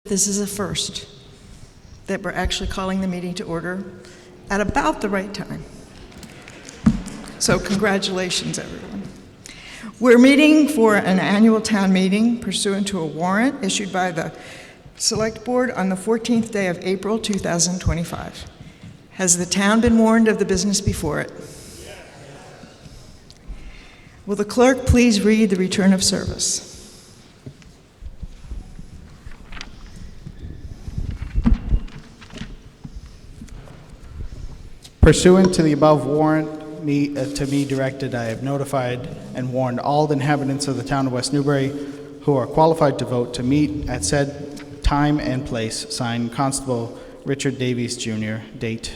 This is a first, that we're actually calling the meeting to order at about the right time. So congratulations, everyone. We're meeting for an annual town meeting pursuant to a warrant issued by the Select Board on the 14th day of April 2025. Has the town been warned of the business before it? Will the clerk please read the return of service? Pursuant to the above warrant to me directed, I have notified and warned all the inhabitants of the town of West Newbury who are qualified to vote to meet at said time and place. Signed, Constable Richard Davies, Jr., date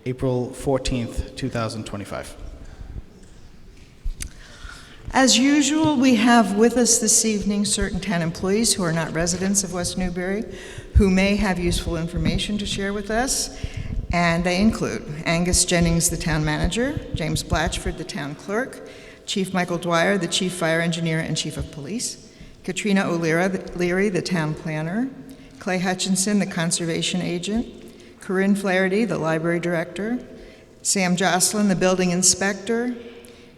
April 14th, 2025. As usual, we have with us this evening certain town employees who are not residents of West Newbury who may have useful information to share with us. And they include Angus Jennings, the town manager, James Blatchford, the town clerk, Chief Michael Dwyer, the chief fire engineer and chief of police, Katrina O'Leary, the town planner, Clay Hutchinson, the conservation agent, Corinne Flaherty, the library director, Sam Jocelyn, the building inspector,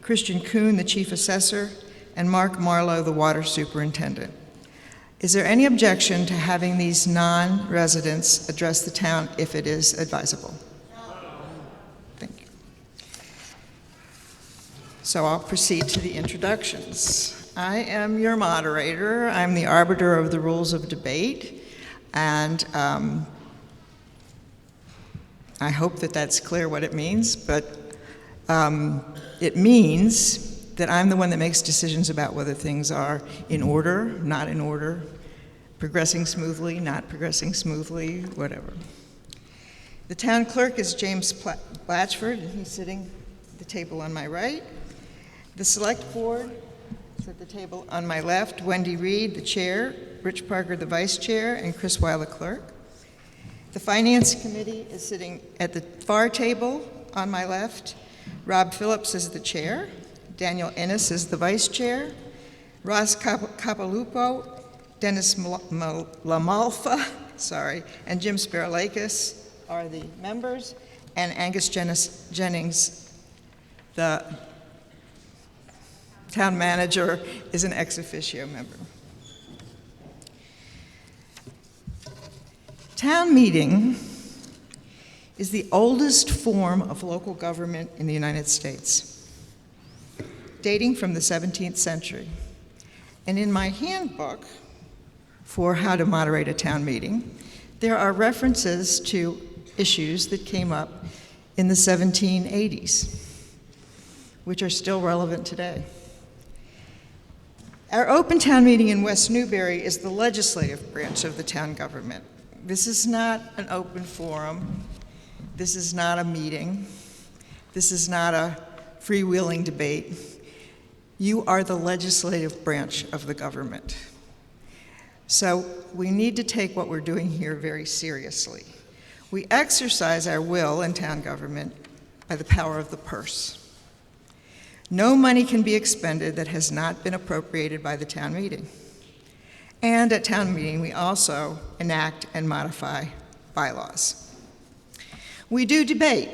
Christian Kuhn, the chief assessor, and Mark Marlowe, the water superintendent. Is there any objection to having these non-residents address the town if it is advisable? No. Thank you. So I'll proceed to the introductions. I am your moderator. I'm the arbiter of the rules of debate, and I hope that that's clear what it means, but it means that I'm the one that makes decisions about whether things are in order, not in order, progressing smoothly, not progressing smoothly, whatever. The town clerk is James Blatchford, and he's sitting at the table on my right. The select board is at the table on my left. Wendy Reed, the chair, Rich Parker, the vice chair, and Chris Weil, the clerk. The finance committee is sitting at the far table on my left. Rob Phillips is the chair. Daniel Ennis is the vice chair. Ross Capalupo, Dennis Lamalfa, and Jim Spiralakis are the members, and Angus Jennings, the town manager, is an ex officio member. Town meeting is the oldest form of local government in the United States, dating from the 17th century. And in my handbook for how to moderate a town meeting, there are references to issues that came up in the 1780s, which are still relevant today. Our open town meeting in West Newbury is the legislative branch of the town government. This is not an open forum. This is not a meeting. This is not a freewheeling debate. You are the legislative branch of the government. So we need to take what we're doing here very seriously. We exercise our will in town government by the power of the purse. No money can be expended that has not been appropriated by the town meeting. And at town meeting, we also enact and modify bylaws. We do debate.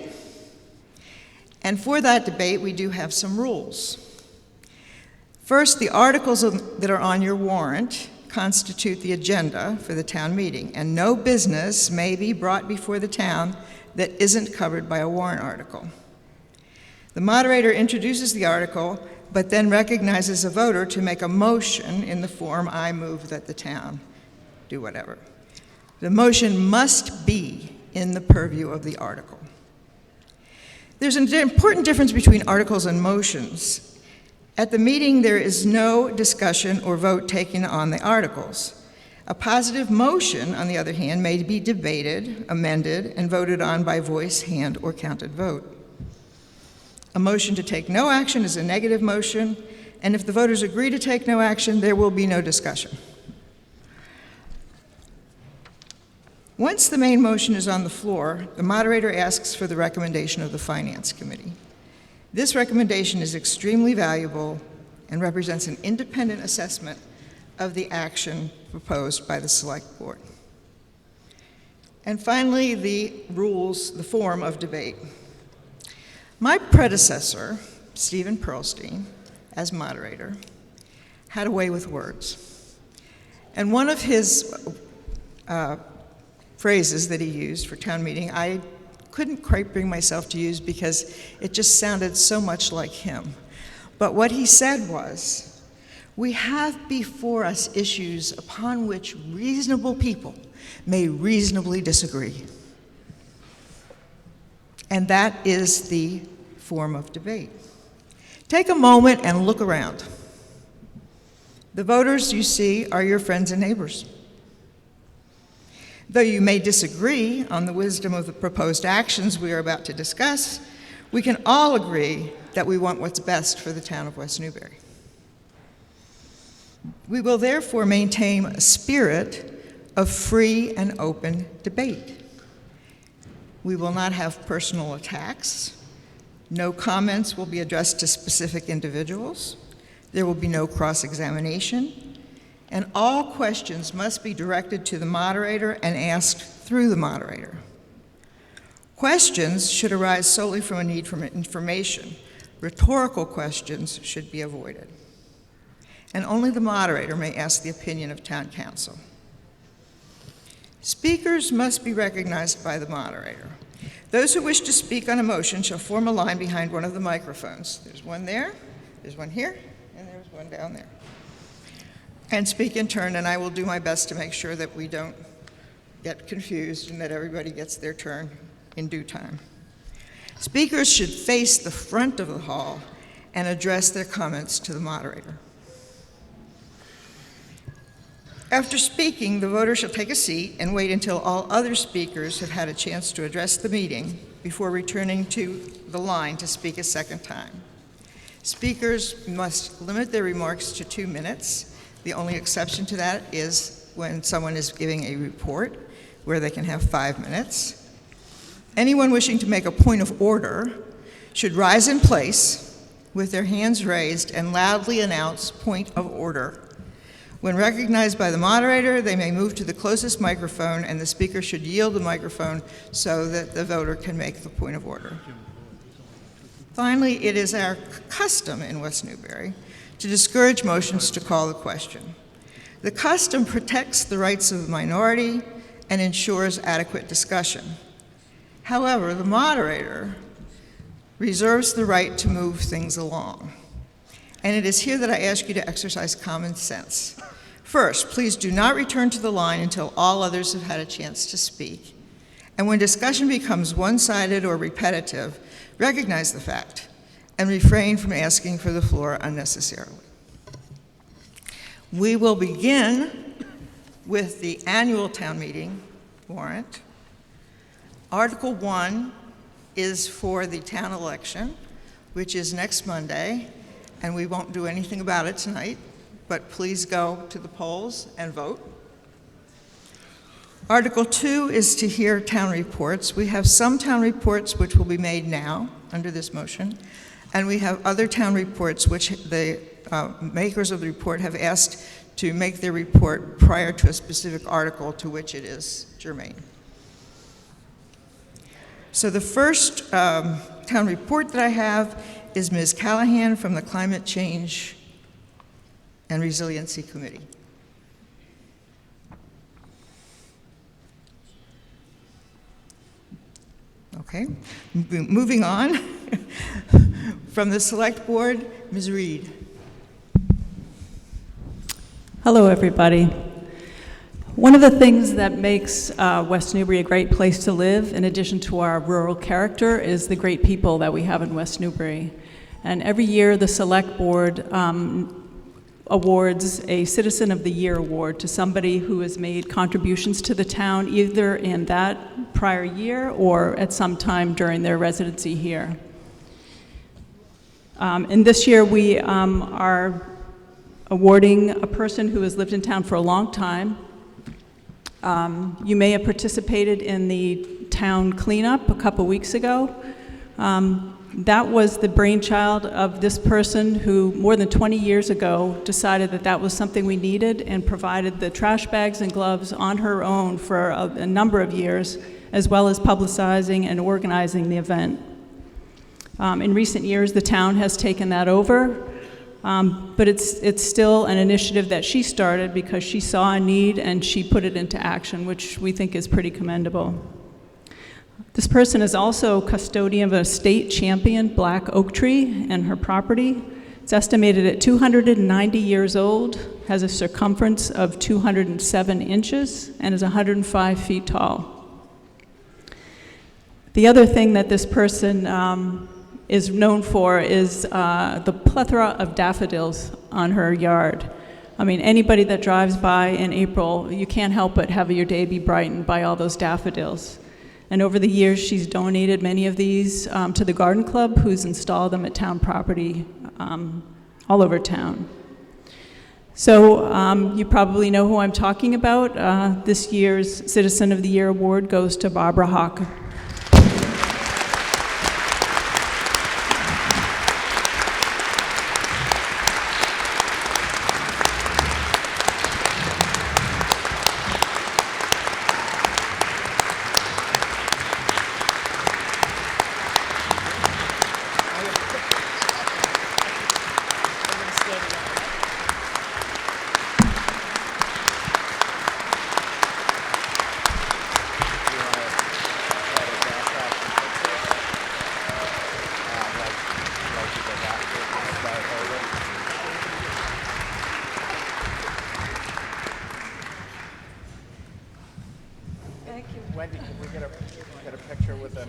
And for that debate, we do have some rules. First, the articles that are on your warrant constitute the agenda for the town meeting, and no business may be brought before the town that isn't covered by a warrant article. The moderator introduces the article, but then recognizes a voter to make a motion in the form, I move that the town do whatever. The motion must be in the purview of the article. There's an important difference between articles and motions. At the meeting, there is no discussion or vote taken on the articles. A positive motion, on the other hand, may be debated, amended, and voted on by voice, hand, or counted vote. A motion to take no action is a negative motion, and if the voters agree to take no action, there will be no discussion. Once the main motion is on the floor, the moderator asks for the recommendation of the Finance Committee. This recommendation is extremely valuable and represents an independent assessment of the action proposed by the Select Board. And finally, the rules, the form of debate. My predecessor, Stephen Pearlstein, as moderator, had a way with words. And one of his phrases that he used for town meeting, I couldn't quite bring myself to use because it just sounded so much like him. But what he said was, we have before us issues upon which reasonable people may reasonably disagree. And that is the form of debate. Take a moment and look around. The voters you see are your friends and neighbors. Though you may disagree on the wisdom of the proposed actions we are about to discuss, we can all agree that we want what's best for the town of West Newbury. We will therefore maintain a spirit of free and open debate. We will not have personal attacks. No comments will be addressed to specific individuals. There will be no cross-examination. And all questions must be directed to the moderator and asked through the moderator. Questions should arise solely from a need for information. Rhetorical questions should be avoided. And only the moderator may ask the opinion of town council. Speakers must be recognized by the moderator. Those who wish to speak on a motion shall form a line behind one of the microphones. There's one there, there's one here, and there's one down there. And speak in turn, and I will do my best to make sure that we don't get confused and that everybody gets their turn in due time. Speakers should face the front of the hall and address their comments to the moderator. After speaking, the voter shall take a seat and wait until all other speakers have had a chance to address the meeting before returning to the line to speak a second time. Speakers must limit their remarks to 2 minutes. The only exception to that is when someone is giving a report where they can have 5 minutes. Anyone wishing to make a point of order should rise in place with their hands raised and loudly announce point of order. When recognized by the moderator, they may move to the closest microphone and the speaker should yield the microphone so that the voter can make the point of order. Finally, it is our custom in West Newbury to discourage motions to call the question. The custom protects the rights of the minority and ensures adequate discussion. However, the moderator reserves the right to move things along. And it is here that I ask you to exercise common sense. First, please do not return to the line until all others have had a chance to speak. And when discussion becomes one-sided or repetitive, recognize the fact and refrain from asking for the floor unnecessarily. We will begin with the annual town meeting warrant. Article 1 is for the town election, which is next Monday, and we won't do anything about it tonight, but please go to the polls and vote. Article 2 is to hear town reports. We have some town reports which will be made now under this motion, and we have other town reports which the makers of the report have asked to make their report prior to a specific article to which it is germane. So the first town report that I have is Ms. Callahan from the Climate Change and Resiliency Committee. Okay, moving on. From the Select Board, Ms. Reed. Hello, everybody. One of the things that makes West Newbury a great place to live, in addition to our rural character, is the great people that we have in West Newbury. And every year, the Select Board awards a Citizen of the Year award to somebody who has made contributions to the town, either in that prior year or at some time during their residency here. And this year, we are awarding a person who has lived in town for a long time. You may have participated in the town cleanup a couple weeks ago. That was the brainchild of this person who, more than 20 years ago, decided that that was something we needed and provided the trash bags and gloves on her own for a number of years, as well as publicizing and organizing the event. In recent years, the town has taken that over, but it's still an initiative that she started because she saw a need and she put it into action, which we think is pretty commendable. This person is also custodian of a state champion black oak tree in her property. It's estimated at 290 years old, has a circumference of 207 inches, and is 105 feet tall. The other thing that this person is known for is the plethora of daffodils on her yard. I mean, anybody that drives by in April, you can't help but have your day be brightened by all those daffodils. And over the years, she's donated many of these to the Garden Club, who's installed them at town property all over town. So you probably know who I'm talking about. This year's Citizen of the Year award goes to Barbara Hawk. Wendy, can we get a picture with the...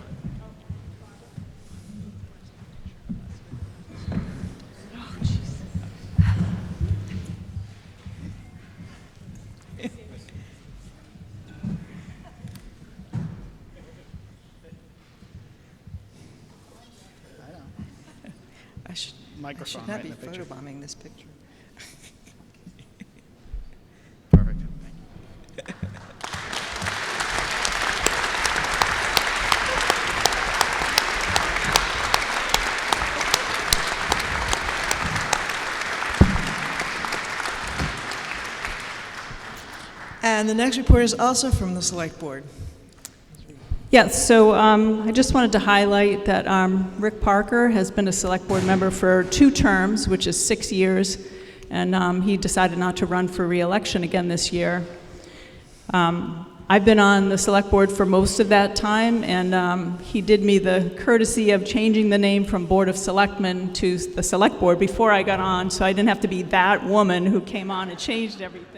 I should Microphone not right be in the picture. photobombing this picture. Perfect. And the next report is also from the Select Board. Yes, so I just wanted to highlight that Rick Parker has been a Select Board member for 2 terms, which is 6 years, and he decided not to run for re-election again this year. I've been on the Select Board for most of that time, and he did me the courtesy of changing the name from Board of Selectmen to the Select Board before I got on, so I didn't have to be that woman who came on and changed everything.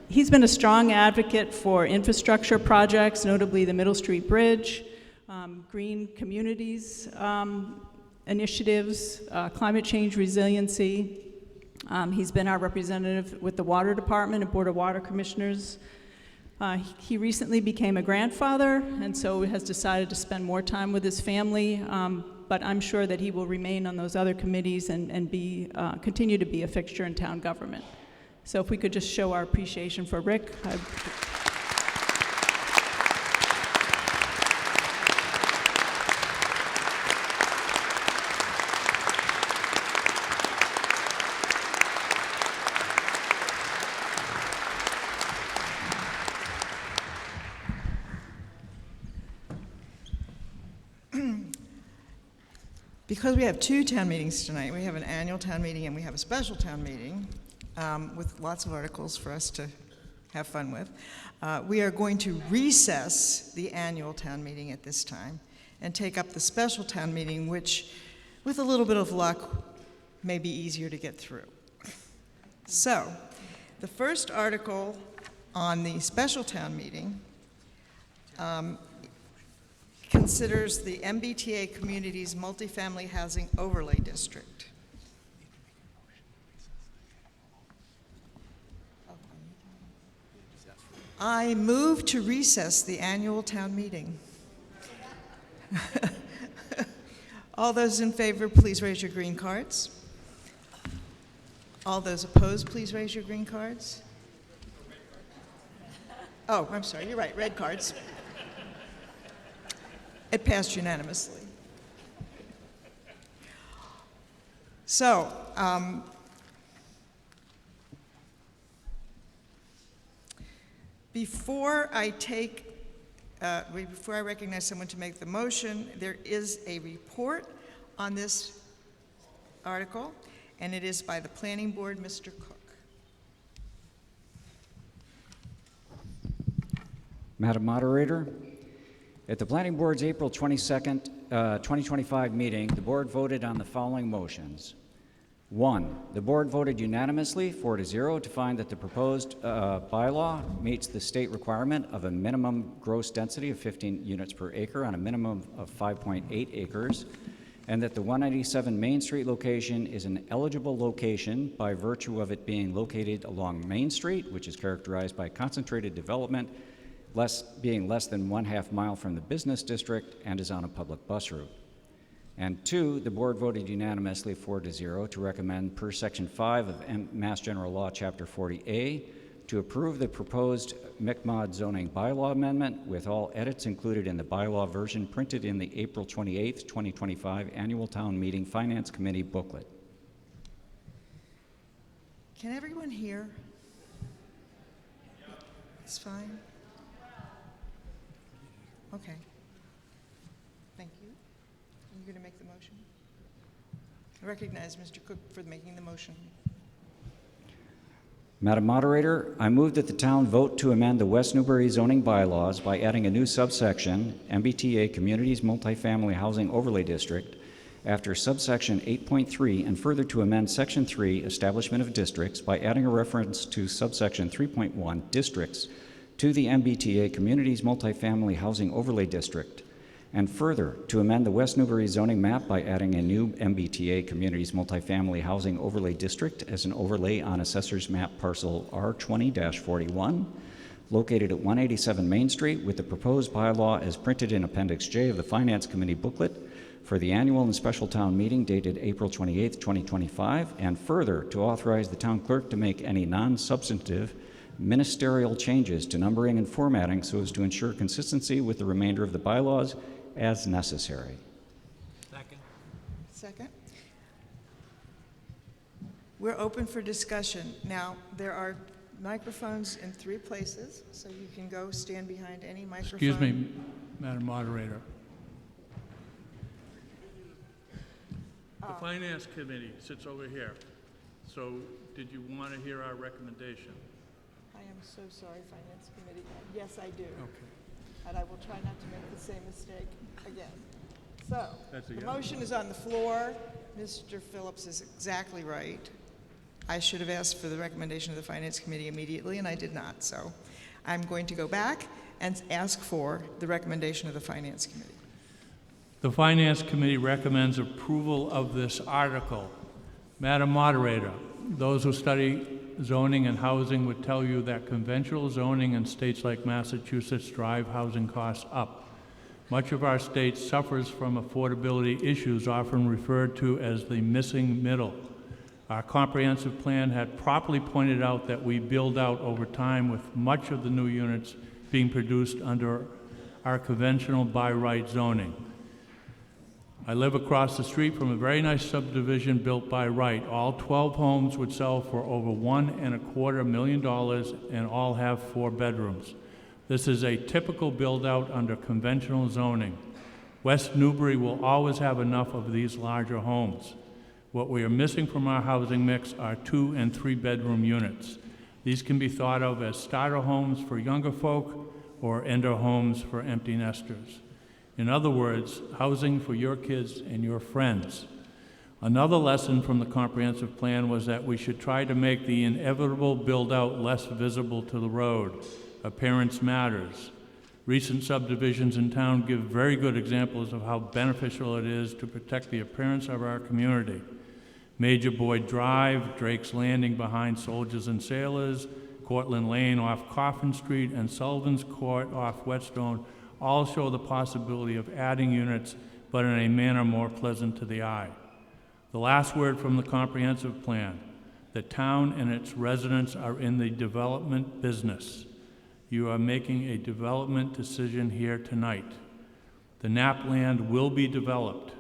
He's been a strong advocate for infrastructure projects, notably the Middle Street Bridge, green communities initiatives, climate change resiliency. He's been our representative with the Water Department and Board of Water Commissioners. He recently became a grandfather, and so has decided to spend more time with his family, but I'm sure that he will remain on those other committees and continue to be a fixture in town government. So if we could just show our appreciation for Rick. Because we have 2 town meetings tonight, we have an annual town meeting and we have a special town meeting with lots of articles for us to have fun with. We are going to recess the annual town meeting at this time and take up the special town meeting, which, with a little bit of luck, may be easier to get through. So, the first article on the special town meeting considers the MBTA Communities Multifamily Housing Overlay District. I move to recess the annual town meeting. All those in favor, please raise your green cards. All those opposed, please raise your green cards. Oh, I'm sorry, you're right, red cards. It passed unanimously. So, before I recognize someone to make the motion, there is a report on this article, and it is by the Planning Board, Mr. Cook. Madam Moderator, at the Planning Board's April 22nd, 2025 meeting, the Board voted on the following motions. 1, the Board voted unanimously 4-0 to find that the proposed bylaw meets the state requirement of a minimum gross density of 15 units per acre on a minimum of 5.8 acres, and that the 197 Main Street location is an eligible location by virtue of it being located along Main Street, which is characterized by concentrated development, being less than 1/2 mile from the business district, and is on a public bus route. And 2, the Board voted unanimously 4-0 to recommend, per Section 5 of Mass General Law, Chapter 40A, to approve the proposed MICMOD zoning bylaw amendment with all edits included in the bylaw version printed in the April 28th, 2025 Annual Town Meeting Finance Committee booklet. Can everyone hear? It's fine? Okay. Thank you. Are you going to make the motion? I recognize Mr. Cook for making the motion. Madam Moderator, I move that the town vote to amend the West Newbury zoning bylaws by adding a new subsection, MBTA Communities Multifamily Housing Overlay District, after subsection 8.3, and further to amend Section 3, Establishment of Districts, by adding a reference to subsection 3.1, Districts, to the MBTA Communities Multifamily Housing Overlay District, and further to amend the West Newbury zoning map by adding a new MBTA Communities Multifamily Housing Overlay District as an overlay on Assessor's Map Parcel R20-41, located at 187 Main Street, with the proposed bylaw as printed in Appendix J of the Finance Committee booklet for the annual and special town meeting dated April 28, 2025, and further to authorize the town clerk to make any non-substantive ministerial changes to numbering and formatting so as to ensure consistency with the remainder of the bylaws as necessary. Second. We're open for discussion. Now, there are microphones in 3 places, so you can go stand behind any microphone. Excuse me, Madam Moderator. The Finance Committee sits over here. So did you want to hear our recommendation? I am so sorry, Finance Committee. Yes, I do. Okay. And I will try not to make the same mistake again. So, That's a the yes. motion is on the floor. Mr. Phillips is exactly right. I should have asked for the recommendation of the Finance Committee immediately, and I did not. So, I'm going to go back and ask for the recommendation of the Finance Committee. The Finance Committee recommends approval of this article. Madam Moderator, those who study zoning and housing would tell you that conventional zoning in states like Massachusetts drive housing costs up. Much of our state suffers from affordability issues often referred to as the missing middle. Our comprehensive plan had properly pointed out that we build out over time, with much of the new units being produced under our conventional by right zoning. I live across the street from a very nice subdivision built by right. All 12 homes would sell for over $1.25 million and all have 4 bedrooms. This is a typical build-out under conventional zoning. West Newbury will always have enough of these larger homes. What we are missing from our housing mix are 2- and 3-bedroom units. These can be thought of as starter homes for younger folk or ender homes for empty nesters. In other words, housing for your kids and your friends. Another lesson from the comprehensive plan was that we should try to make the inevitable build-out less visible to the road. Appearance matters. Recent subdivisions in town give very good examples of how beneficial it is to protect the appearance of our community. Major Boyd Drive, Drake's Landing behind Soldiers and Sailors, Cortland Lane off Coffin Street, and Sullivan's Court off Whetstone all show the possibility of adding units, but in a manner more pleasant to the eye. The last word from the comprehensive plan: the town and its residents are in the development business. You are making a development decision here tonight. The Knapp land will be developed.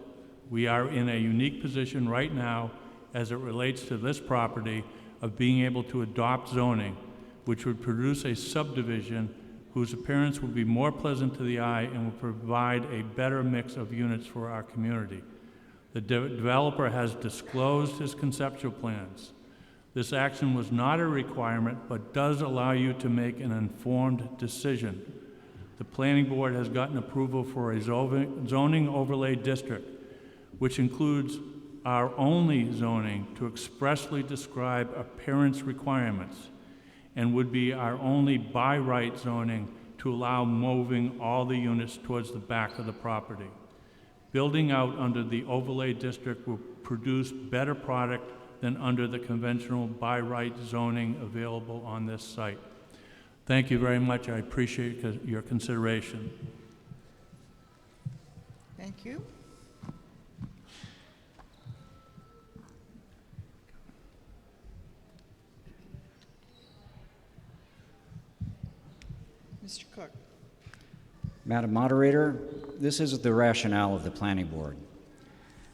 We are in a unique position right now as it relates to this property of being able to adopt zoning, which would produce a subdivision whose appearance would be more pleasant to the eye and will provide a better mix of units for our community. The developer has disclosed his conceptual plans. This action was not a requirement, but does allow you to make an informed decision. The planning board has gotten approval for a zoning overlay district, which includes our only zoning to expressly describe appearance requirements, and would be our only by right zoning to allow moving all the units towards the back of the property. Building out under the overlay district will produce better product than under the conventional by right zoning available on this site. Thank you very much. I appreciate your consideration. Thank you. Mr. Cook. Madam Moderator, this is the rationale of the Planning Board.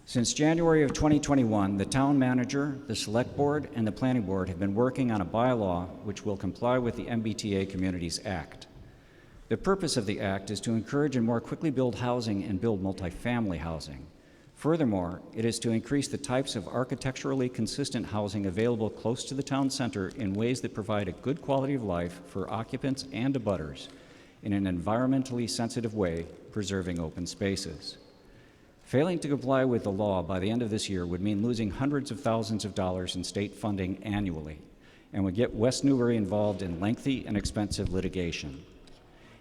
Since January of 2021, the Town Manager, the Select Board, and the Planning Board have been working on a bylaw which will comply with the MBTA Communities Act. The purpose of the Act is to encourage and more quickly build housing and build multifamily housing. Furthermore, it is to increase the types of architecturally consistent housing available close to the town center in ways that provide a good quality of life for occupants and abutters in an environmentally sensitive way, preserving open spaces. Failing to comply with the law by the end of this year would mean losing hundreds of thousands of dollars in state funding annually and would get West Newbury involved in lengthy and expensive litigation.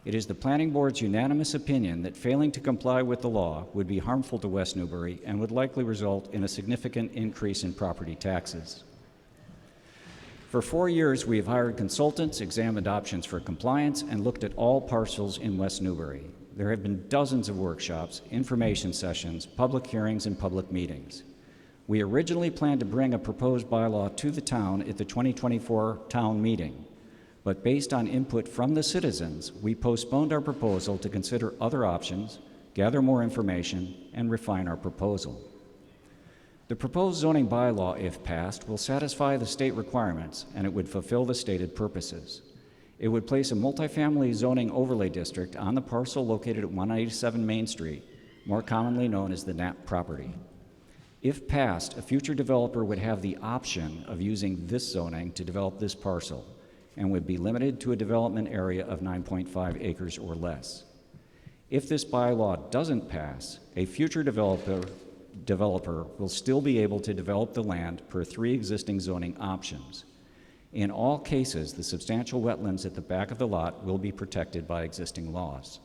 It is the Planning Board's unanimous opinion that failing to comply with the law would be harmful to West Newbury and would likely result in a significant increase in property taxes. For 4 years, we have hired consultants, examined options for compliance, and looked at all parcels in West Newbury. There have been dozens of workshops, information sessions, public hearings, and public meetings. We originally planned to bring a proposed bylaw to the town at the 2024 town meeting, but based on input from the citizens, we postponed our proposal to consider other options, gather more information, and refine our proposal. The proposed zoning bylaw, if passed, will satisfy the state requirements, and it would fulfill the stated purposes. It would place a multifamily zoning overlay district on the parcel located at 187 Main Street, more commonly known as the Knapp property. If passed, a future developer would have the option of using this zoning to develop this parcel and would be limited to a development area of 9.5 acres or less. If this bylaw doesn't pass, a future developer will still be able to develop the land per 3 existing zoning options. In all cases, the substantial wetlands at the back of the lot will be protected by existing laws.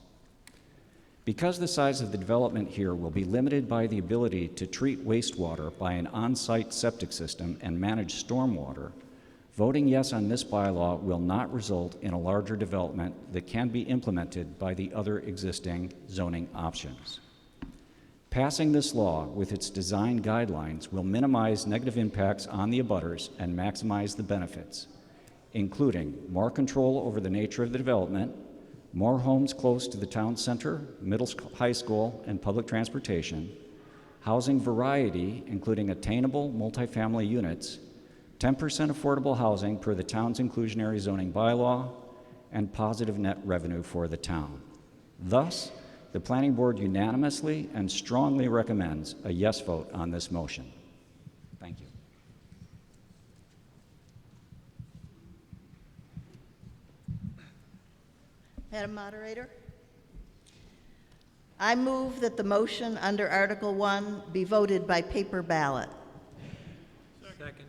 Because the size of the development here will be limited by the ability to treat wastewater by an on-site septic system and manage stormwater, voting yes on this bylaw will not result in a larger development that can be implemented by the other existing zoning options. Passing this law with its design guidelines will minimize negative impacts on the abutters and maximize the benefits, including more control over the nature of the development, more homes close to the town center, high school, and public transportation, housing variety, including attainable multifamily units, 10% affordable housing per the town's inclusionary zoning bylaw, and positive net revenue for the town. Thus, the Planning Board unanimously and strongly recommends a yes vote on this motion. Thank you. Madam Moderator, I move that the motion under Article 1 be voted by paper ballot. Second.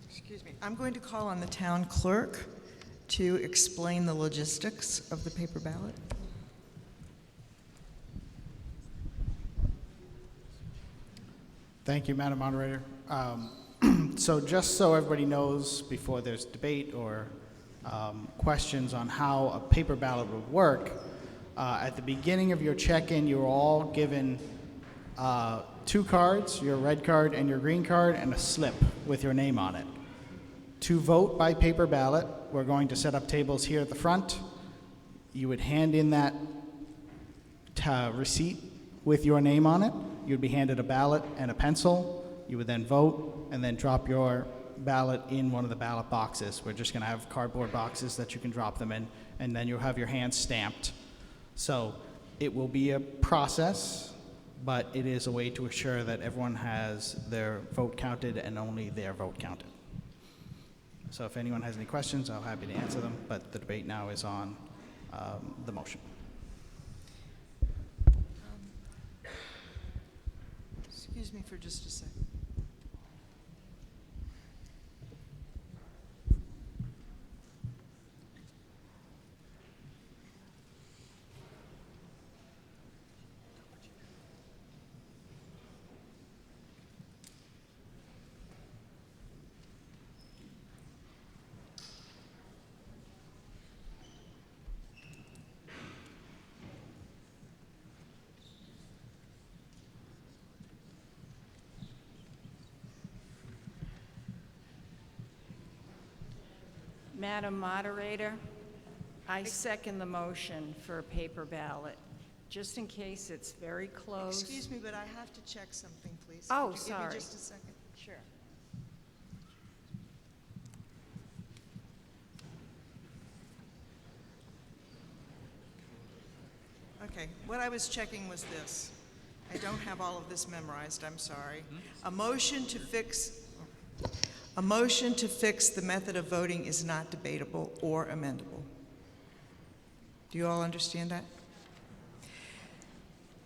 Excuse me. I'm going to call on the town clerk to explain the logistics of the paper ballot. Thank you, Madam Moderator. So just so everybody knows, before there's debate or questions on how a paper ballot would work, at the beginning of your check-in, you're all given 2 cards, your red card and your green card, and a slip with your name on it. To vote by paper ballot, we're going to set up tables here at the front. You would hand in that receipt with your name on it. You'd be handed a ballot and a pencil. You would then vote and then drop your ballot in one of the ballot boxes. We're just going to have cardboard boxes that you can drop them in, and then you'll have your hand stamped. So it will be a process, but it is a way to assure that everyone has their vote counted and only their vote counted. So if anyone has any questions, I'll be happy to answer them, but the debate now is on the motion. Excuse me for just a second. Madam Moderator, I second the motion for a paper ballot, just in case it's very close. Excuse me, but I have to check something, please. Oh, Could you sorry. Give me just a second. Sure. Okay, what I was checking was this. I don't have all of this memorized, I'm sorry. A motion to fix the method of voting is not debatable or amendable. Do you all understand that?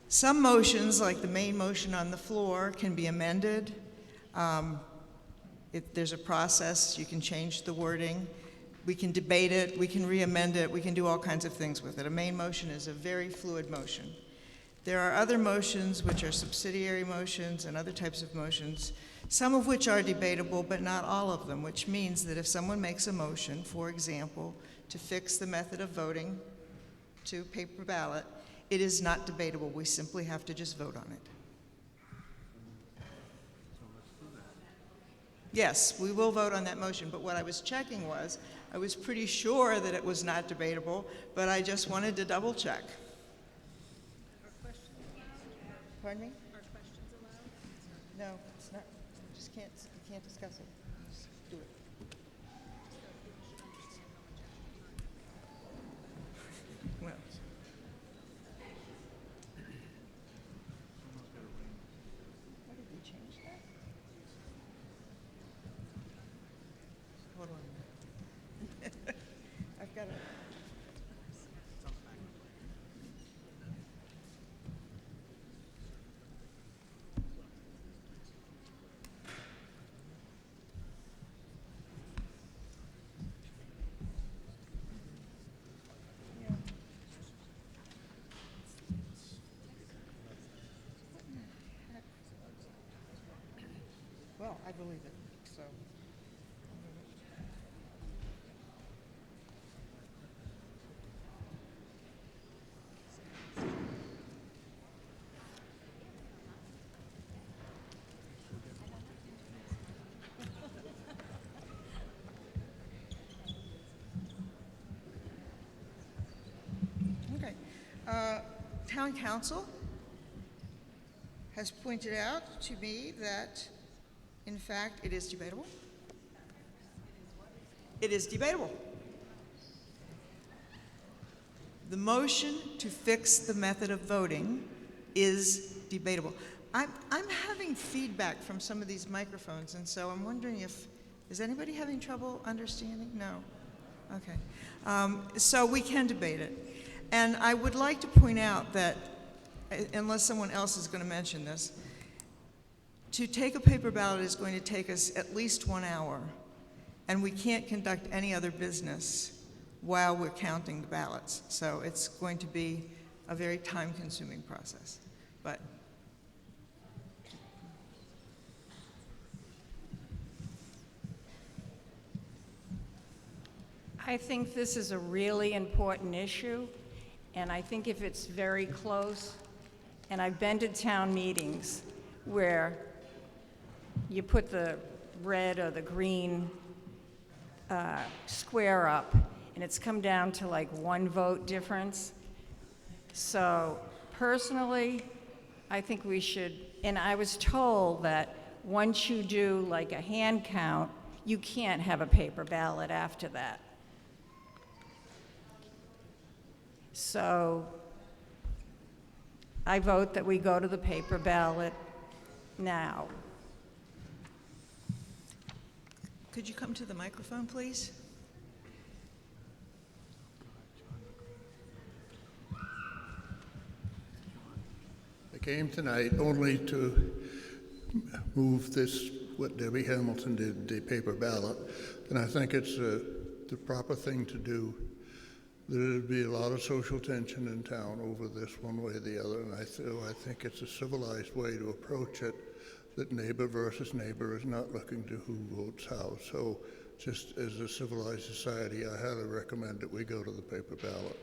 Some motions, like the main motion on the floor, can be amended. There's a process, you can change the wording. We can debate it, we can re-amend it, we can do all kinds of things with it. A main motion is a very fluid motion. There are other motions which are subsidiary motions and other types of motions, some of which are debatable, but not all of them, which means that if someone makes a motion, for example, to fix the method of voting to paper ballot, it is not debatable. We simply have to just vote on it. Yes, we will vote on that motion, but what I was checking was, I was pretty sure that it was not debatable, but I just wanted to double check. Pardon me? Are questions allowed? No, it's not. You can't discuss it. Just do it. Well. Why did we change that? Hold on a minute. I've got it. Well, I believe it, so. Okay. Town council has pointed out to me that, in fact, it is debatable. It is debatable. The motion to fix the method of voting is debatable. I'm having feedback from some of these microphones, and so I'm wondering is anybody having trouble understanding? No. Okay. So we can debate it. And I would like to point out that, unless someone else is going to mention this, to take a paper ballot is going to take us at least 1 hour, and we can't conduct any other business while we're counting the ballots. So it's going to be a very time-consuming process. But I think this is a really important issue, and I think if it's very close, and I've been to town meetings where you put the red or the green square up, and it's come down to like one vote difference. So personally, I think we should, and I was told that once you do like a hand count, you can't have a paper ballot after that. So I vote that we go to the paper ballot now. Could you come to the microphone, please? I came tonight only to move this, what Debbie Hamilton did, the paper ballot, and I think it's the proper thing to do. There'd be a lot of social tension in town over this one way or the other, and I think it's a civilized way to approach it, that neighbor versus neighbor is not looking to who votes how. So just as a civilized society, I highly recommend that we go to the paper ballot.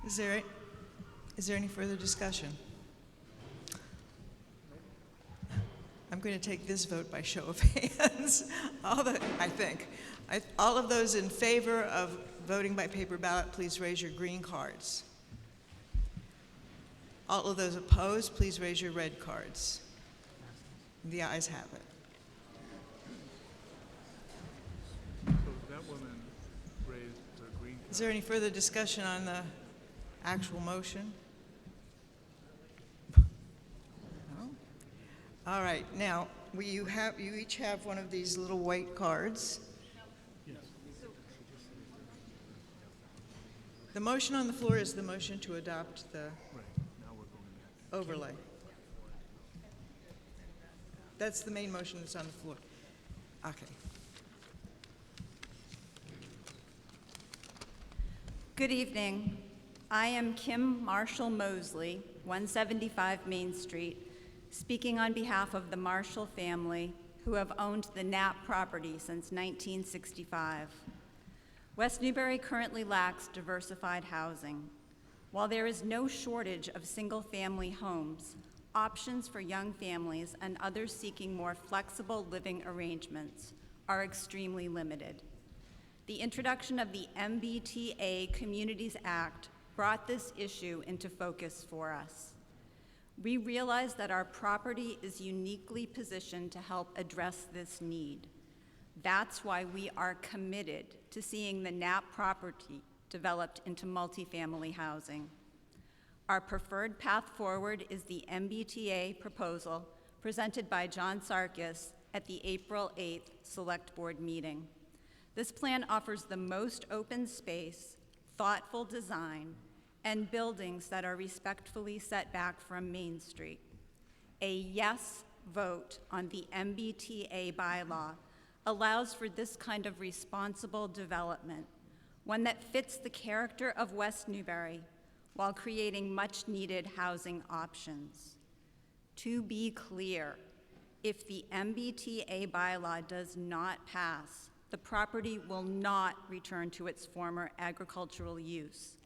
Is there any further discussion? I'm going to take this vote by show of hands. All of those in favor of voting by paper ballot, please raise your green cards. All of those opposed, please raise your red cards. The ayes have it. So that woman raised her green card. Is there any further discussion on the actual motion? No? All right, now, you each have one of these little white cards. The motion on the floor is the motion to adopt the overlay. That's the main motion that's on the floor. Okay. Good evening. I am Kim Marshall Mosley, 175 Main Street, speaking on behalf of the Marshall family who have owned the Knapp property since 1965. West Newbury currently lacks diversified housing. While there is no shortage of single-family homes, options for young families and others seeking more flexible living arrangements are extremely limited. The introduction of the MBTA Communities Act brought this issue into focus for us. We realize that our property is uniquely positioned to help address this need. That's why we are committed to seeing the Knapp property developed into multifamily housing. Our preferred path forward is the MBTA proposal presented by John Sarkis at the April 8th Select Board meeting. This plan offers the most open space, thoughtful design, and buildings that are respectfully set back from Main Street. A yes vote on the MBTA bylaw allows for this kind of responsible development, one that fits the character of West Newbury while creating much-needed housing options. To be clear, if the MBTA bylaw does not pass, the property will not return to its former agricultural use.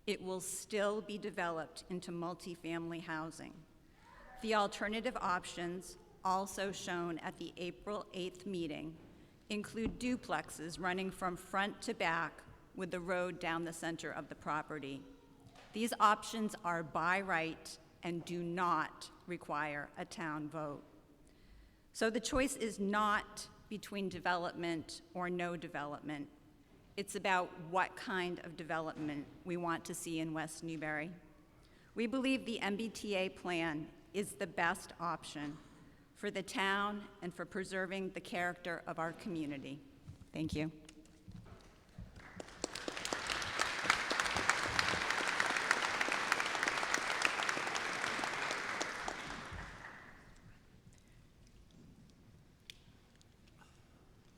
It will still be developed into multifamily housing. The alternative options, also shown at the April 8th meeting, include duplexes running from front to back with the road down the center of the property. These options are by right and do not require a town vote. So the choice is not between development or no development. It's about what kind of development we want to see in West Newbury. We believe the MBTA plan is the best option for the town and for preserving the character of our community. Thank you.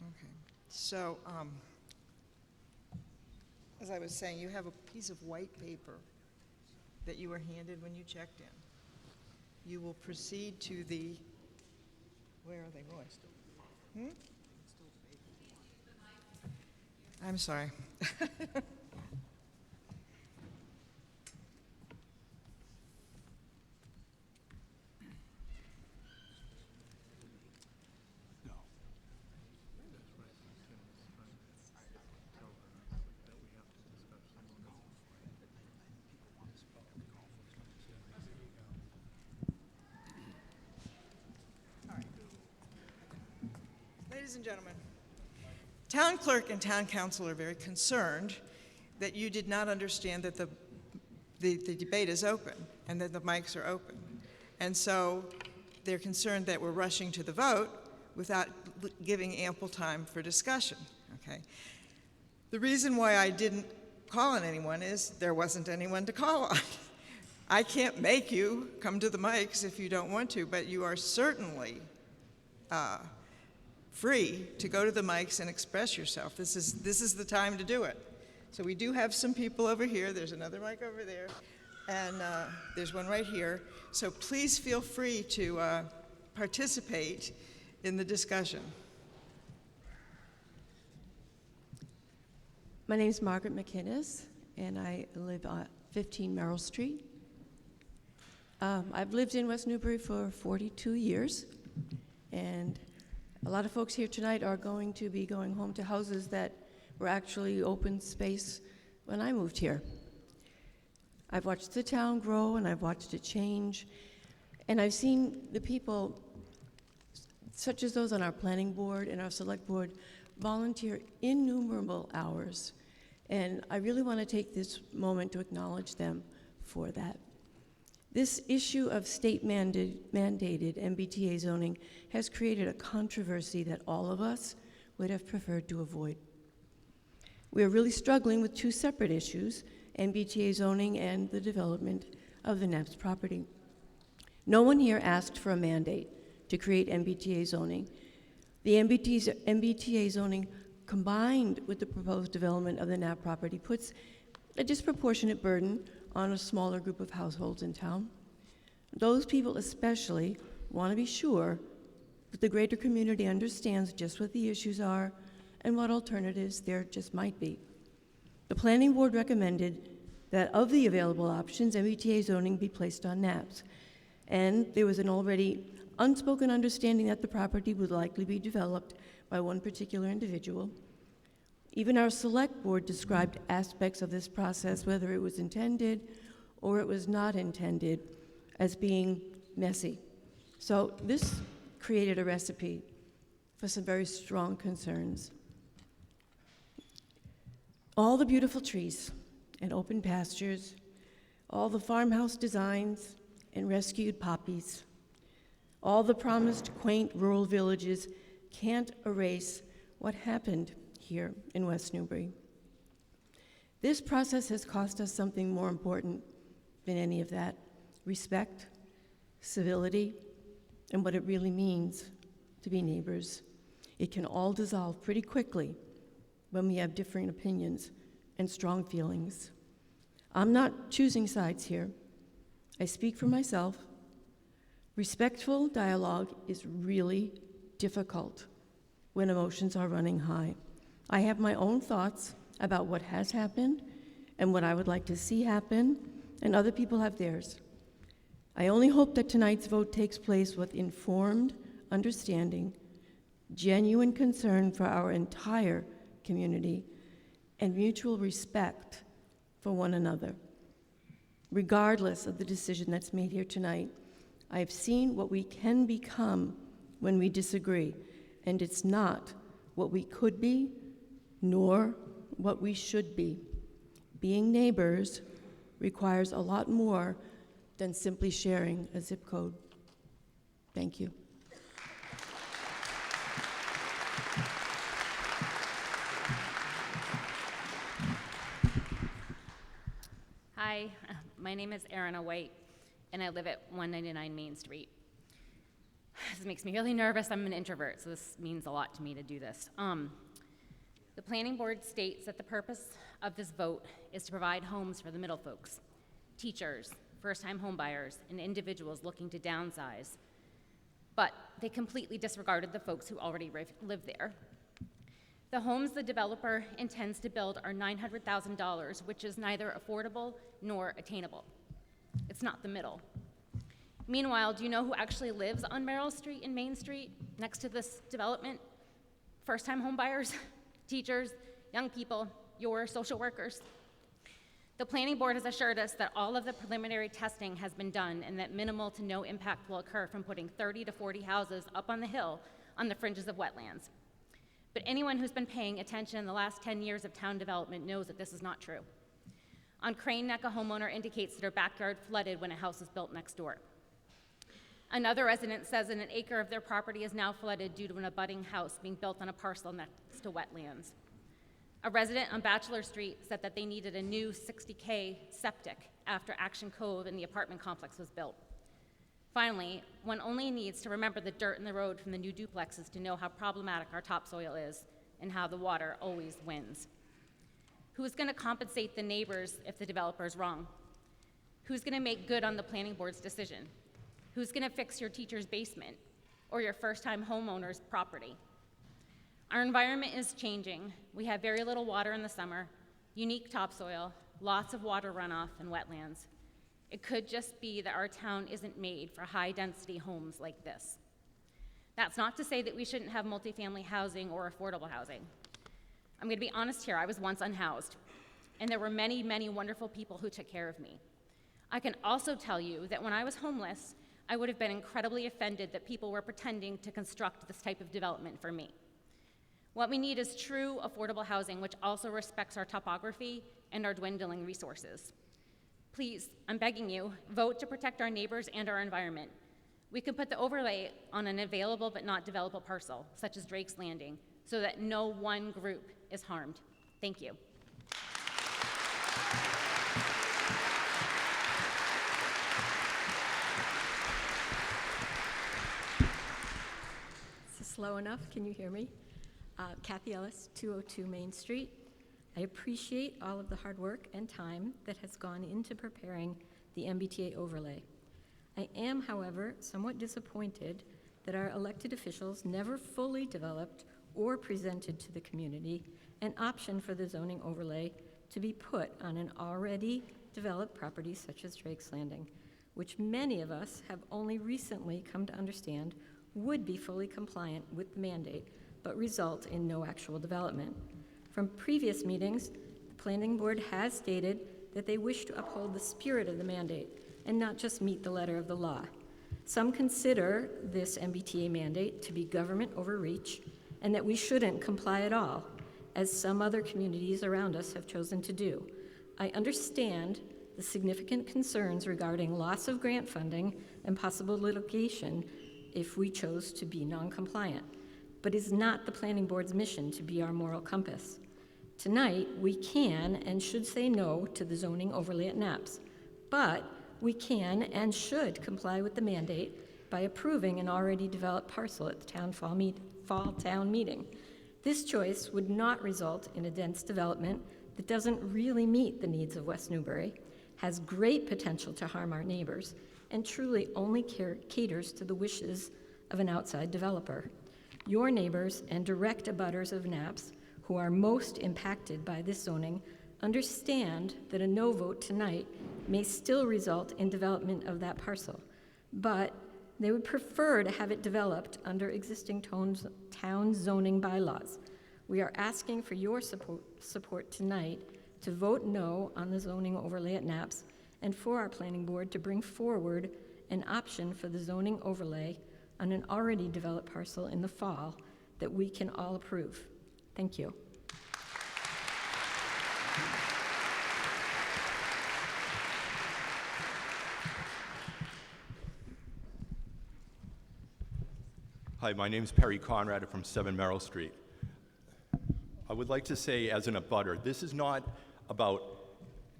Okay. So, as I was saying, you have a piece of white paper that you were handed when you checked in. You will proceed to the, where are they, Roy? I'm sorry. No. Ladies and gentlemen, town clerk and town council are very concerned that you did not understand that the debate is open and that the mics are open. And so they're concerned that we're rushing to the vote without giving ample time for discussion, okay? The reason why I didn't call on anyone is there wasn't anyone to call on. I can't make you come to the mics if you don't want to, but you are certainly free to go to the mics and express yourself. This is the time to do it. So we do have some people over here. There's another mic over there, and there's one right here. So please feel free to participate in the discussion. My name is Margaret McInnes, and I live on 15 Merrill Street. I've lived in West Newbury for 42 years, and a lot of folks here tonight are going to be going home to houses that were actually open space when I moved here. I've watched the town grow, and I've watched it change, and I've seen the people, such as those on our planning board and our select board, volunteer innumerable hours. And I really want to take this moment to acknowledge them for that. This issue of state-mandated MBTA zoning has created a controversy that all of us would have preferred to avoid. We are really struggling with two separate issues, MBTA zoning and the development of the Knapp's property. No one here asked for a mandate to create MBTA zoning. The MBTA zoning combined with the proposed development of the Knapp property puts a disproportionate burden on a smaller group of households in town. Those people especially want to be sure that the greater community understands just what the issues are and what alternatives there just might be. The planning board recommended that of the available options, MBTA zoning be placed on Knapp's. And there was an already unspoken understanding that the property would likely be developed by one particular individual. Even our select board described aspects of this process, whether it was intended or it was not intended, as being messy. So this created a recipe for some very strong concerns. All the beautiful trees and open pastures, all the farmhouse designs and rescued poppies, all the promised quaint rural villages can't erase what happened here in West Newbury. This process has cost us something more important than any of that: respect, civility, and what it really means to be neighbors. It can all dissolve pretty quickly when we have differing opinions and strong feelings. I'm not choosing sides here. I speak for myself. Respectful dialogue is really difficult when emotions are running high. I have my own thoughts about what has happened and what I would like to see happen, and other people have theirs. I only hope that tonight's vote takes place with informed understanding, genuine concern for our entire community, and mutual respect for one another. Regardless of the decision that's made here tonight, I've seen what we can become when we disagree, and it's not what we could be, nor what we should be. Being neighbors requires a lot more than simply sharing a zip code. Thank you. Hi, my name is Erin White, and I live at 199 Main Street. This makes me really nervous. I'm an introvert, so this means a lot to me to do this. The planning board states that the purpose of this vote is to provide homes for the middle folks, teachers, first-time homebuyers, and individuals looking to downsize. But they completely disregarded the folks who already live there. The homes the developer intends to build are $900,000, which is neither affordable nor attainable. It's not the middle. Meanwhile, do you know who actually lives on Merrill Street and Main Street next to this development? First-time homebuyers, teachers, young people, your social workers. The planning board has assured us that all of the preliminary testing has been done and that minimal to no impact will occur from putting 30 to 40 houses up on the hill on the fringes of wetlands. But anyone who's been paying attention in the last 10 years of town development knows that this is not true. On Crane Neck, a homeowner indicates that her backyard flooded when a house was built next door. Another resident says that an acre of their property is now flooded due to an abutting house being built on a parcel next to wetlands. A resident on Bachelor Street said that they needed a new 60K septic after Action Cove in the apartment complex was built. Finally, one only needs to remember the dirt in the road from the new duplexes to know how problematic our topsoil is and how the water always wins. Who's going to compensate the neighbors if the developer is wrong? Who's going to make good on the planning board's decision? Who's going to fix your teacher's basement or your first-time homeowner's property? Our environment is changing. We have very little water in the summer, unique topsoil, lots of water runoff and wetlands. It could just be that our town isn't made for high-density homes like this. That's not to say that we shouldn't have multifamily housing or affordable housing. I'm going to be honest here, I was once unhoused, and there were many, many wonderful people who took care of me. I can also tell you that when I was homeless, I would have been incredibly offended that people were pretending to construct this type of development for me. What we need is true affordable housing, which also respects our topography and our dwindling resources. Please, I'm begging you, vote to protect our neighbors and our environment. We can put the overlay on an available but not developable parcel, such as Drake's Landing, so that no one group is harmed. Thank you. Is this slow enough? Can you hear me? Kathy Ellis, 202 Main Street. I appreciate all of the hard work and time that has gone into preparing the MBTA overlay. I am, however, somewhat disappointed that our elected officials never fully developed or presented to the community an option for the zoning overlay to be put on an already developed property such as Drake's Landing, which many of us have only recently come to understand would be fully compliant with the mandate, but result in no actual development. From previous meetings, the Planning Board has stated that they wish to uphold the spirit of the mandate and not just meet the letter of the law. Some consider this MBTA mandate to be government overreach and that we shouldn't comply at all, as some other communities around us have chosen to do. I understand the significant concerns regarding loss of grant funding and possible litigation if we chose to be non-compliant, but is not the Planning Board's mission to be our moral compass. Tonight, we can and should say no to the zoning overlay at Knapp's, but we can and should comply with the mandate by approving an already developed parcel at the town fall town meeting. This choice would not result in a dense development that doesn't really meet the needs of West Newbury, has great potential to harm our neighbors, and truly only caters to the wishes of an outside developer. Your neighbors and direct abutters of Knapp's, who are most impacted by this zoning, understand that a no vote tonight may still result in development of that parcel, but they would prefer to have it developed under existing town zoning bylaws. We are asking for your support tonight to vote no on the zoning overlay at Knapp's and for our planning board to bring forward an option for the zoning overlay on an already developed parcel in the fall that we can all approve. Thank you. Hi, my name is Perry Conrad from 7 Merrill Street. I would like to say, as an abutter, this is not about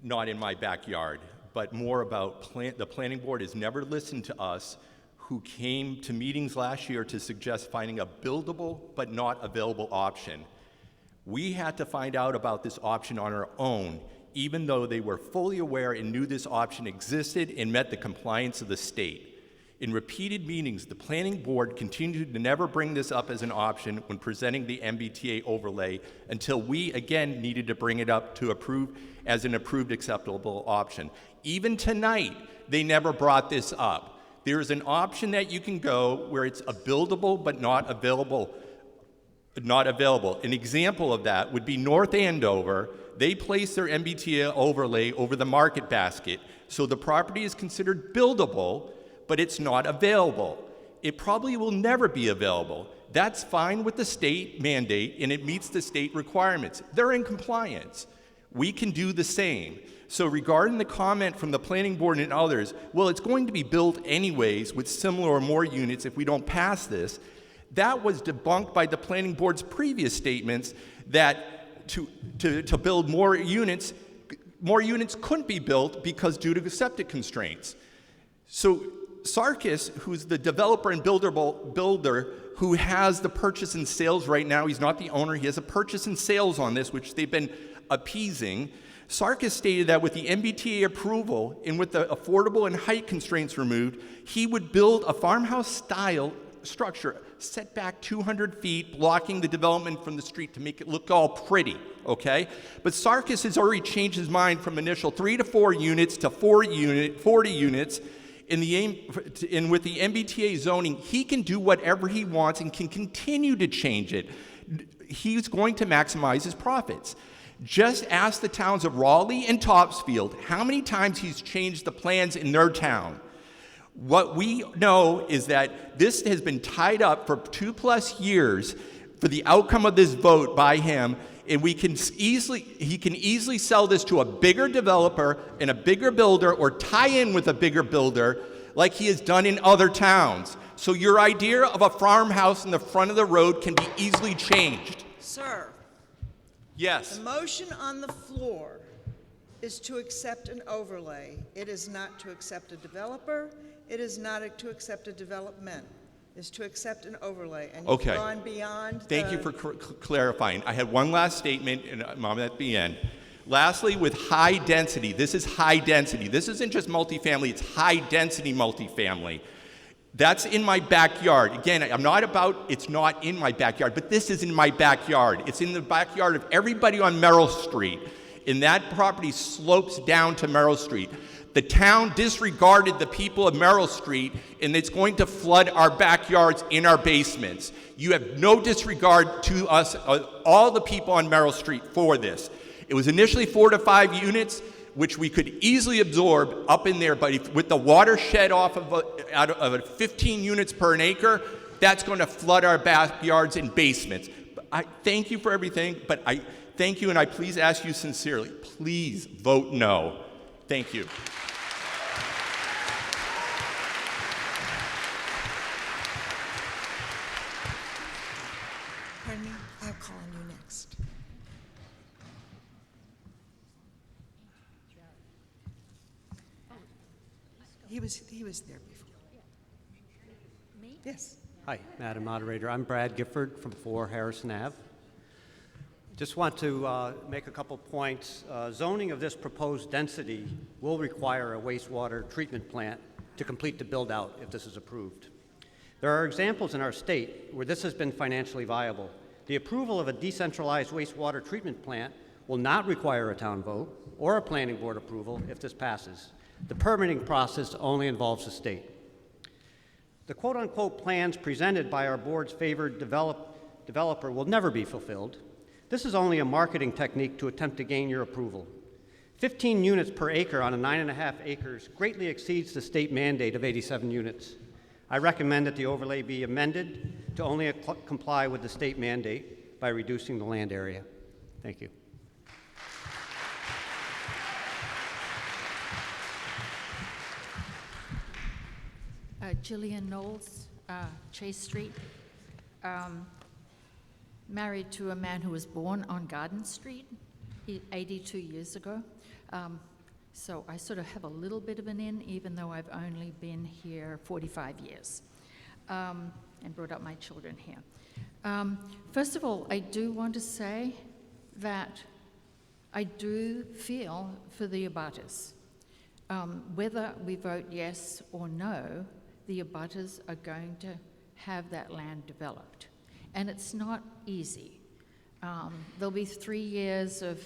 not in my backyard, but more about the planning board has never listened to us who came to meetings last year to suggest finding a buildable but not available option. We had to find out about this option on our own, even though they were fully aware and knew this option existed and met the compliance of the state. In repeated meetings, the planning board continued to never bring this up as an option when presenting the MBTA overlay until we again needed to bring it up to approve as an approved acceptable option. Even tonight, they never brought this up. There is an option that you can go where it's a buildable but not available. An example of that would be North Andover. They place their MBTA overlay over the market basket, so the property is considered buildable, but it's not available. It probably will never be available. That's fine with the state mandate, and it meets the state requirements. They're in compliance. We can do the same. So regarding the comment from the planning board and others, well, it's going to be built anyways with similar or more units if we don't pass this. That was debunked by the planning board's previous statements that to build more units couldn't be built because due to septic constraints. So Sarkis, who's the developer and builder who has the purchase and sales right now, he's not the owner, he has a purchase and sales on this, which they've been appeasing. Sarkis stated that with the MBTA approval and with the affordable and height constraints removed, he would build a farmhouse-style structure set back 200 feet, blocking the development from the street to make it look all pretty, okay? But Sarkis has already changed his mind from initial 3 to 4 units to 40 units. And with the MBTA zoning, he can do whatever he wants and can continue to change it. He's going to maximize his profits. Just ask the towns of Raleigh and Topsfield how many times he's changed the plans in their town. What we know is that this has been tied up for 2+ years for the outcome of this vote by him, and he can easily sell this to a bigger developer and a bigger builder or tie in with a bigger builder like he has done in other towns. So your idea of a farmhouse in the front of the road can be easily changed. Sir. Yes. The motion on the floor is to accept an overlay. It is not to accept a developer. It is not to accept a development. It's to accept an overlay. And you've gone beyond. Thank you for clarifying. I had one last statement, and I'm at the end. Lastly, with high density, this is high density. This isn't just multifamily, it's high density multifamily. That's in my backyard. Again, it's not in my backyard, but this is in my backyard. It's in the backyard of everybody on Merrill Street. And that property slopes down to Merrill Street. The town disregarded the people of Merrill Street, and it's going to flood our backyards in our basements. You have no disregard to us, all the people on Merrill Street, for this. It was initially 4 to 5 units, which we could easily absorb up in there, but with the watershed off of 15 units per an acre, that's going to flood our backyards and basements. I thank you for everything, but I thank you, and I please ask you sincerely, please vote no. Thank you. Pardon me? I'll call on you next. He was there before. Me? Yes. Hi, Madam Moderator. I'm Brad Gifford from 4 Harrison Ave. Just want to make a couple points. Zoning of this proposed density will require a wastewater treatment plant to complete the build-out if this is approved. There are examples in our state where this has been financially viable. The approval of a decentralized wastewater treatment plant will not require a town vote or a planning board approval if this passes. The permitting process only involves the state. The quote-unquote plans presented by our board's favored developer will never be fulfilled. This is only a marketing technique to attempt to gain your approval. 15 units per acre on a 9.5 acres greatly exceeds the state mandate of 87 units. I recommend that the overlay be amended to only comply with the state mandate by reducing the land area. Thank you. Jillian Knowles, Chase Street. Married to a man who was born on Garden Street 82 years ago. So I sort of have a little bit of an in, even though I've only been here 45 years and brought up my children here. First of all, I do want to say that I do feel for the abutters. Whether we vote yes or no, the abutters are going to have that land developed. And it's not easy. There'll be 3 years of,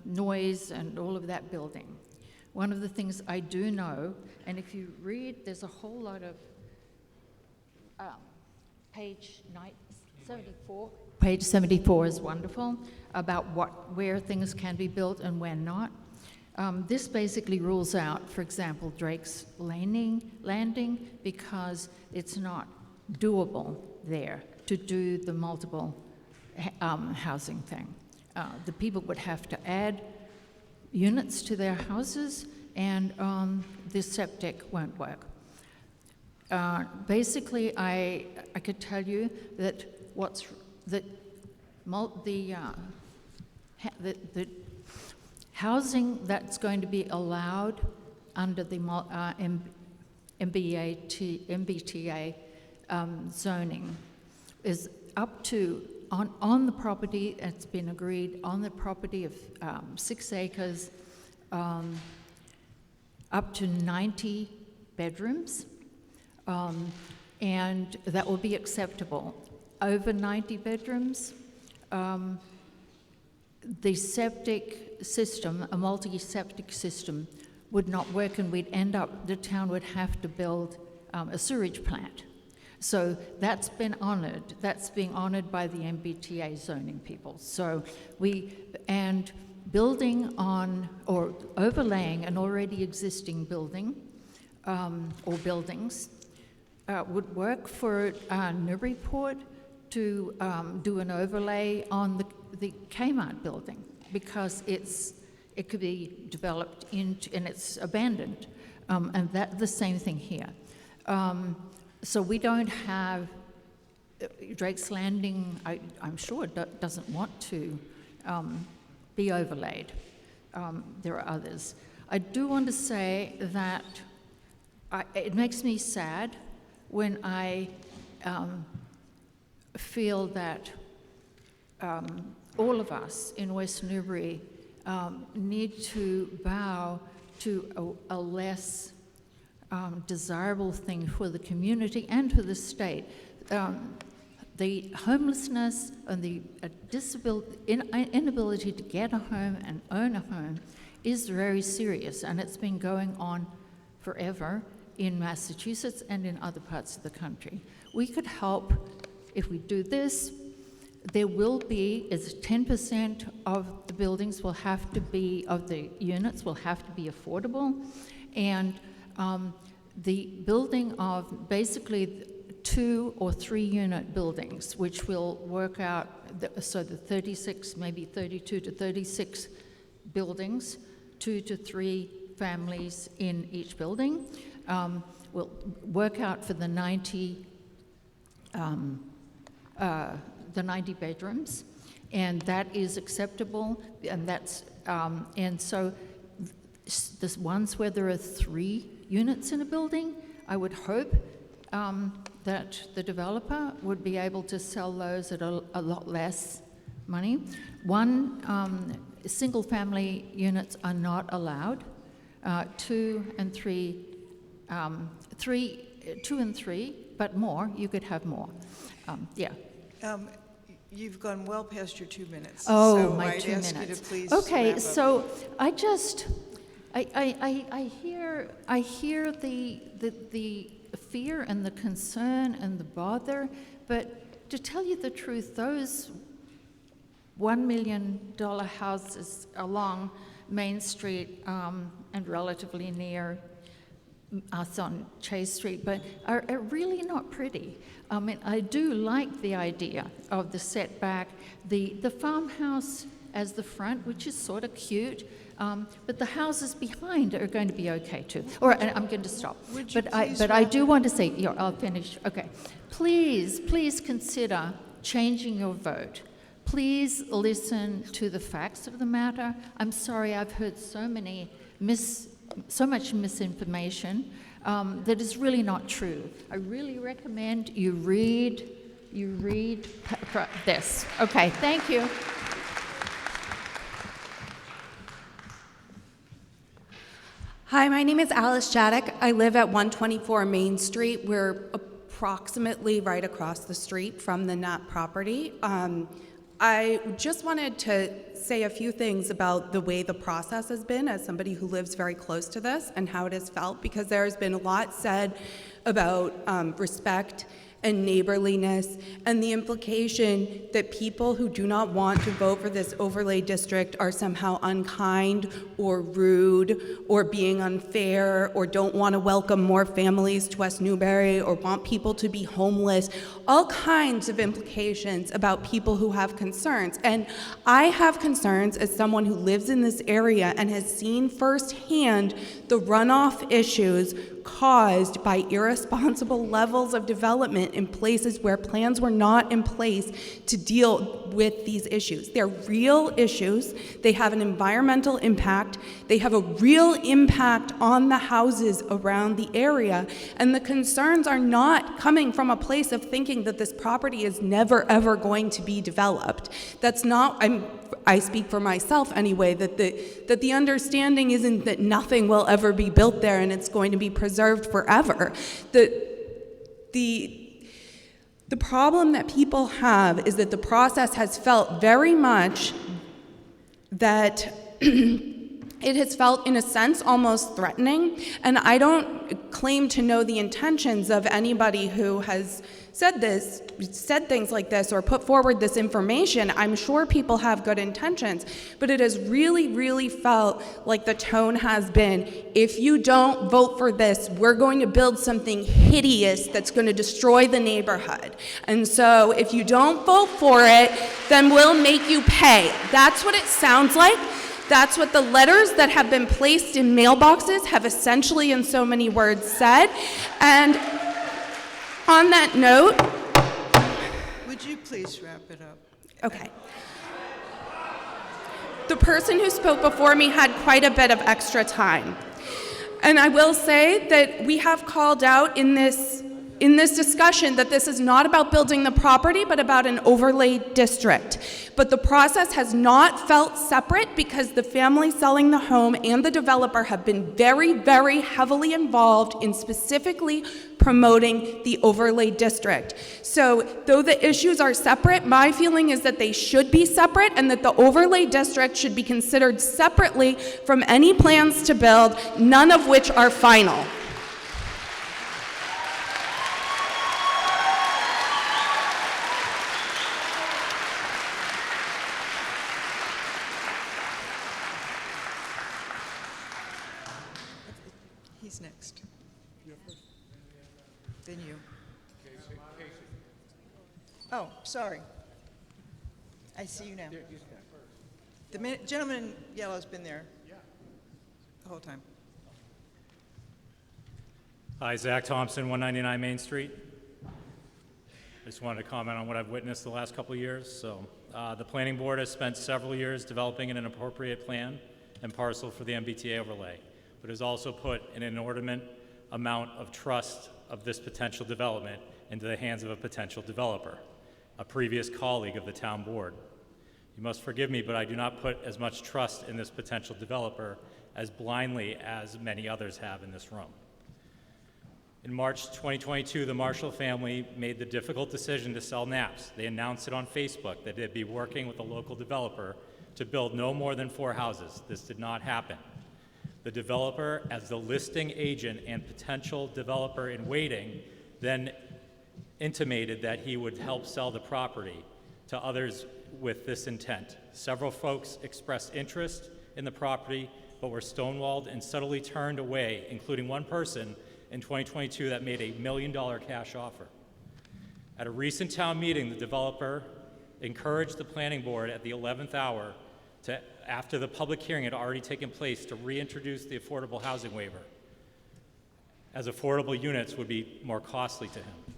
noise and all of that building. One of the things I do know, and if you read, there's a whole lot of page 74. Page 74 is wonderful about where things can be built and where not. This basically rules out, for example, Drake's Landing because it's not doable there to do the multiple housing thing. The people would have to add units to their houses, and the septic won't work. Basically, I could tell you that the housing that's going to be allowed under the MBTA zoning is up to, on the property, it's been agreed, on the property of 6 acres, up to 90 bedrooms, and that will be acceptable. Over 90 bedrooms, the septic system, a multi-septic system, would not work, and we'd end up, the town would have to build a sewage plant. So that's been honored. That's being honored by the MBTA zoning people. So and building on, or overlaying an already existing building, or buildings, would work for Newbury Port to do an overlay on the Kmart building, because it could be developed into, and it's abandoned, and that the same thing here. So we don't have, Drake's Landing, I'm sure doesn't want to be overlaid. There are others. I do want to say that it makes me sad when I feel that all of us in West Newbury need to bow to a less desirable thing for the community and for the state. The homelessness and the inability to get a home and own a home is very serious, and it's been going on forever in Massachusetts and in other parts of the country. We could help if we do this. There will be, 10% of the buildings will have to be, of the units will have to be affordable, and the building of basically 2 or 3 unit buildings, which will work out, so the 36, maybe 32 to 36 buildings, 2 to 3 families in each building, will work out for the 90 bedrooms, and that is acceptable, and that's and so the ones where there are 3 units in a building, I would hope that the developer would be able to sell those at a lot less money. Single family units are not allowed. 2 and 3, 2 and 3, but more, you could have more. Yeah. You've gone well past your 2 minutes. Oh, so my I'd 2 ask minutes. You to please okay, wrap up. so I hear the fear and the concern and the bother, but to tell you the truth, those $1 million houses along Main Street and relatively near us on Chase Street, but are really not pretty. I mean, I do like the idea of the setback, the farmhouse as the front, which is sort of cute, but the houses behind are going to be okay too. All right, I'm going to stop. But I do want to say, yeah, I'll finish. Okay, please consider changing your vote. Please listen to the facts of the matter. I'm sorry, I've heard so much misinformation that is really not true. I really recommend you read this. Okay, thank you. Hi, my name is Alice Jadek. I live at 124 Main Street. We're approximately right across the street from the Knapp property. I just wanted to say a few things about the way the process has been as somebody who lives very close to this and how it has felt, because there has been a lot said about respect and neighborliness, and the implication that people who do not want to vote for this overlay district are somehow unkind or rude or being unfair or don't want to welcome more families to West Newbury or want people to be homeless, all kinds of implications about people who have concerns. And I have concerns as someone who lives in this area and has seen firsthand the runoff issues caused by irresponsible levels of development in places where plans were not in place to deal with these issues. They're real issues. They have an environmental impact. They have a real impact on the houses around the area. And the concerns are not coming from a place of thinking that this property is never, ever going to be developed. That's not, I speak for myself anyway, that the understanding isn't that nothing will ever be built there and it's going to be preserved forever. The problem that people have is that the process has felt very much that it has felt, in a sense, almost threatening. And I don't claim to know the intentions of anybody who has said things like this or put forward this information. I'm sure people have good intentions, but it has really, really felt like the tone has been, if you don't vote for this, we're going to build something hideous that's going to destroy the neighborhood. And so if you don't vote for it, then we'll make you pay. That's what it sounds like. That's what the letters that have been placed in mailboxes have essentially, in so many words, said. And on that note, would you please wrap it up? Okay. The person who spoke before me had quite a bit of extra time. And I will say that we have called out in this discussion that this is not about building the property, but about an overlay district. But the process has not felt separate because the family selling the home and the developer have been very, very heavily involved in specifically promoting the overlay district. So though the issues are separate, my feeling is that they should be separate and that the overlay district should be considered separately from any plans to build, none of which are final. He's next. Then you. Oh, sorry. I see you now. The gentleman in yellow's been there the whole time. Hi, Zach Thompson, 199 Main Street. I just wanted to comment on what I've witnessed the last couple of years. So, the planning board has spent several years developing an appropriate plan and parcel for the MBTA overlay, but has also put an inordinate amount of trust of this potential development into the hands of a potential developer, a previous colleague of the town board. You must forgive me, but I do not put as much trust in this potential developer as blindly as many others have in this room. In March 2022, the Marshall family made the difficult decision to sell Knapp's. They announced it on Facebook that they'd be working with a local developer to build no more than 4 houses. This did not happen. The developer, as the listing agent and potential developer in waiting, then intimated that he would help sell the property to others with this intent. Several folks expressed interest in the property, but were stonewalled and subtly turned away, including one person in 2022 that made a $1 million cash offer. At a recent town meeting, the developer encouraged the planning board at the 11th hour to, after the public hearing had already taken place, to reintroduce the affordable housing waiver, as affordable units would be more costly to him.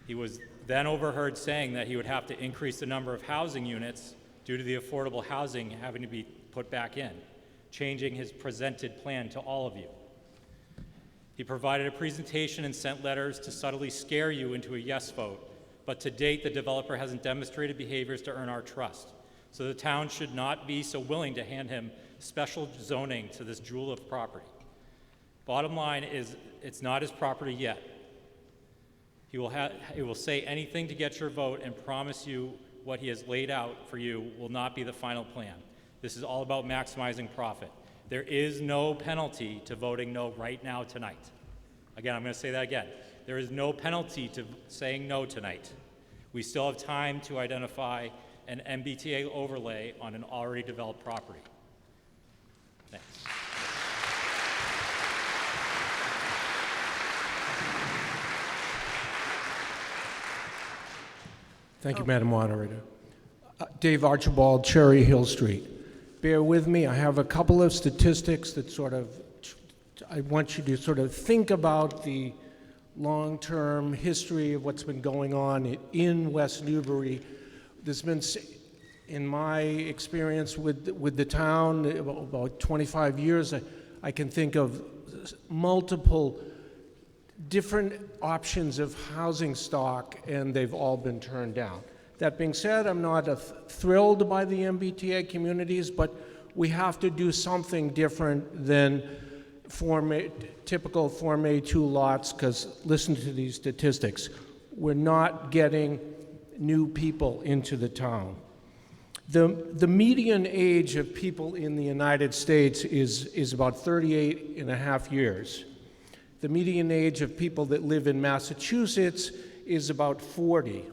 He was then overheard saying that he would have to increase the number of housing units due to the affordable housing having to be put back in, changing his presented plan to all of you. He provided a presentation and sent letters to subtly scare you into a yes vote, but to date, the developer hasn't demonstrated behaviors to earn our trust. So the town should not be so willing to hand him special zoning to this jewel of property. Bottom line is, it's not his property yet. He will say anything to get your vote and promise you what he has laid out for you will not be the final plan. This is all about maximizing profit. There is no penalty to voting no right now tonight. Again, I'm going to say that again. There is no penalty to saying no tonight. We still have time to identify an MBTA overlay on an already developed property. Thanks. Thank you, Madam Moderator. Dave Archibald, Cherry Hill Street. Bear with me, I have a couple of statistics that I want you to sort of think about the long-term history of what's been going on in West Newbury. There's been, in my experience with the town, about 25 years, I can think of multiple different options of housing stock, and they've all been turned down. That being said, I'm not thrilled by the MBTA communities, but we have to do something different than typical Form A2 lots, because listen to these statistics. We're not getting new people into the town. The median age of people in the United States is about 38 and a half years. The median age of people that live in Massachusetts is about 40.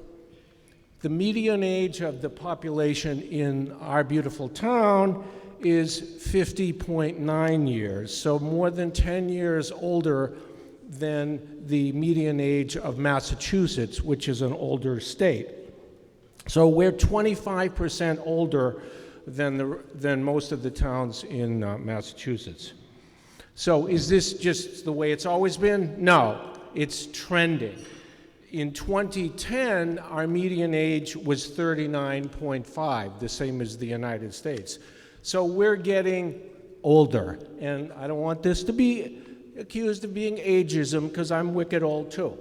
The median age of the population in our beautiful town is 50.9 years, so more than 10 years older than the median age of Massachusetts, which is an older state. So we're 25% older than most of the towns in Massachusetts. So is this just the way it's always been? No, it's trending. In 2010, our median age was 39.5, the same as the United States. So we're getting older, and I don't want this to be accused of being ageism, because I'm wicked old too.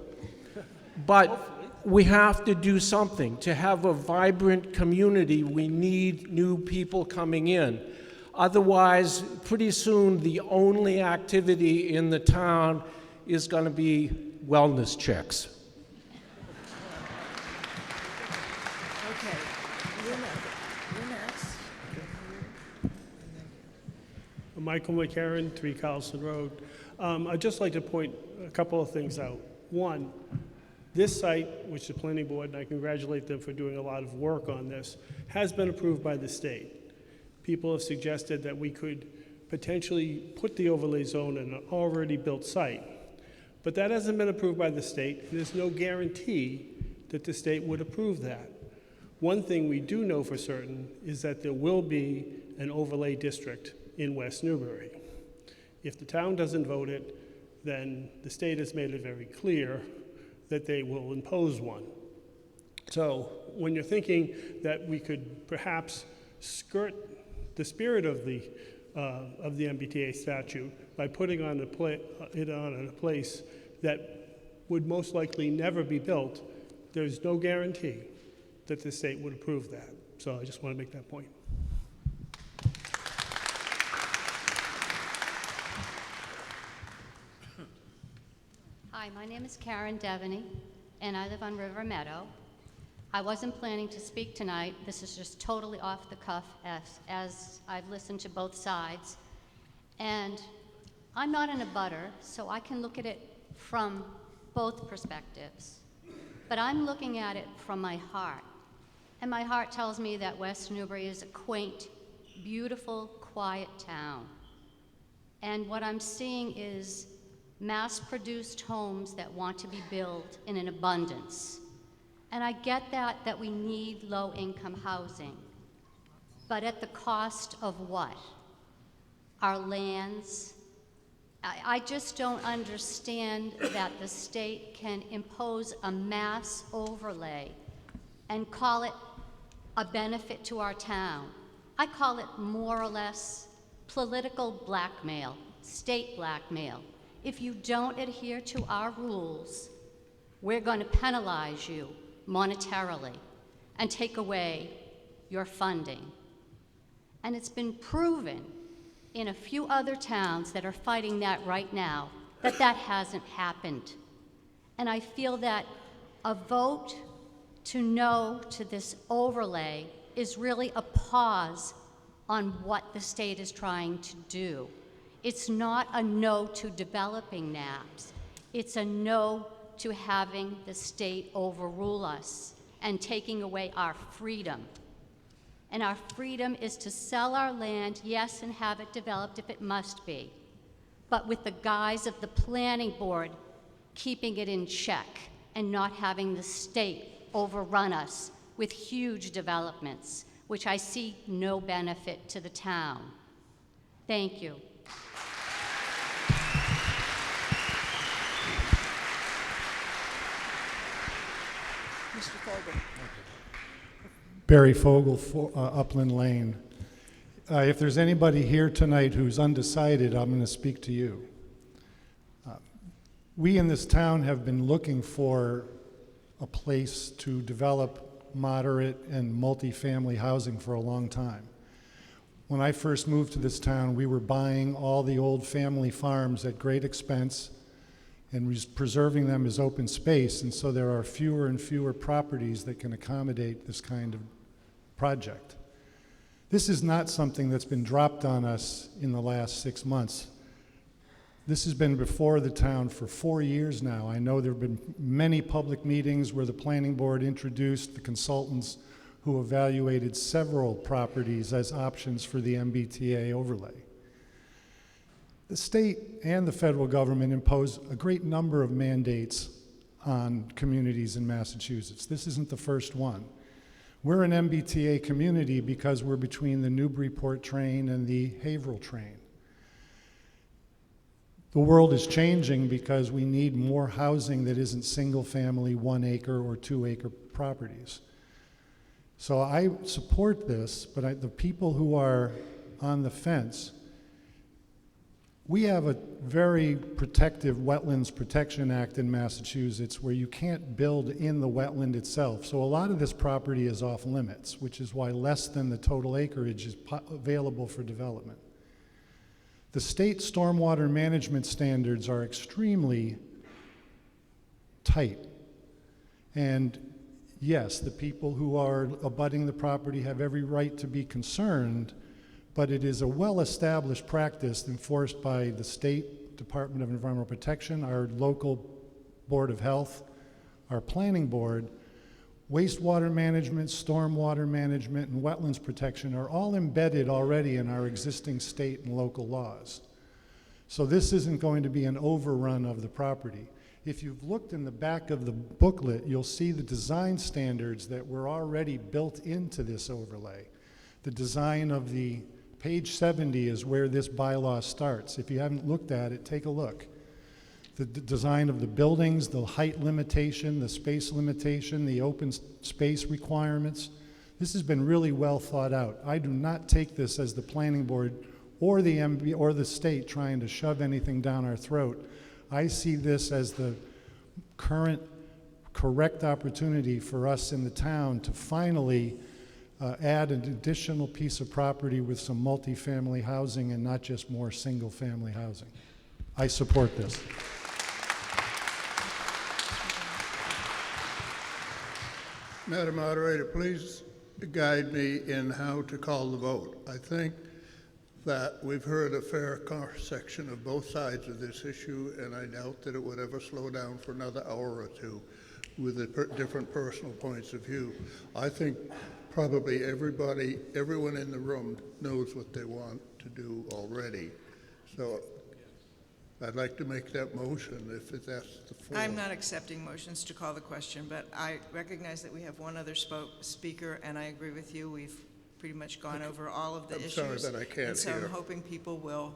But we have to do something. To have a vibrant community, we need new people coming in. Otherwise, pretty soon, the only activity in the town is going to be wellness checks. Okay, you're next. Michael McCarran, 3 Carlson Road. I'd just like to point a couple of things out. One, this site, which the planning board, and I congratulate them for doing a lot of work on this, has been approved by the state. People have suggested that we could potentially put the overlay zone in an already built site. But that hasn't been approved by the state, and there's no guarantee that the state would approve that. One thing we do know for certain is that there will be an overlay district in West Newbury. If the town doesn't vote it, then the state has made it very clear that they will impose one. So when you're thinking that we could perhaps skirt the spirit of the MBTA statute by putting it on a place that would most likely never be built, there's no guarantee that the state would approve that. So I just want to make that point. Hi, my name is Karen Devaney, and I live on River Meadow. I wasn't planning to speak tonight. This is just totally off the cuff as I've listened to both sides. And I'm not in a butter, so I can look at it from both perspectives. But I'm looking at it from my heart. And my heart tells me that West Newbury is a quaint, beautiful, quiet town. And what I'm seeing is mass-produced homes that want to be built in an abundance. And I get that we need low-income housing. But at the cost of what? Our lands? I just don't understand that the state can impose a mass overlay and call it a benefit to our town. I call it more or less political blackmail, state blackmail. If you don't adhere to our rules, we're going to penalize you monetarily and take away your funding. And it's been proven in a few other towns that are fighting that right now that that hasn't happened. And I feel that a vote to no to this overlay is really a pause on what the state is trying to do. It's not a no to developing NAPs. It's a no to having the state overrule us and taking away our freedom. And our freedom is to sell our land, yes, and have it developed if it must be, but with the guise of the planning board keeping it in check and not having the state overrun us with huge developments, which I see no benefit to the town. Thank you. Mr. Fogel. Barry Fogel, Upland Lane. If there's anybody here tonight who's undecided, I'm going to speak to you. We in this town have been looking for a place to develop moderate and multifamily housing for a long time. When I first moved to this town, we were buying all the old family farms at great expense and preserving them as open space, and so there are fewer and fewer properties that can accommodate this kind of project. This is not something that's been dropped on us in the last 6 months. This has been before the town for 4 years now. I know there have been many public meetings where the planning board introduced the consultants who evaluated several properties as options for the MBTA overlay. The state and the federal government impose a great number of mandates on communities in Massachusetts. This isn't the first one. We're an MBTA community because we're between the Newburyport train and the Haverhill train. The world is changing because we need more housing that isn't single family, 1 acre or 2 acre properties. So I support this, but the people who are on the fence, we have a very protective Wetlands Protection Act in Massachusetts where you can't build in the wetland itself. So a lot of this property is off limits, which is why less than the total acreage is available for development. The state stormwater management standards are extremely tight. And yes, the people who are abutting the property have every right to be concerned, but it is a well-established practice enforced by the State Department of Environmental Protection, our local Board of Health, our planning board. Wastewater management, stormwater management, and wetlands protection are all embedded already in our existing state and local laws. So this isn't going to be an overrun of the property. If you've looked in the back of the booklet, you'll see the design standards that were already built into this overlay. The design of the page 70 is where this bylaw starts. If you haven't looked at it, take a look. The design of the buildings, the height limitation, the space limitation, the open space requirements. This has been really well thought out. I do not take this as the planning board or the MB or the state trying to shove anything down our throat. I see this as the current correct opportunity for us in the town to finally add an additional piece of property with some multifamily housing and not just more single family housing. I support this. Madam Moderator, please guide me in how to call the vote. I think that we've heard a fair section of both sides of this issue, and I doubt that it would ever slow down for another hour or two with the different personal points of view. I think probably everyone in the room knows what they want to do already. So I'd like to make that motion if that's the floor. I'm not accepting motions to call the question, but I recognize that we have one other speaker, and I agree with you. We've pretty much gone over all of the issues. I'm sorry, but I can't and so hear. I'm hoping people will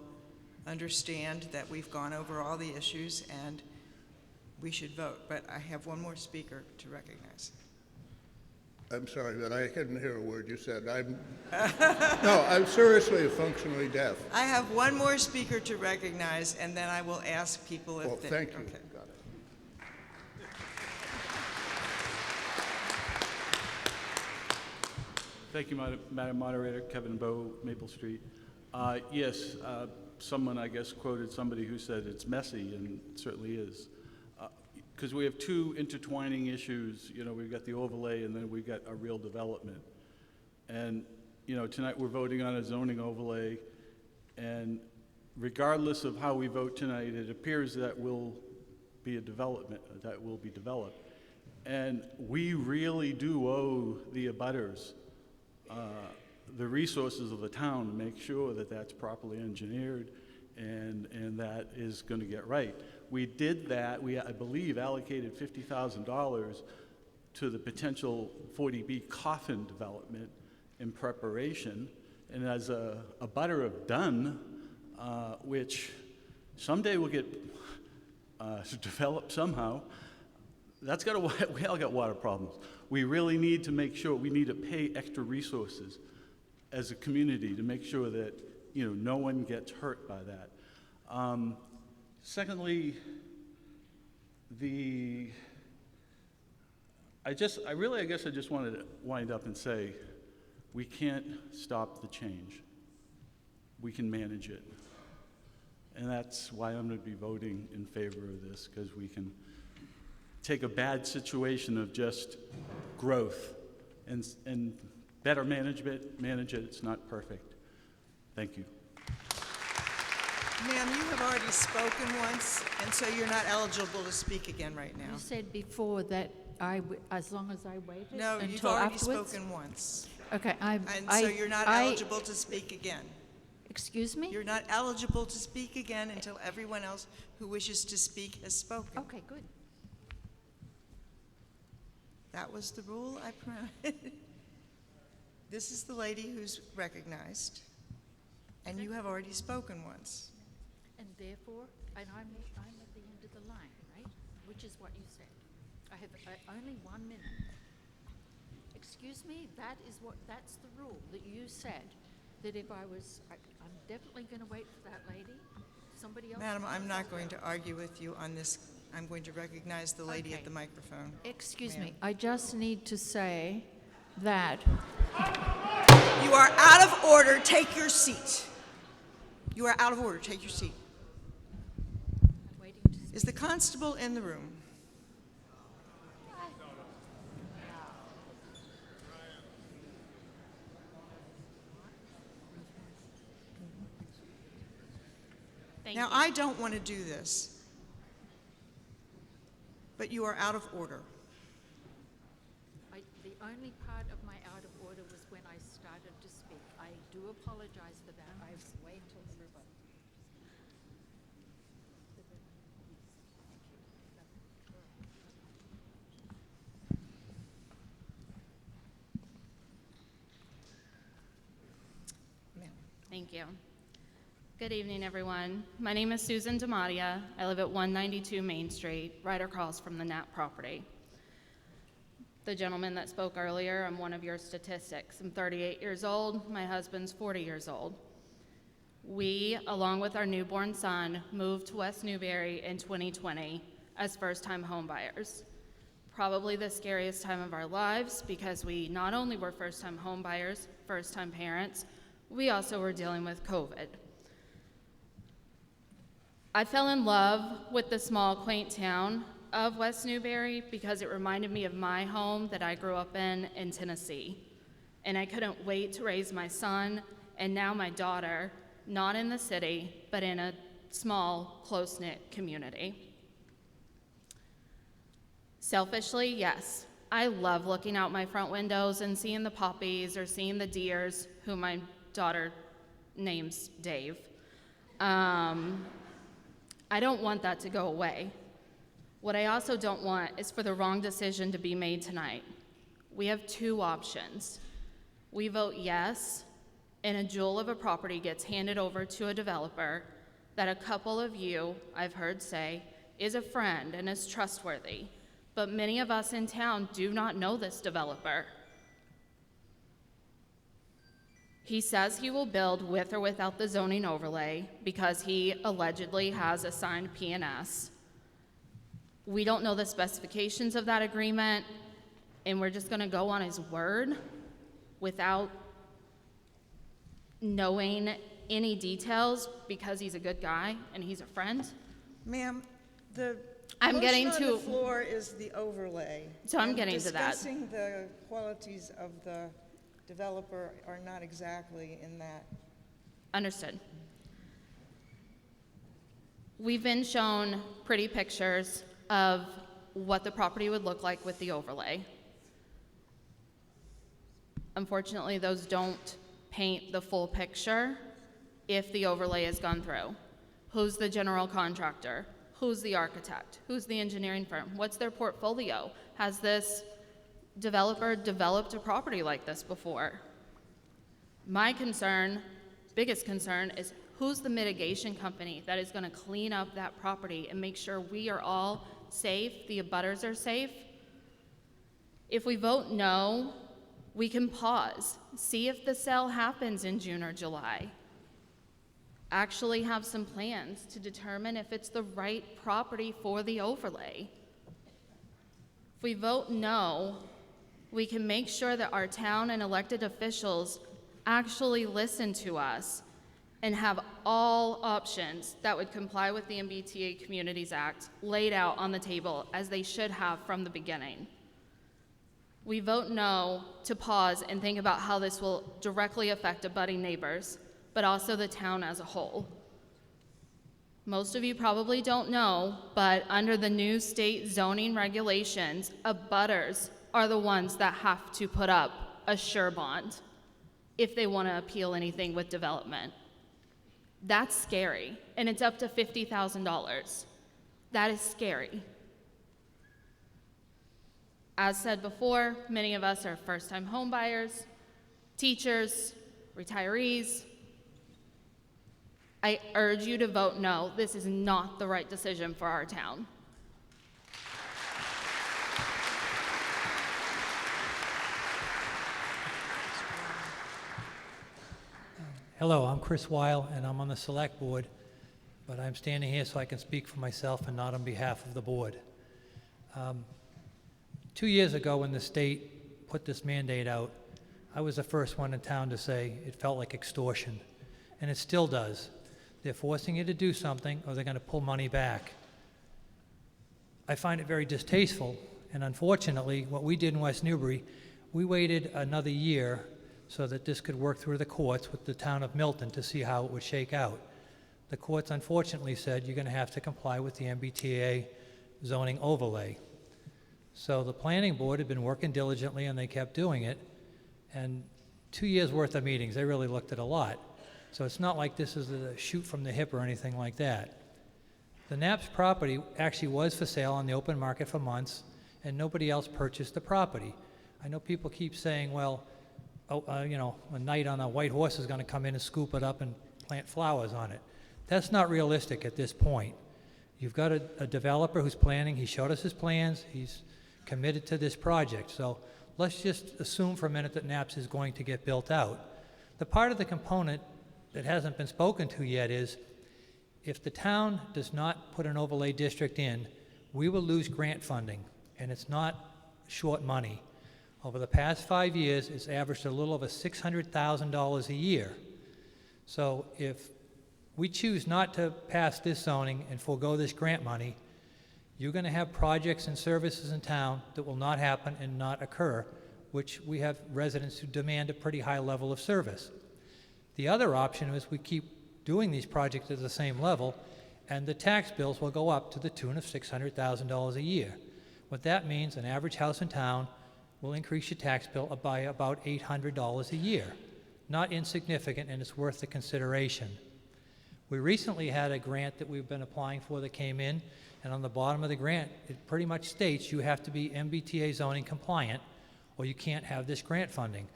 understand that we've gone over all the issues and we should vote. But I have one more speaker to recognize. I'm sorry, but I couldn't hear a word you said. No, I'm seriously functionally deaf. I have one more speaker to recognize, and then I will ask people if Well, they... thank you. Okay. Got it. Thank you, Madam Moderator. Kevin Bowe, Maple Street. Yes, someone, I guess, quoted somebody who said it's messy, and it certainly is. Because we have two intertwining issues. You know, we've got the overlay, and then we've got a real development. And, you know, tonight we're voting on a zoning overlay, and regardless of how we vote tonight, it appears that we'll be a development that will be developed. And we really do owe the abutters the resources of the town to make sure that that's properly engineered and that is going to get right. We did that. We, I believe, allocated $50,000 to the potential 40B coffin development in preparation. And as a butter of Dunn, which someday will get developed somehow, that's got we all got water problems. We really need to make sure, we need to pay extra resources as a community to make sure that, you know, no one gets hurt by that. Secondly, I guess I just wanted to wind up and say, we can't stop the change. We can manage it. And that's why I'm going to be voting in favor of this, because we can take a bad situation of just growth and better manage it. It's not perfect. Thank you. Ma'am, you have already spoken once, and so you're not eligible to speak again right now. You said before that as long as I waited No, until you've already afterwards? spoken once. Okay, And so you're not eligible to speak again. Excuse me? You're not eligible to speak again until everyone else who wishes to speak has spoken. Okay, good. That was the rule I promoted. This is the lady who's recognized, and you have already spoken once. And therefore, and I'm at the end of the line, right? Which is what you said. I have only 1 minute. Excuse me, that's the rule that you said, that if I'm definitely going to wait for that lady. Somebody else. Madam, I'm not going to argue with you on this. I'm going to recognize the lady at the microphone. Excuse me, I just need to say that you are out of order. Take your seat. You are out of order. Take your seat. Is the constable in the room? Now, I don't want to do this, but you are out of order. the only part of my out of order was when I started to speak. I do apologize for that. I was way till everybody. Thank you. Good evening, everyone. My name is Susan DeMatia. I live at 192 Main Street, right across from the Knapp property. The gentleman that spoke earlier, I'm one of your statistics. I'm 38 years old. My husband's 40 years old. We, along with our newborn son, moved to West Newbury in 2020 as first-time homebuyers. Probably the scariest time of our lives because we not only were first-time homebuyers, first-time parents, we also were dealing with COVID. I fell in love with the small, quaint town of West Newbury because it reminded me of my home that I grew up in Tennessee. And I couldn't wait to raise my son and now my daughter, not in the city, but in a small, close-knit community. Selfishly, yes, I love looking out my front windows and seeing the poppies or seeing the deers, who my daughter names Dave. I don't want that to go away. What I also don't want is for the wrong decision to be made tonight. We have two options. We vote yes, and a jewel of a property gets handed over to a developer that a couple of you, I've heard say, is a friend and is trustworthy. But many of us in town do not know this developer. He says he will build with or without the zoning overlay because he allegedly has a signed P&S. We don't know the specifications of that agreement, and we're just gonna go on his word without knowing any details because he's a good guy and he's a friend. Ma'am, the I'm getting motion to on the floor is the overlay. So I'm and getting to that. Discussing the qualities of the developer are not exactly in that. Understood. We've been shown pretty pictures of what the property would look like with the overlay. Unfortunately, those don't paint the full picture if the overlay has gone through. Who's the general contractor? Who's the architect? Who's the engineering firm? What's their portfolio? Has this developer developed a property like this before? My concern, biggest concern, is who's the mitigation company that is going to clean up that property and make sure we are all safe, the abutters are safe? If we vote no, we can pause, see if the sale happens in June or July. Actually have some plans to determine if it's the right property for the overlay. If we vote no, we can make sure that our town and elected officials actually listen to us and have all options that would comply with the MBTA Communities Act laid out on the table as they should have from the beginning. We vote no to pause and think about how this will directly affect abutting neighbors, but also the town as a whole. Most of you probably don't know, but under the new state zoning regulations, abutters are the ones that have to put up a sure bond if they want to appeal anything with development. That's scary, and it's up to $50,000. That is scary. As said before, many of us are first-time homebuyers, teachers, retirees. I urge you to vote no. This is not the right decision for our town. Hello, I'm Chris Weil, and I'm on the Select Board, but I'm standing here so I can speak for myself and not on behalf of the board. 2 years ago, when the state put this mandate out, I was the first one in town to say it felt like extortion, and it still does. They're forcing you to do something, or they're going to pull money back. I find it very distasteful, and unfortunately, what we did in West Newbury, we waited another year so that this could work through the courts with the town of Milton to see how it would shake out. The courts unfortunately said you're going to have to comply with the MBTA zoning overlay. So the planning board had been working diligently, and they kept doing it, and 2 years worth of meetings. They really looked at a lot. So it's not like this is a shoot from the hip or anything like that. The Knapp's property actually was for sale on the open market for months, and nobody else purchased the property. I know people keep saying, well, a knight on a white horse is going to come in and scoop it up and plant flowers on it. That's not realistic at this point. You've got a developer who's planning. He showed us his plans. He's committed to this project. So let's just assume for a minute that Knapp's is going to get built out. The part of the component that hasn't been spoken to yet is if the town does not put an overlay district in, we will lose grant funding, and it's not short money. Over the past 5 years, it's averaged a little over $600,000 a year. So if we choose not to pass this zoning and forego this grant money, you're going to have projects and services in town that will not happen and not occur, which we have residents who demand a pretty high level of service. The other option is we keep doing these projects at the same level, and the tax bills will go up to the tune of $600,000 a year. What that means, an average house in town will increase your tax bill by about $800 a year. Not insignificant, and it's worth the consideration. We recently had a grant that we've been applying for that came in, and on the bottom of the grant, it pretty much states you have to be MBTA zoning compliant or you can't have this grant funding.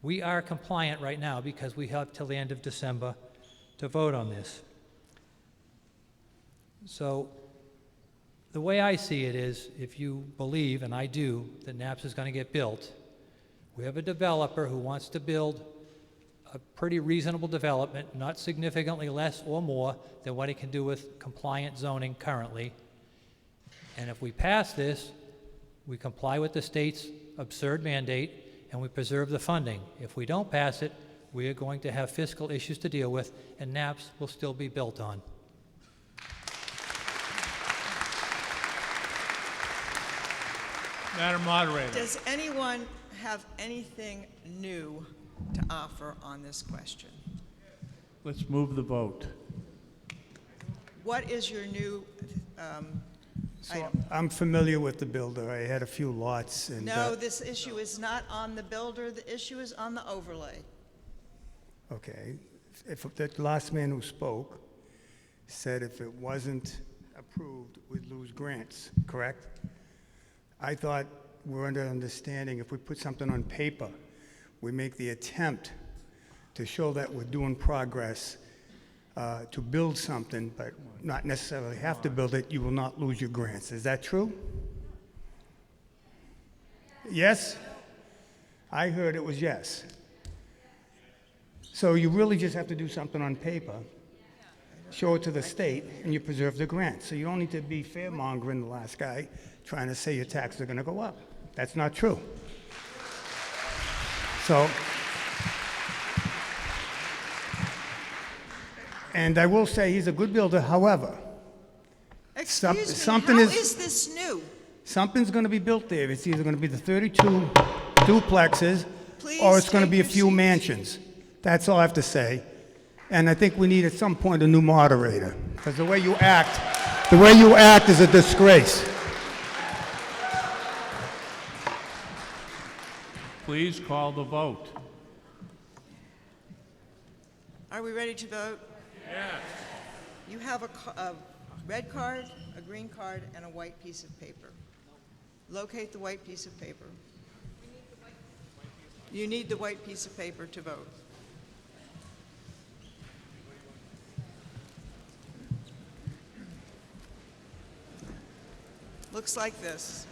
We are compliant right now because we have till the end of December to vote on this. So the way I see it is, if you believe, and I do, that Knapp's is going to get built, we have a developer who wants to build a pretty reasonable development, not significantly less or more than what he can do with compliant zoning currently. And if we pass this, we comply with the state's absurd mandate and we preserve the funding. If we don't pass it, we are going to have fiscal issues to deal with, and Knapp's will still be built on. Madam Moderator. Does anyone have anything new to offer on this question? Let's move the vote. What is your new item. I'm familiar with the builder. I had a few lots and. No, this issue is not on the builder, the issue is on the overlay. Okay, if the last man who spoke said if it wasn't approved, we'd lose grants, correct? I thought we're under understanding if we put something on paper, we make the attempt to show that we're doing progress to build something, but not necessarily have to build it, you will not lose your grants. Is that true? Yes? I heard it was yes. So you really just have to do something on paper, show it to the state, and you preserve the grant. So you don't need to be fair-mongering the last guy trying to say your taxes are going to go up. That's not true. So, and I will say he's a good builder, however, Excuse me, something how is- is this new? something's going to be built there. It's either going to be the 32 duplexes, Please or it's going to take be a your few seats. mansions. That's all I have to say. And I think we need at some point a new moderator, because the way you act is a disgrace. Please call the vote. Are we ready to vote? Yes. You have a red card, a green card, and a white piece of paper. Locate the white piece of paper. You need the white piece of paper to vote. Looks like this.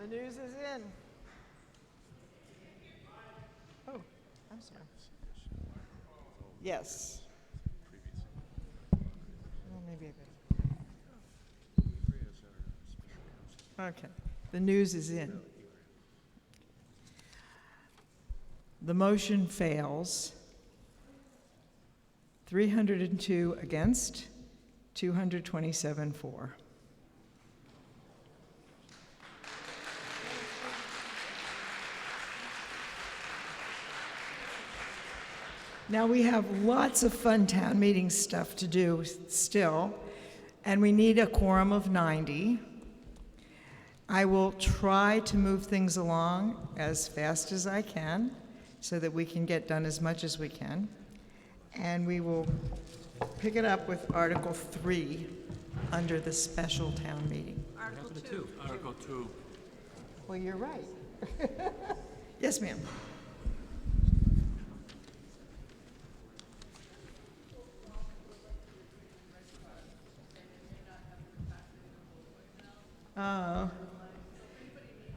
The news is in. Oh, I'm sorry. Yes. Well, maybe a bit. Okay, the news is in. The motion fails. 302 against, 227 for. Now, we have lots of fun town meeting stuff to do still, and we need a quorum of 90. I will try to move things along as fast as I can so that we can get done as much as we can. And we will pick it up with Article 3 under the special town meeting. Article 2. Well, you're right. Yes, ma'am.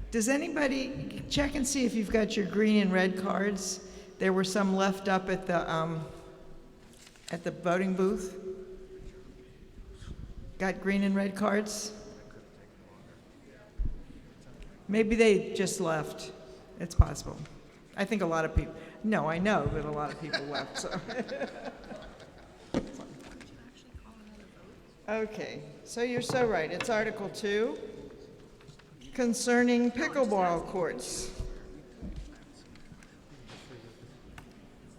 Does anybody check and see if you've got your green and red cards? There were some left up at the voting booth. Got green and red cards? Maybe they just left. It's possible. I think a lot of people, no, I know that a lot of people left, so. Okay, so you're so right. It's Article 2 concerning pickleball courts.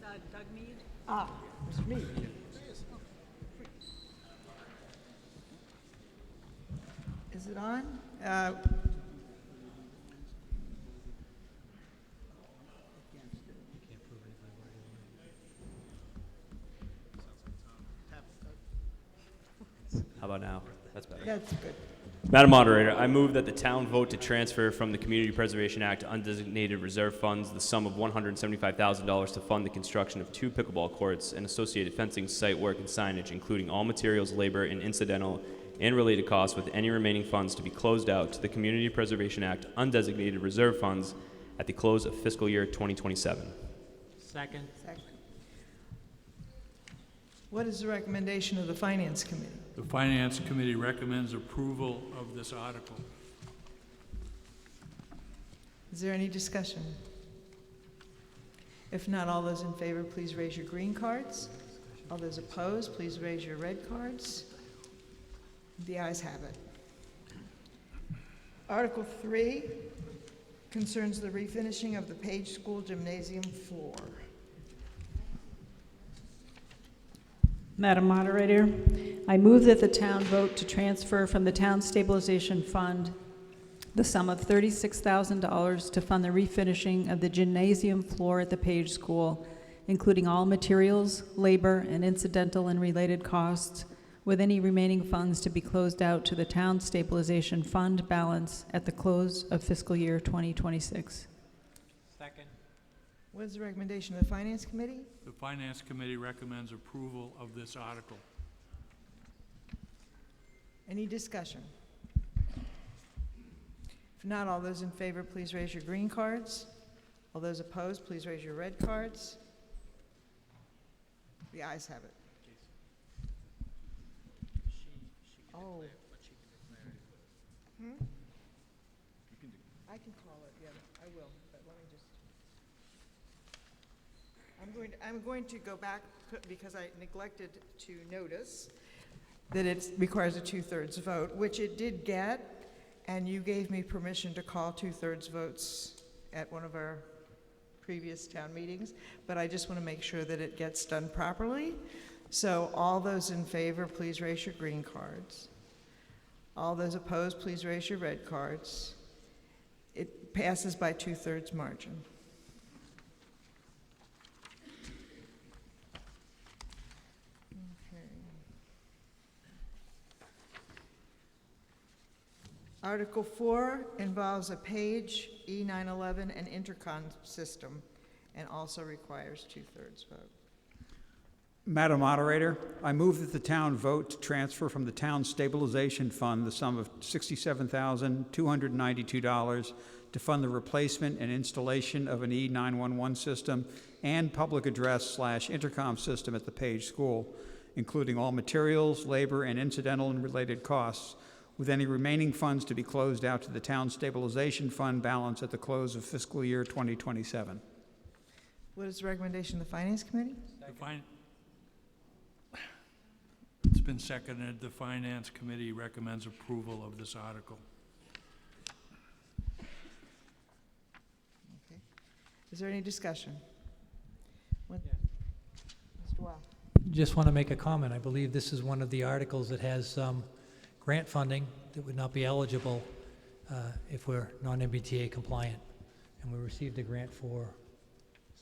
Doug Mead? Ah, Mr. Mead. Is it on? How about now? That's better. That's good. Madam Moderator, I move that the town vote to transfer from the Community Preservation Act undesignated reserve funds the sum of $175,000 to fund the construction of 2 pickleball courts and associated fencing, site work, and signage, including all materials, labor, and incidental and related costs, with any remaining funds to be closed out to the Community Preservation Act undesignated reserve funds at the close of fiscal year 2027. Second. What is the recommendation of the Finance Committee? The Finance Committee recommends approval of this article. Is there any discussion? If not, all those in favor, please raise your green cards. All those opposed, please raise your red cards. The ayes have it. Article 3 concerns the refinishing of the Page School gymnasium floor. Madam Moderator, I move that the town vote to transfer from the Town Stabilization Fund the sum of $36,000 to fund the refinishing of the gymnasium floor at the Page School, including all materials, labor, and incidental and related costs, with any remaining funds to be closed out to the Town Stabilization Fund balance at the close of fiscal year 2026. Second. What is the recommendation of the Finance Committee? The Finance Committee recommends approval of this article. Any discussion? If not, all those in favor, please raise your green cards. All those opposed, please raise your red cards. The ayes have it. Oh. I can call it, yeah, I will, but let me just. I'm going to go back because I neglected to notice that it requires a 2/3 vote, which it did get, and you gave me permission to call 2/3 votes at one of our previous town meetings, but I just want to make sure that it gets done properly. So all those in favor, please raise your green cards. All those opposed, please raise your red cards. It passes by 2/3 margin. Okay. Article 4 involves a Page E911 and intercom system and also requires 2/3 vote. Madam Moderator, I move that the town vote to transfer from the Town Stabilization Fund the sum of $67,292 to fund the replacement and installation of an E911 system and public address/intercom system at the Page School, including all materials, labor, and incidental and related costs, with any remaining funds to be closed out to the Town Stabilization Fund balance at the close of fiscal year 2027. What is the recommendation of the Finance Committee? It's been seconded. The Finance Committee recommends approval of this article. Okay. Is there any discussion? Mr. Wow. Just want to make a comment. I believe this is one of the articles that has some grant funding that would not be eligible if we're non-MBTA compliant. And we received a grant for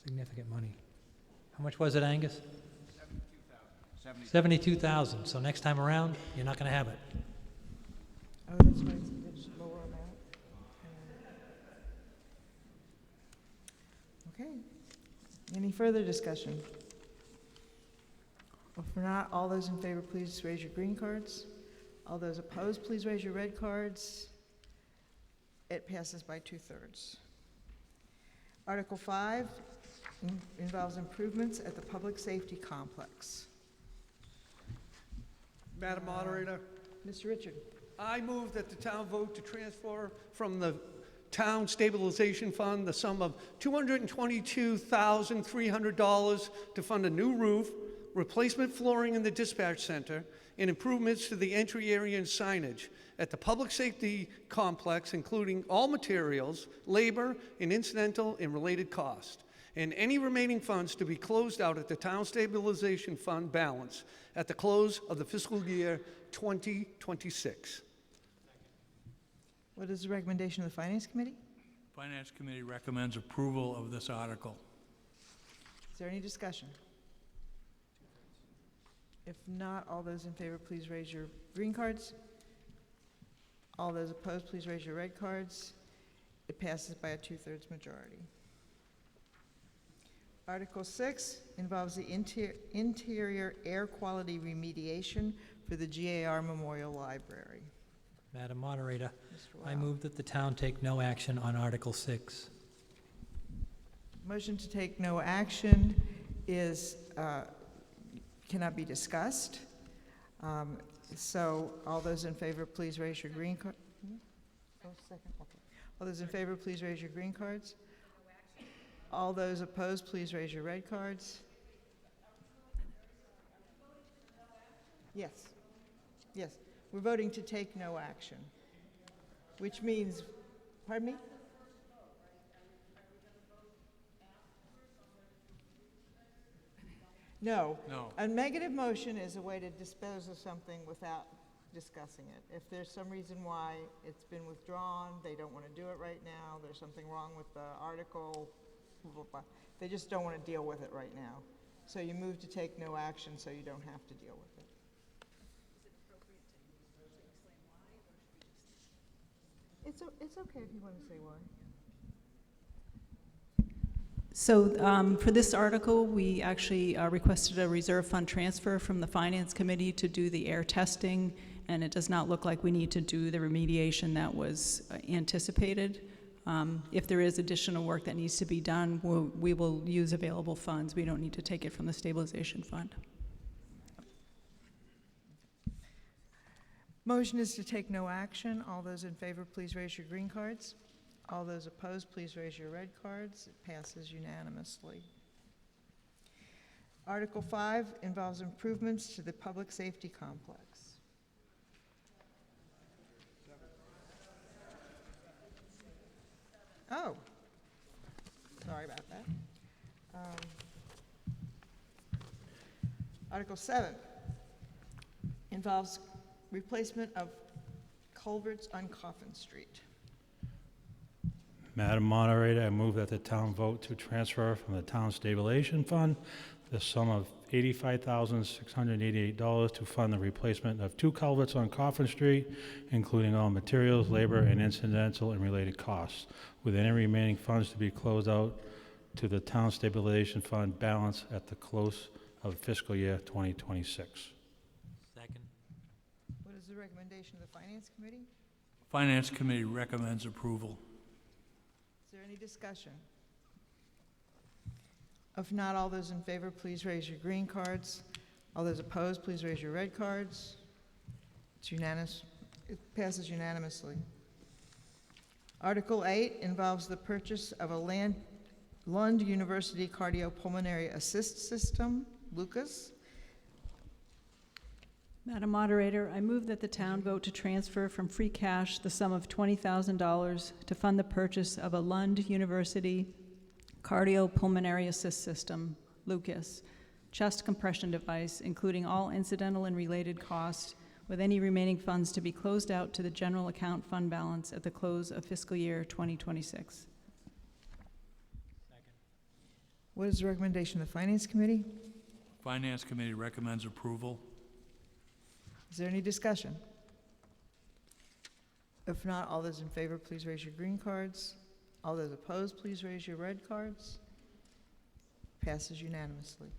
significant money. How much was it, Angus? $72,000. So next time around, you're not going to have it. Oh, that's right, it's a lower amount. Okay. Any further discussion? If not, all those in favor, please raise your green cards. All those opposed, please raise your red cards. It passes by 2/3. Article 5 involves improvements at the public safety complex. Madam Moderator, Mr. Richard. I move that the town vote to transfer from the Town Stabilization Fund the sum of $222,300 to fund a new roof, replacement flooring in the dispatch center, and improvements to the entry area and signage at the public safety complex, including all materials, labor, and incidental and related costs, and any remaining funds to be closed out at the Town Stabilization Fund balance at the close of the fiscal year 2026. What is the recommendation of the Finance Committee? Finance Committee recommends approval of this article. Is there any discussion? If not, all those in favor, please raise your green cards. All those opposed, please raise your red cards. It passes by a 2/3 majority. Article 6 involves the interior air quality remediation for the GAR Memorial Library. Madam Moderator, I move that the town take no action on Article 6. Motion to take no action is, cannot be discussed. So all those in favor, please raise your green card. Oh, second, okay. All those in favor, please raise your green cards. All those opposed, please raise your red cards. Yes. Yes. We're voting to take no action, which means, pardon me? No. No. A negative motion is a way to dispose of something without discussing it. If there's some reason why it's been withdrawn, they don't want to do it right now, there's something wrong with the article, blah, blah, blah, they just don't want to deal with it right now. So you move to take no action so you don't have to deal with it. It's okay if you want to say why. So for this article, we actually requested a reserve fund transfer from the Finance Committee to do the air testing, and it does not look like we need to do the remediation that was anticipated. If there is additional work that needs to be done, we will use available funds. We don't need to take it from the stabilization fund. Motion is to take no action. All those in favor, please raise your green cards. All those opposed, please raise your red cards. It passes unanimously. Article 5 involves improvements to the public safety complex. Oh, sorry about that. Article 7 involves replacement of culverts on Coffin Street. Madam Moderator, I move that the town vote to transfer from the town stabilization fund the sum of $85,688 to fund the replacement of 2 culverts on Coffin Street, including all materials, labor, and incidental and related costs, with any remaining funds to be closed out to the town stabilization fund balance at the close of fiscal year 2026. Second. What is the recommendation of the Finance Committee? Finance Committee recommends approval. Is there any discussion? If not, all those in favor, please raise your green cards. All those opposed, please raise your red cards. It's unanimous. It passes unanimously. Article 8 involves the purchase of a Lund University Cardiopulmonary Assist System, Lucas. Madam Moderator, I move that the town vote to transfer from free cash the sum of $20,000 to fund the purchase of a Lund University Cardiopulmonary Assist System, Lucas, chest compression device, including all incidental and related costs, with any remaining funds to be closed out to the general account fund balance at the close of fiscal year 2026. What is the recommendation of the Finance Committee? Finance Committee recommends approval. Is there any discussion? If not, all those in favor, please raise your green cards. All those opposed, please raise your red cards. Passes unanimously.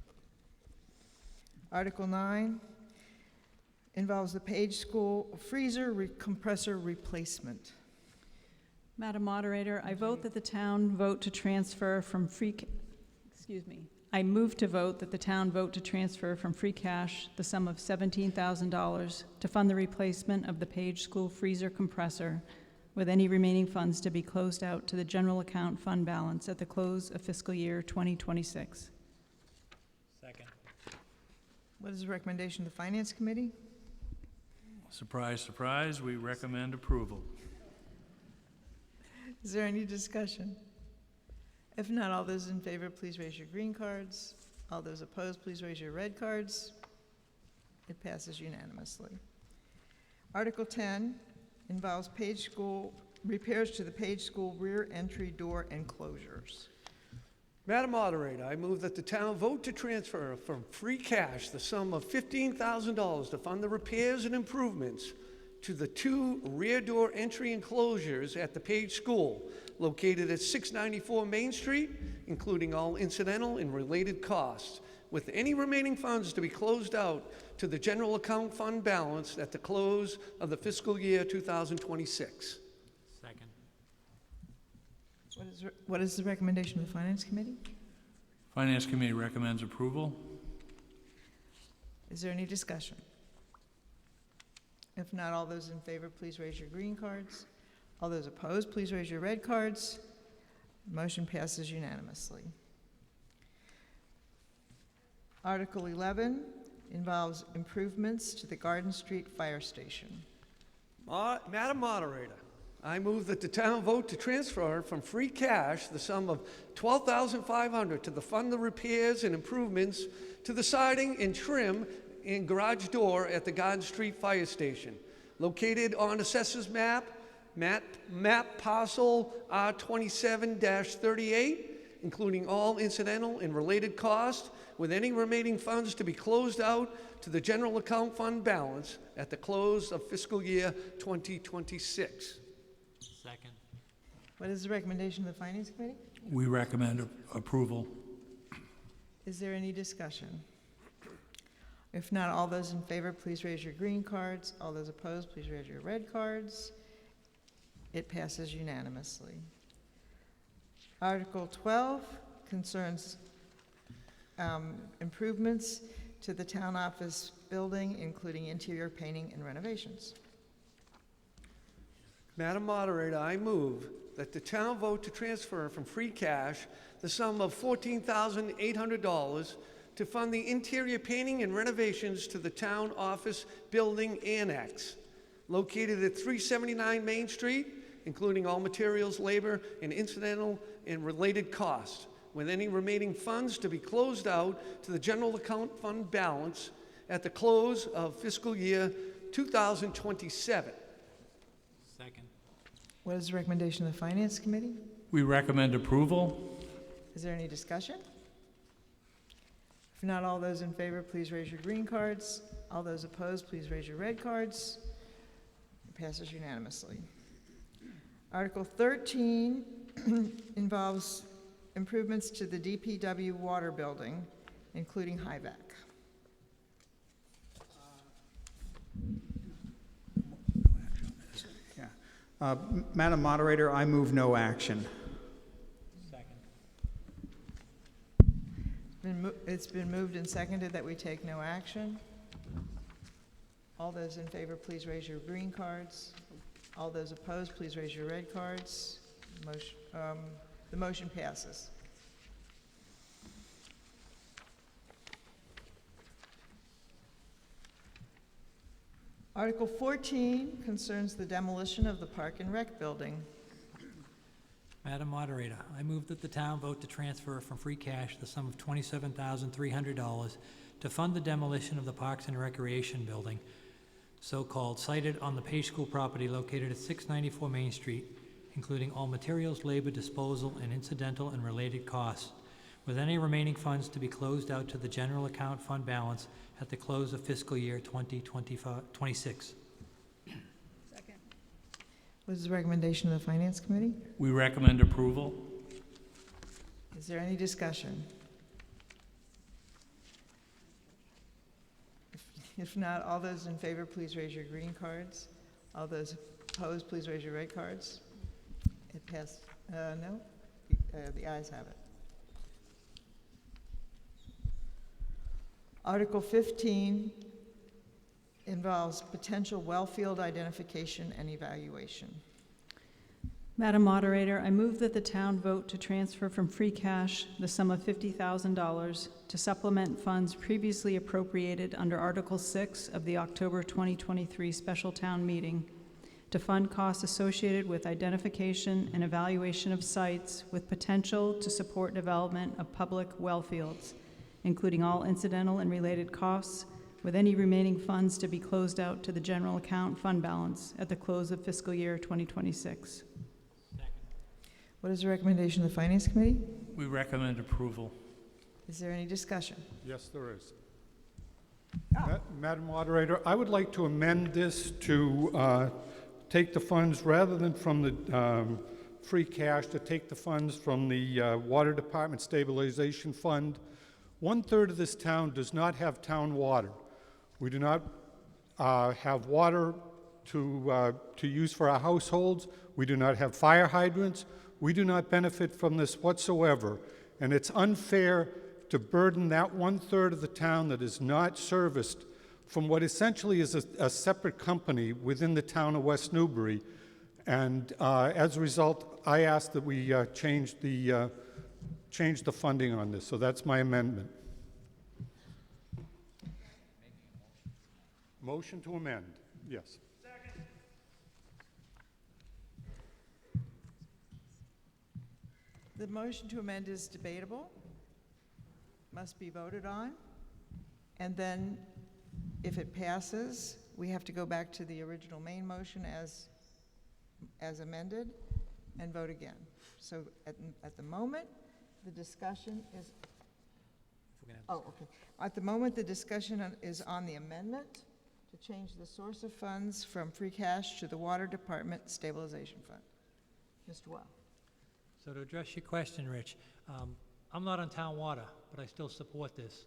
Article 9 involves the Page School freezer compressor replacement. Madam Moderator, I vote that the town vote to transfer from I move to vote that the town vote to transfer from free cash the sum of $17,000 to fund the replacement of the Page School freezer compressor, with any remaining funds to be closed out to the general account fund balance at the close of fiscal year 2026. Second. What is the recommendation of the Finance Committee? Surprise, surprise, we recommend approval. Is there any discussion? If not, all those in favor, please raise your green cards. All those opposed, please raise your red cards. It passes unanimously. Article 10 involves Page School repairs to the Page School rear entry door enclosures. Madam Moderator, I move that the town vote to transfer from free cash the sum of $15,000 to fund the repairs and improvements to the 2 rear door entry enclosures at the Page School, located at 694 Main Street, including all incidental and related costs, with any remaining funds to be closed out to the general account fund balance at the close of the fiscal year 2026. Second. What is the recommendation of the Finance Committee? Finance Committee recommends approval. Is there any discussion? If not, all those in favor, please raise your green cards. All those opposed, please raise your red cards. Motion passes unanimously. Article 11 involves improvements to the Garden Street Fire Station. Madam Moderator, I move that the town vote to transfer from free cash the sum of $12,500 to fund the repairs and improvements to the siding and trim and garage door at the Garden Street Fire Station, located on Assessor's Map parcel R27-38, including all incidental and related costs, with any remaining funds to be closed out to the general account fund balance at the close of fiscal year 2026. Second. What is the recommendation of the Finance Committee? We recommend approval. Is there any discussion? If not, all those in favor, please raise your green cards. All those opposed, please raise your red cards. It passes unanimously. Article 12 concerns improvements to the town office building, including interior painting and renovations. Madam Moderator, I move that the town vote to transfer from free cash the sum of $14,800 to fund the interior painting and renovations to the town office building annex, located at 379 Main Street, including all materials, labor, and incidental and related costs, with any remaining funds to be closed out to the general account fund balance at the close of fiscal year 2027. Second. What is the recommendation of the Finance Committee? We recommend approval. Is there any discussion? If not, all those in favor, please raise your green cards. All those opposed, please raise your red cards. It passes unanimously. Article 13 involves improvements to the DPW water building, including HIVAC. Madam Moderator, I move no action. It's been moved and seconded that we take no action. All those in favor, please raise your green cards. All those opposed, please raise your red cards. The motion passes. Article 14 concerns the demolition of the Park and Rec building. Madam Moderator, I move that the town vote to transfer from free cash the sum of $27,300 to fund the demolition of the Parks and Recreation building, so-called, sited on the Page School property located at 694 Main Street, including all materials, labor, disposal, and incidental and related costs, with any remaining funds to be closed out to the general account fund balance at the close of fiscal year 2026. What is the recommendation of the Finance Committee? We recommend approval. Is there any discussion? If not, all those in favor, please raise your green cards. All those opposed, please raise your red cards. It passed. No? The ayes have it. Article 15 involves potential well field identification and evaluation. Madam Moderator, I move that the town vote to transfer from free cash the sum of $50,000 to supplement funds previously appropriated under Article 6 of the October 2023 special town meeting to fund costs associated with identification and evaluation of sites with potential to support development of public well fields, including all incidental and related costs, with any remaining funds to be closed out to the general account fund balance at the close of fiscal year 2026. What is the recommendation of the Finance Committee? We recommend approval. Is there any discussion? Yes, there is. Madam Moderator, I would like to amend this to take the funds, rather than from the free cash, to take the funds from the Water Department Stabilization Fund. 1/3 of this town does not have town water. We do not have water to use for our households. We do not have fire hydrants. We do not benefit from this whatsoever. And it's unfair to burden that 1/3 of the town that is not serviced from what essentially is a separate company within the town of West Newbury. And as a result, I ask that we change the funding on this. So that's my amendment. Motion to amend, yes. The motion to amend is debatable, must be voted on, and then if it passes, we have to go back to the original main motion as amended and vote again. So at the moment, the discussion is, At the moment, the discussion is on the amendment to change the source of funds from free cash to the Water Department Stabilization Fund. Mr. Well. So to address your question, Rich, I'm not on town water, but I still support this.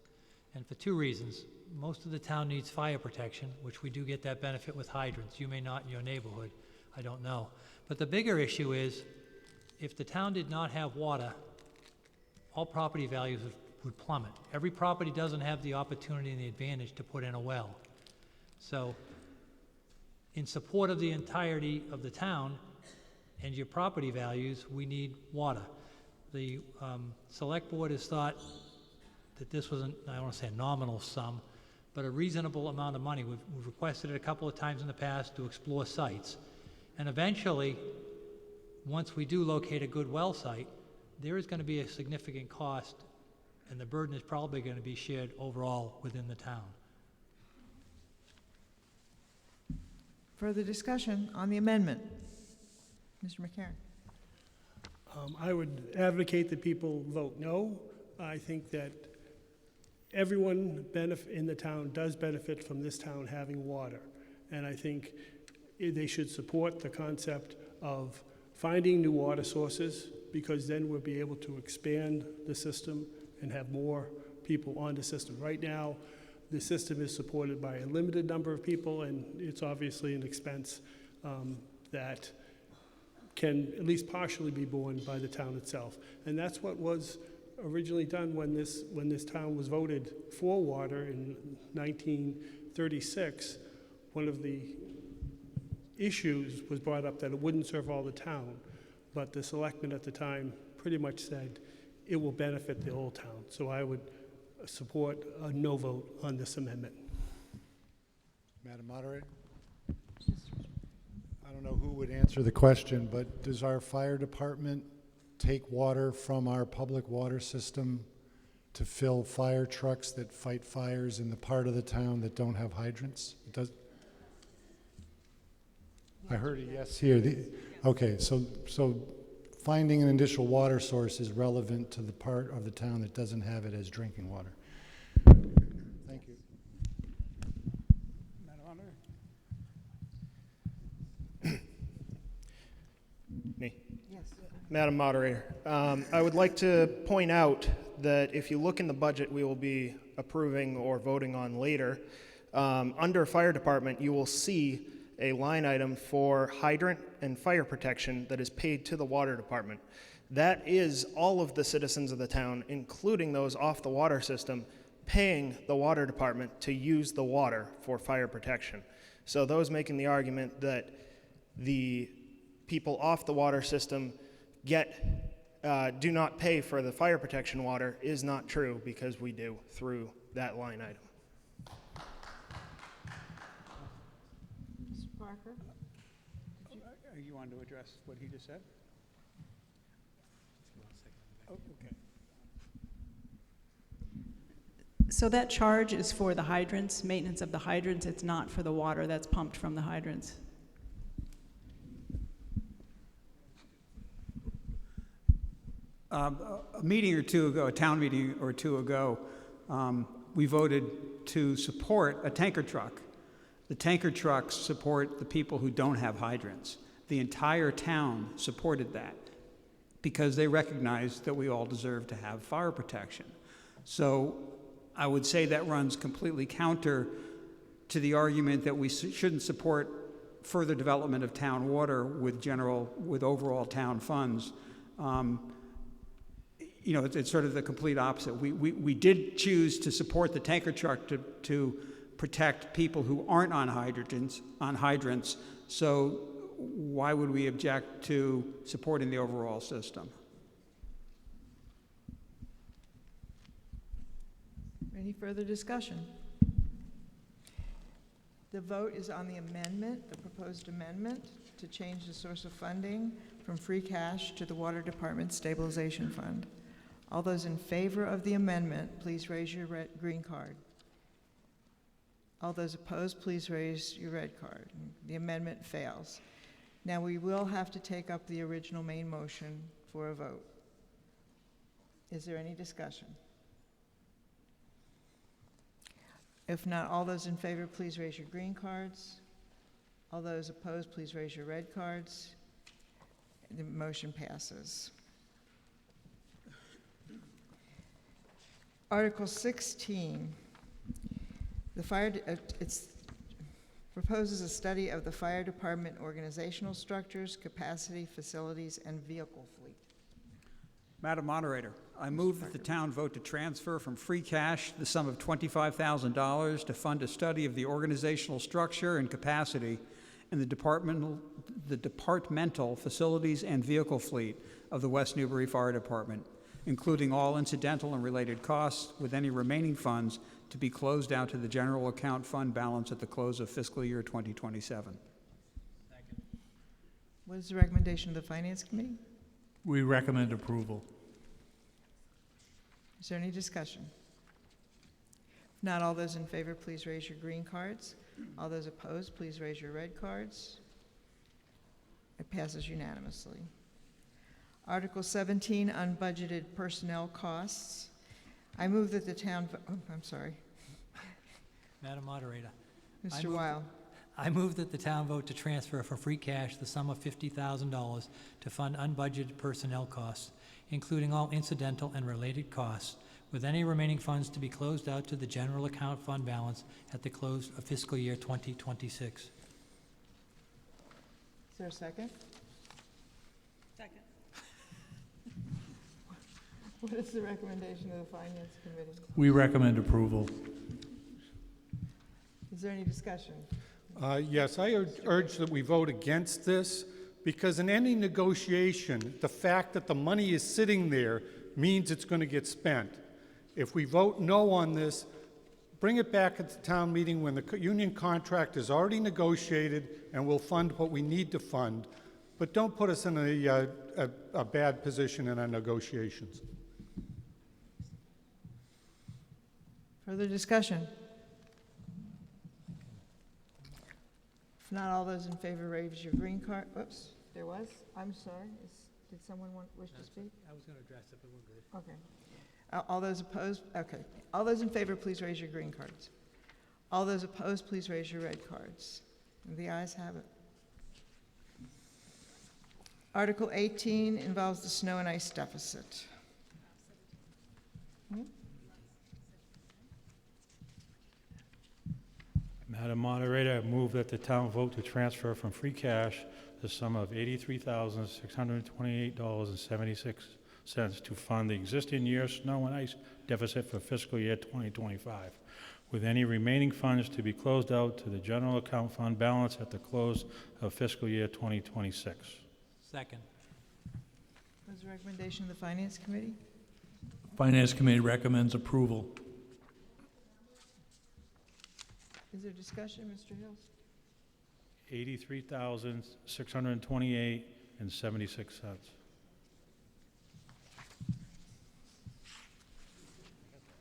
And for two reasons. Most of the town needs fire protection, which we do get that benefit with hydrants. You may not in your neighborhood, I don't know. But the bigger issue is, if the town did not have water, all property values would plummet. Every property doesn't have the opportunity and the advantage to put in a well. So, in support of the entirety of the town and your property values, we need water. The select board has thought that this was, I don't want to say a nominal sum, but a reasonable amount of money. We've requested it a couple of times in the past to explore sites. And eventually, once we do locate a good well site, there is going to be a significant cost, and the burden is probably going to be shared overall within the town. Further discussion on the amendment? Mr. McCarron. I would advocate that people vote no. I think that everyone in the town does benefit from this town having water. And I think they should support the concept of finding new water sources, because then we'll be able to expand the system and have more people on the system. Right now, the system is supported by a limited number of people, and it's obviously an expense that can at least partially be borne by the town itself. And that's what was originally done when this town was voted for water in 1936. One of the issues was brought up that it wouldn't serve all the town, but the selectmen at the time pretty much said it will benefit the whole town. So I would support a no vote on this amendment. Madam Moderator? I don't know who would answer the question, but does our fire department take water from our public water system to fill fire trucks that fight fires in the part of the town that don't have hydrants? It does. I heard a yes here. Okay, so finding an additional water source is relevant to the part of the town that doesn't have it as drinking water. Thank you. Madam Moderator? Me. Yes. Madam Moderator, I would like to point out that if you look in the budget we will be approving or voting on later, under fire department you will see a line item for hydrant and fire protection that is paid to the water department. That is all of the citizens of the town, including those off the water system, paying the water department to use the water for fire protection. So those making the argument that the people off the water system do not pay for the fire protection water is not true, because we do through that line item. Mr. Parker? You wanted to address what he just said? Oh, okay. So that charge is for the hydrants, maintenance of the hydrants. It's not for the water that's pumped from the hydrants. A meeting or two ago, a town meeting or two ago, we voted to support a tanker truck. The tanker trucks support the people who don't have hydrants. The entire town supported that because they recognized that we all deserve to have fire protection. So I would say that runs completely counter to the argument that we shouldn't support further development of town water with overall town funds. You know, it's sort of the complete opposite. We did choose to support the tanker truck to protect people who aren't on hydrants. So why would we object to supporting the overall system? Any further discussion? The vote is on the amendment, the proposed amendment to change the source of funding from free cash to the Water Department Stabilization Fund. All those in favor of the amendment, please raise your green card. All those opposed, please raise your red card. The amendment fails. Now we will have to take up the original main motion for a vote. Is there any discussion? If not, all those in favor, please raise your green cards. All those opposed, please raise your red cards. The motion passes. Article 16, it proposes a study of the fire department organizational structures, capacity, facilities, and vehicle fleet. Madam Moderator, I move that the town vote to transfer from free cash the sum of $25,000 to fund a study of the organizational structure and capacity in the departmental facilities and vehicle fleet of the West Newbury Fire Department, including all incidental and related costs, with any remaining funds to be closed out to the general account fund balance at the close of fiscal year 2027. What is the recommendation of the Finance Committee? We recommend approval. Is there any discussion? If not, all those in favor, please raise your green cards. All those opposed, please raise your red cards. It passes unanimously. Article 17, unbudgeted personnel costs. I move that the town, I'm sorry. Madam Moderator. Mr. Weil. I move that the town vote to transfer from free cash the sum of $50,000 to fund unbudgeted personnel costs, including all incidental and related costs, with any remaining funds to be closed out to the general account fund balance at the close of fiscal year 2026. Is there a second? Second. What is the recommendation of the Finance Committee? We recommend approval. Is there any discussion? Yes, I urge that we vote against this, because in any negotiation, the fact that the money is sitting there means it's going to get spent. If we vote no on this, bring it back at the town meeting when the union contract is already negotiated, and we'll fund what we need to fund. But don't put us in a bad position in our negotiations. Further discussion? If not, all those in favor raise your green card. Oops, there was? I'm sorry. Did someone wish to speak? I was going to address it, but we're good. Okay. All those opposed? Okay. All those in favor, please raise your green cards. All those opposed, please raise your red cards. And the ayes have it. Article 18 involves the snow and ice deficit. Madam Moderator, I move that the town vote to transfer from free cash the sum of $83,628.76 to fund the existing year's snow and ice deficit for fiscal year 2025, with any remaining funds to be closed out to the general account fund balance at the close of fiscal year 2026. Second. What is the recommendation of the Finance Committee? Finance Committee recommends approval. Is there discussion, Mr. Hills? $83,628.76.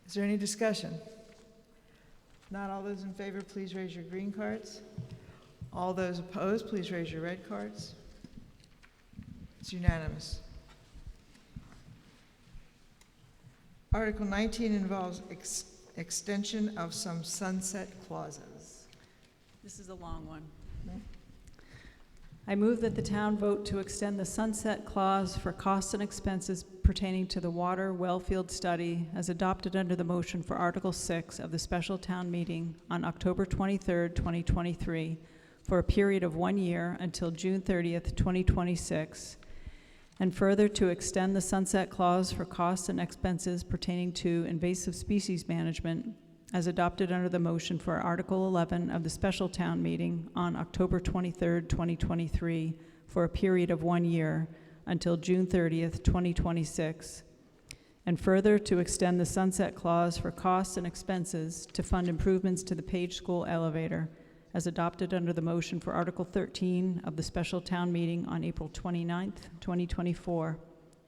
Is there any discussion? If not, all those in favor, please raise your green cards. All those opposed, please raise your red cards. It's unanimous. Article 19 involves extension of some sunset clauses. This is a long one. I move that the town vote to extend the sunset clause for costs and expenses pertaining to the water wellfield study as adopted under the motion for Article 6 of the special town meeting on October 23rd, 2023, for a period of 1 year until June 30th, 2026, and further to extend the sunset clause for costs and expenses pertaining to invasive species management as adopted under the motion for Article 11 of the special town meeting on October 23rd, 2023, for a period of 1 year until June 30th, 2026, and further to extend the sunset clause for costs and expenses to fund improvements to the Page School elevator as adopted under the motion for Article 13 of the special town meeting on April 29th, 2024,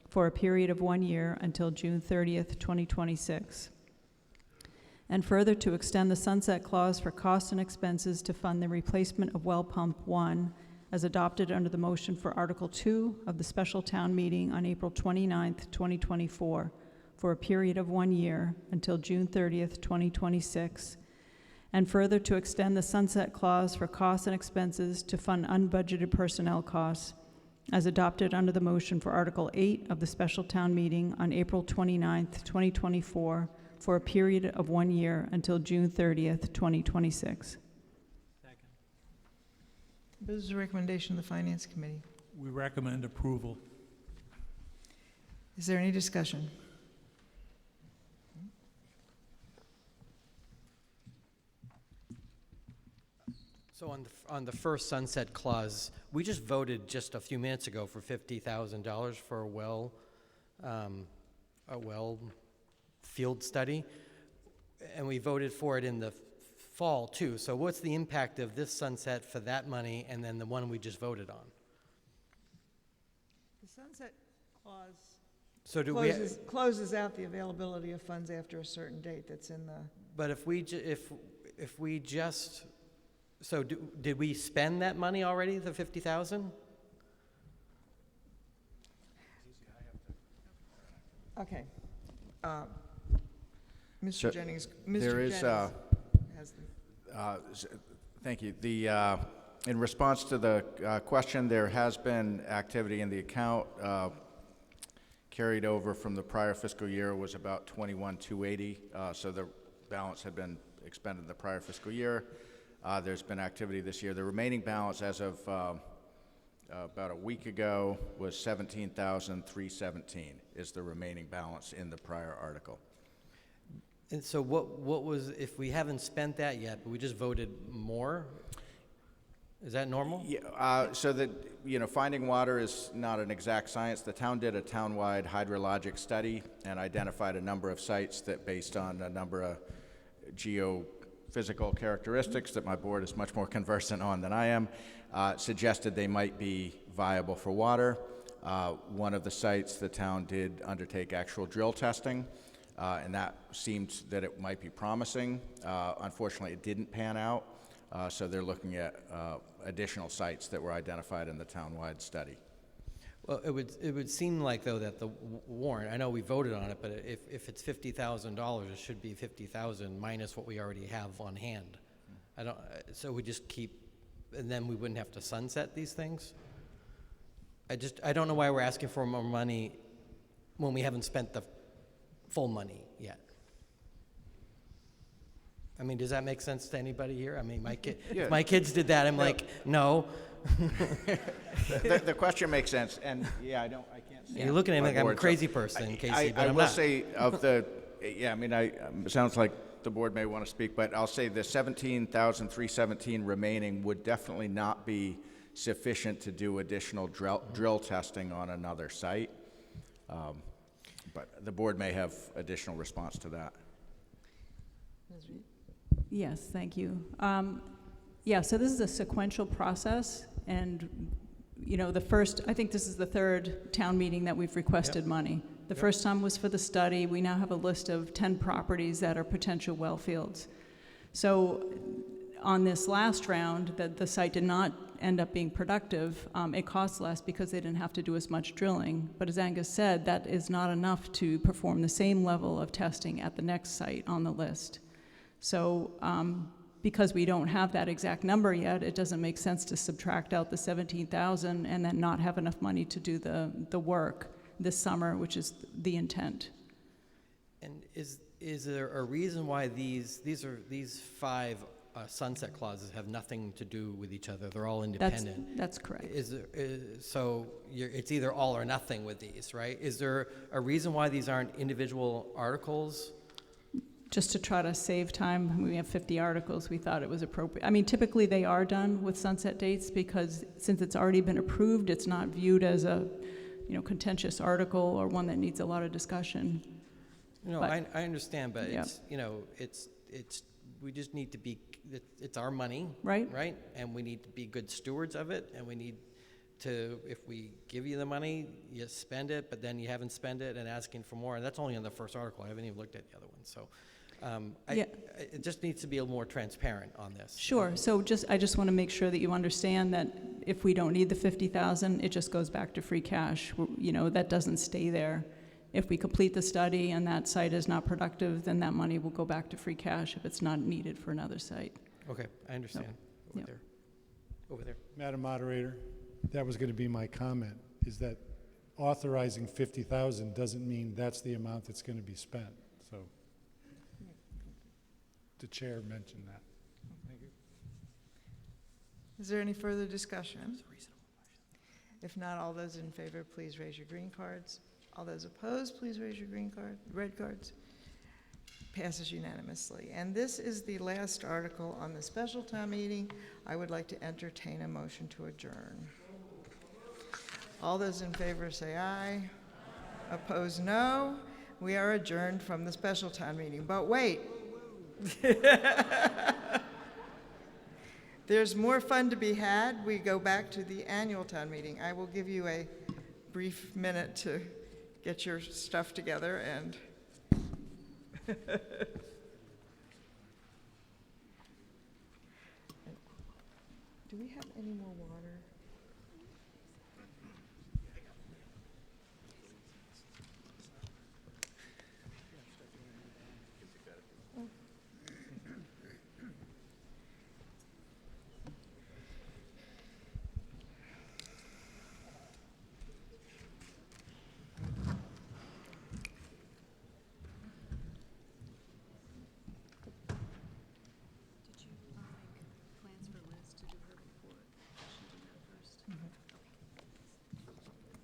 for a period of 1 year until June 30th, 2026. And further, to extend the sunset clause for costs and expenses to fund the replacement of well pump 1 as adopted under the motion for Article 2 of the special town meeting on April 29th, 2024, for a period of 1 year until June 30th, 2026. And further, to extend the sunset clause for costs and expenses to fund unbudgeted personnel costs as adopted under the motion for Article 8 of the special town meeting on April 29th, 2024, for a period of 1 year until June 30th, 2026. What is the recommendation of the Finance Committee? We recommend approval. Is there any discussion? So on the first sunset clause, we just voted just a few minutes ago for $50,000 for a well field study, and we voted for it in the fall too. So what's the impact of this sunset for that money and then the one we just voted on? The sunset clause So do closes out the availability of funds after a certain date that's in the... But if we just, so did we spend that money already, the 50,000? Okay. Mr. So Jennings, there Mr. is, Jennings has the... Thank you. In response to the question, there has been activity in the account carried over from the prior fiscal year was about $21,280. So the balance had been expended in the prior fiscal year. There's been activity this year. The remaining balance as of about a week ago was $17,317 is the remaining balance in the prior article. And so what was, if we haven't spent that yet, but we just voted more, is that normal? Yeah, so that, finding water is not an exact science. The town did a town-wide hydrologic study and identified a number of sites that, based on a number of geophysical characteristics that my board is much more conversant on than I am, suggested they might be viable for water. One of the sites, the town did undertake actual drill testing, and that seemed that it might be promising. Unfortunately, it didn't pan out, so they're looking at additional sites that were identified in the town-wide study. Well, it would seem like, though, that the warrant, I know we voted on it, but if it's $50,000, it should be $50,000 minus what we already have on hand. So we just keep, and then we wouldn't have to sunset these things? I don't know why we're asking for more money when we haven't spent the full money yet. I mean, does that make sense to anybody here? I mean, if my kids did that, I'm like, no. The question makes sense, and I can't say. You're looking at me like I'm a crazy person, Casey, but I'm not. I will say it sounds like the board may want to speak, but I'll say the $17,317 remaining would definitely not be sufficient to do additional drill testing on another site. But the board may have additional response to that. Yes, thank you. So this is a sequential process, and I think this is the third town meeting that we've requested money. The first time was for the study. We now have a list of 10 properties that are potential well fields. So on this last round, the site did not end up being productive. It costs less because they didn't have to do as much drilling. But as Angus said, that is not enough to perform the same level of testing at the next site on the list. So because we don't have that exact number yet, it doesn't make sense to subtract out the $17,000 and then not have enough money to do the work this summer, which is the intent. And is there a reason why these 5 sunset clauses have nothing to do with each other? They're all independent. That's correct. So it's either all or nothing with these, right? Is there a reason why these aren't individual articles? Just to try to save time, we have 50 articles, we thought it was appropriate. I mean, typically they are done with sunset dates because since it's already been approved, it's not viewed as a contentious article or one that needs a lot of discussion. I understand, but it's we just need to be it's our money. Right. Right? And we need to be good stewards of it, and we need to, if we give you the money, you spend it, but then you haven't spent it and asking for more. And that's only on the first article. I haven't even looked at the other one. So it just needs to be a little more transparent on this. Sure. So I just want to make sure that you understand that if we don't need the 50,000, it just goes back to free cash. You know, that doesn't stay there. If we complete the study and that site is not productive, then that money will go back to free cash if it's not needed for another site. Okay, I understand. So, Over there. Madam Moderator, that was going to be my comment, is that authorizing 50,000 doesn't mean that's the amount that's going to be spent. So the chair mentioned that. Thank you. Is there any further discussion? If not, all those in favor, please raise your green cards. All those opposed, please raise your red cards. Passes unanimously. And this is the last article on the special town meeting. I would like to entertain a motion to adjourn. All those in favor say aye. Opposed, no. We are adjourned from the special town meeting. But wait. There's more fun to be had. We go back to the annual town meeting. I will give you a brief minute to get your stuff together and do we have any more water?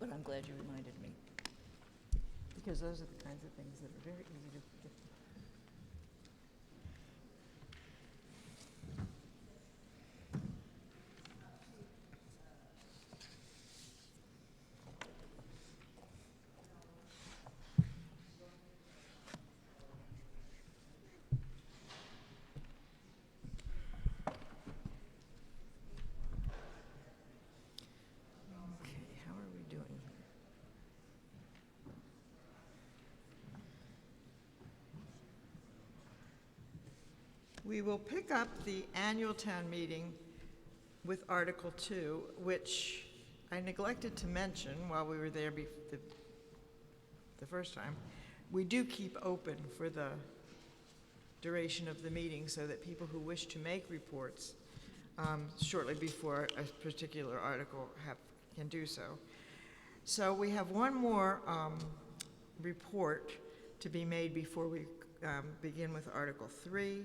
But I'm glad you reminded me, because those are the kinds of things that are very easy to forget. We will pick up the annual town meeting with Article 2, which I neglected to mention while we were there the first time. We do keep open for the duration of the meeting so that people who wish to make reports shortly before a particular article can do so. So we have one more report to be made before we begin with Article 3.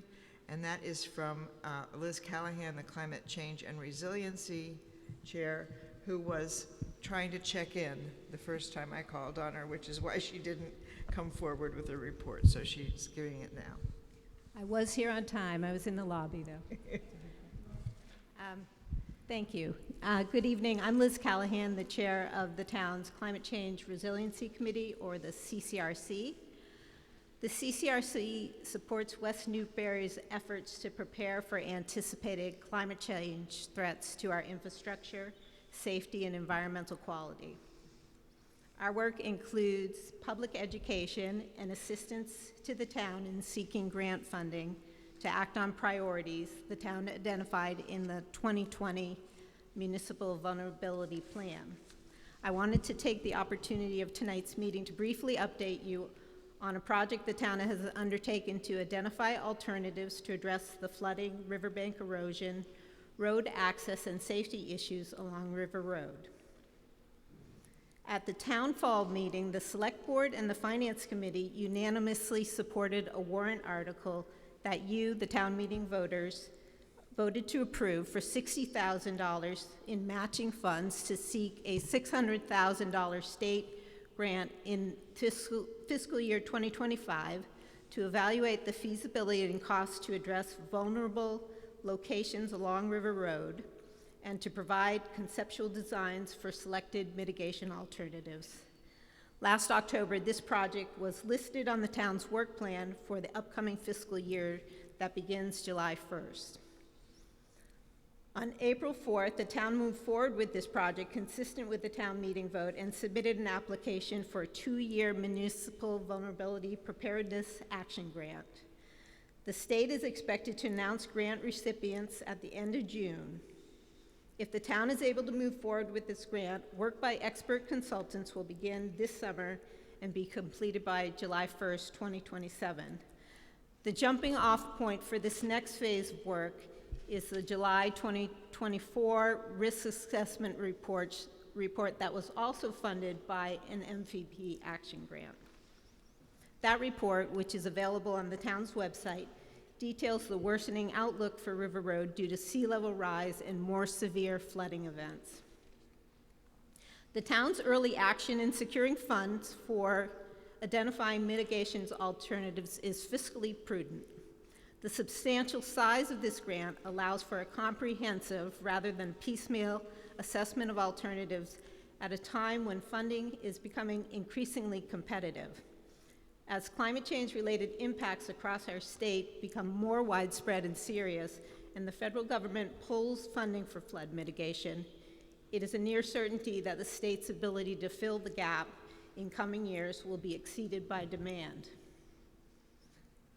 And that is from Liz Callahan, the Climate Change and Resiliency Chair, who was trying to check in the first time I called on her, which is why she didn't come forward with a report. So she's giving it now. I was here on time. I was in the lobby, though. Thank you. Good evening. I'm Liz Callahan, the chair of the town's Climate Change Resiliency Committee, or the CCRC. The CCRC supports West Newbury's efforts to prepare for anticipated climate change threats to our infrastructure, safety, and environmental quality. Our work includes public education and assistance to the town in seeking grant funding to act on priorities the town identified in the 2020 Municipal Vulnerability Plan. I wanted to take the opportunity of tonight's meeting to briefly update you on a project the town has undertaken to identify alternatives to address the flooding, riverbank erosion, road access, and safety issues along River Road. At the town fall meeting, the Select Board and the Finance Committee unanimously supported a warrant article that you, the town meeting voters, voted to approve for $60,000 in matching funds to seek a $600,000 state grant in fiscal year 2025 to evaluate the feasibility and cost to address vulnerable locations along River Road and to provide conceptual designs for selected mitigation alternatives. Last October, this project was listed on the town's work plan for the upcoming fiscal year that begins July 1st. On April 4th, the town moved forward with this project consistent with the town meeting vote and submitted an application for a 2-year municipal vulnerability preparedness action grant. The state is expected to announce grant recipients at the end of June. If the town is able to move forward with this grant, work by expert consultants will begin this summer and be completed by July 1st, 2027. The jumping off point for this next phase of work is the July 2024 risk assessment report that was also funded by an MVP action grant. That report, which is available on the town's website, details the worsening outlook for River Road due to sea level rise and more severe flooding events. The town's early action in securing funds for identifying mitigations alternatives is fiscally prudent. The substantial size of this grant allows for a comprehensive rather than piecemeal assessment of alternatives at a time when funding is becoming increasingly competitive. As climate change-related impacts across our state become more widespread and serious, and the federal government pulls funding for flood mitigation, it is a near certainty that the state's ability to fill the gap in coming years will be exceeded by demand.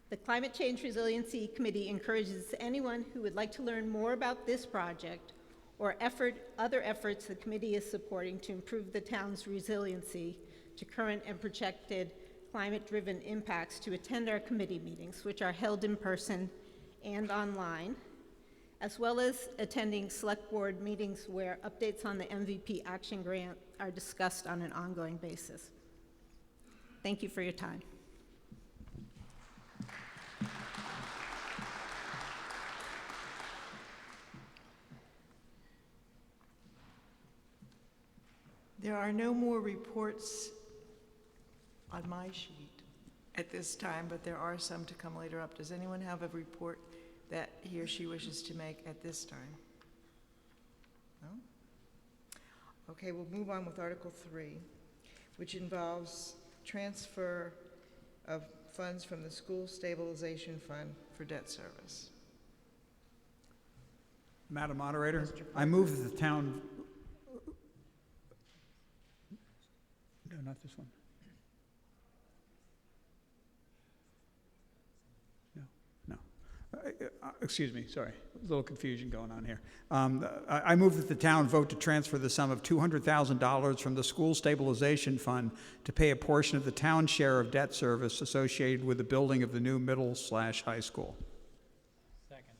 The Climate Change Resiliency Committee encourages anyone who would like to learn more about this project or other efforts the committee is supporting to improve the town's resiliency to current and projected climate-driven impacts to attend our committee meetings, which are held in person and online, as well as attending select board meetings where updates on the MVP action grant are discussed on an ongoing basis. Thank you for your time. There are no more reports on my sheet at this time, but there are some to come later up. Does anyone have a report that he or she wishes to make at this time? No? Okay, we'll move on with Article 3, which involves transfer of funds from the School Stabilization Fund for debt service. Madam Moderator, I move that the town... No, not this one. Excuse me, sorry, a little confusion going on here. I move that the town vote to transfer the sum of $200,000 from the School Stabilization Fund to pay a portion of the town share of debt service associated with the building of the new middle/high school. Second.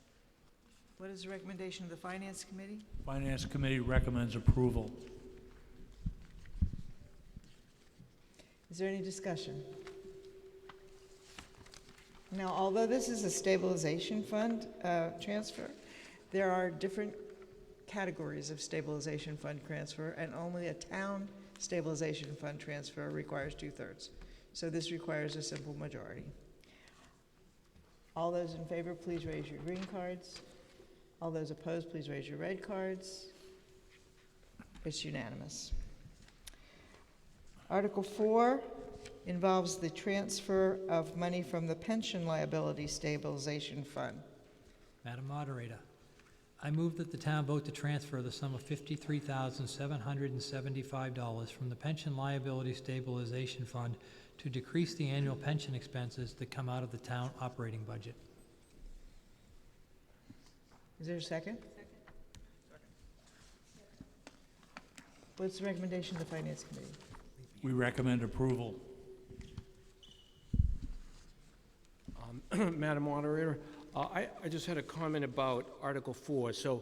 What is the recommendation of the Finance Committee? Finance Committee recommends approval. Is there any discussion? Now, although this is a stabilization fund transfer, there are different categories of stabilization fund transfer, and only a town stabilization fund transfer requires 2/3. So this requires a simple majority. All those in favor, please raise your green cards. All those opposed, please raise your red cards. It's unanimous. Article 4 involves the transfer of money from the Pension Liability Stabilization Fund. Madam Moderator, I move that the town vote to transfer the sum of $53,775 from the Pension Liability Stabilization Fund to decrease the annual pension expenses that come out of the town operating budget. Is there a second? What's the recommendation of the Finance Committee? We recommend approval. Madam Moderator, I just had a comment about Article 4. So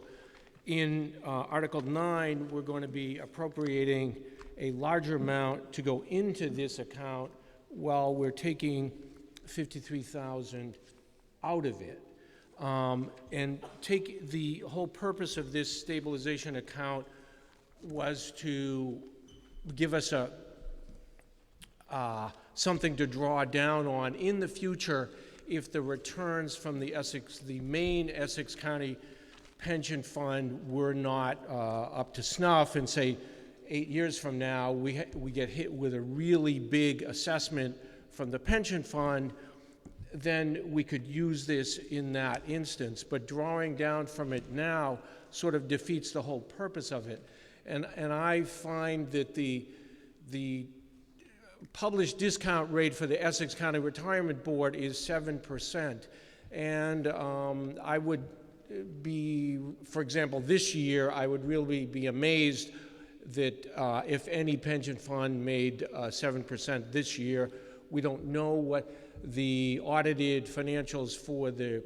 in Article 9, we're going to be appropriating a larger amount to go into this account while we're taking $53,000 out of it. And take the whole purpose of this stabilization account was to give us a something to draw down on in the future if the returns from the main Essex County Pension Fund were not up to snuff, and say 8 years from now we get hit with a really big assessment from the pension fund, then we could use this in that instance. But drawing down from it now sort of defeats the whole purpose of it. And I find that the published discount rate for the Essex County Retirement Board is 7%. And I would be, for example, this year, I would really be amazed that if any pension fund made 7% this year. We don't know what the audited financials for the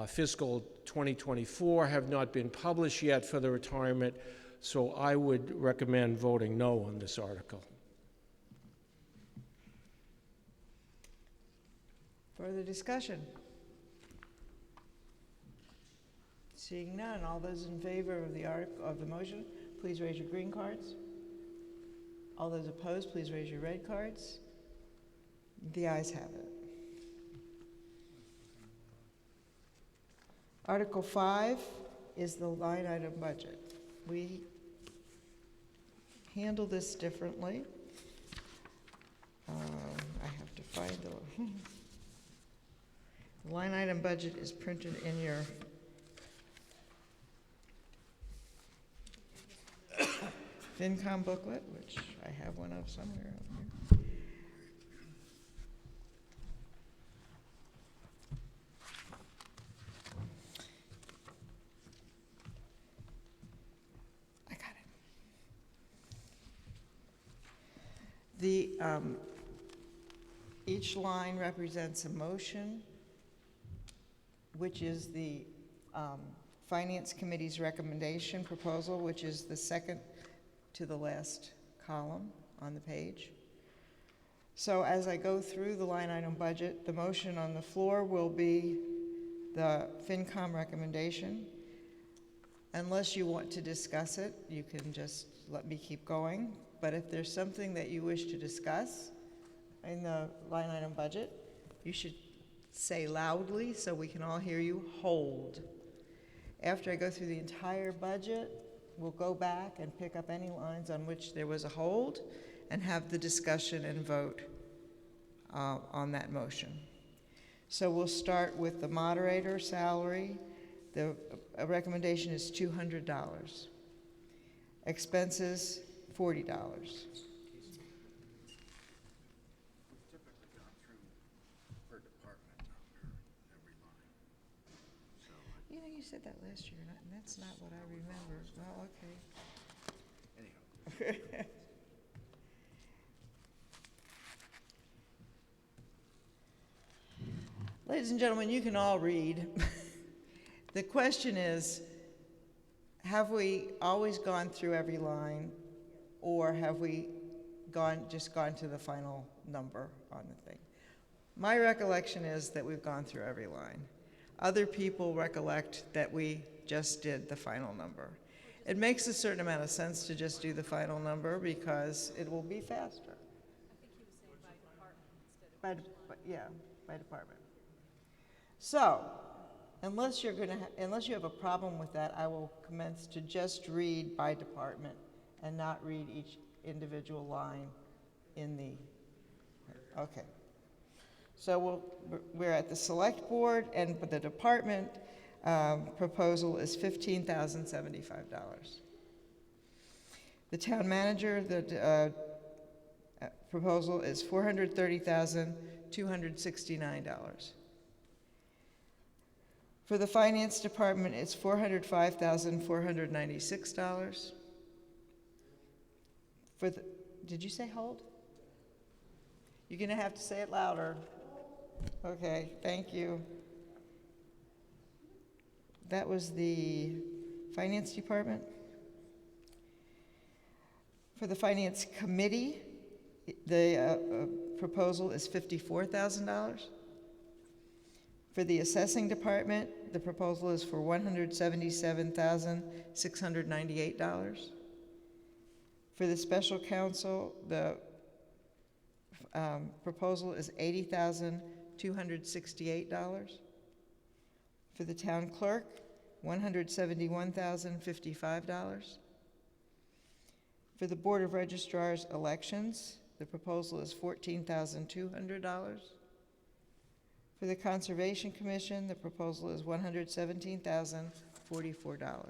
fiscal 2024 have not been published yet for the retirement, so I would recommend voting no on this article. Further discussion? Seeing none, all those in favor of the motion, please raise your green cards. All those opposed, please raise your red cards. The ayes have it. Article 5 is the line item budget. We handle this differently. I have to find the line item budget is printed in your FinCom booklet, which I have one of somewhere out here. I got it. Each line represents a motion, which is the Finance Committee's recommendation proposal, which is the second to the last column on the page. So as I go through the line item budget, the motion on the floor will be the FinCom recommendation. Unless you want to discuss it, you can just let me keep going. But if there's something that you wish to discuss in the line item budget, you should say loudly so we can all hear you, hold. After I go through the entire budget, we'll go back and pick up any lines on which there was a hold and have the discussion and vote on that motion. So we'll start with the moderator salary. The recommendation is $200. Expenses, $40. You know, you said that last year, and that's not what I remember. Well, okay. Anyhow. Ladies and gentlemen, you can all read. The question is, have we always gone through every line, or have we just gone to the final number on the thing? My recollection is that we've gone through every line. Other people recollect that we just did the final number. It makes a certain amount of sense to just do the final number because it will be faster. I think he was saying by department instead of By department. So, unless you have a problem with that, I will commence to just read by department and not read each individual line in the. Okay. So we're at the select board, and the department proposal is $15,075. The town manager, the proposal is $430,269. For the finance department, it's $405,496. Did you say hold? You're going to have to say it louder. Okay, thank you. That was the finance department. For the finance committee, the proposal is $54,000. For the assessing department, the proposal is for $177,698. For the special counsel, the proposal is $80,268. For the town clerk, $171,055. For the Board of Registrars elections, the proposal is $14,200. For the Conservation Commission, the proposal is $117,044.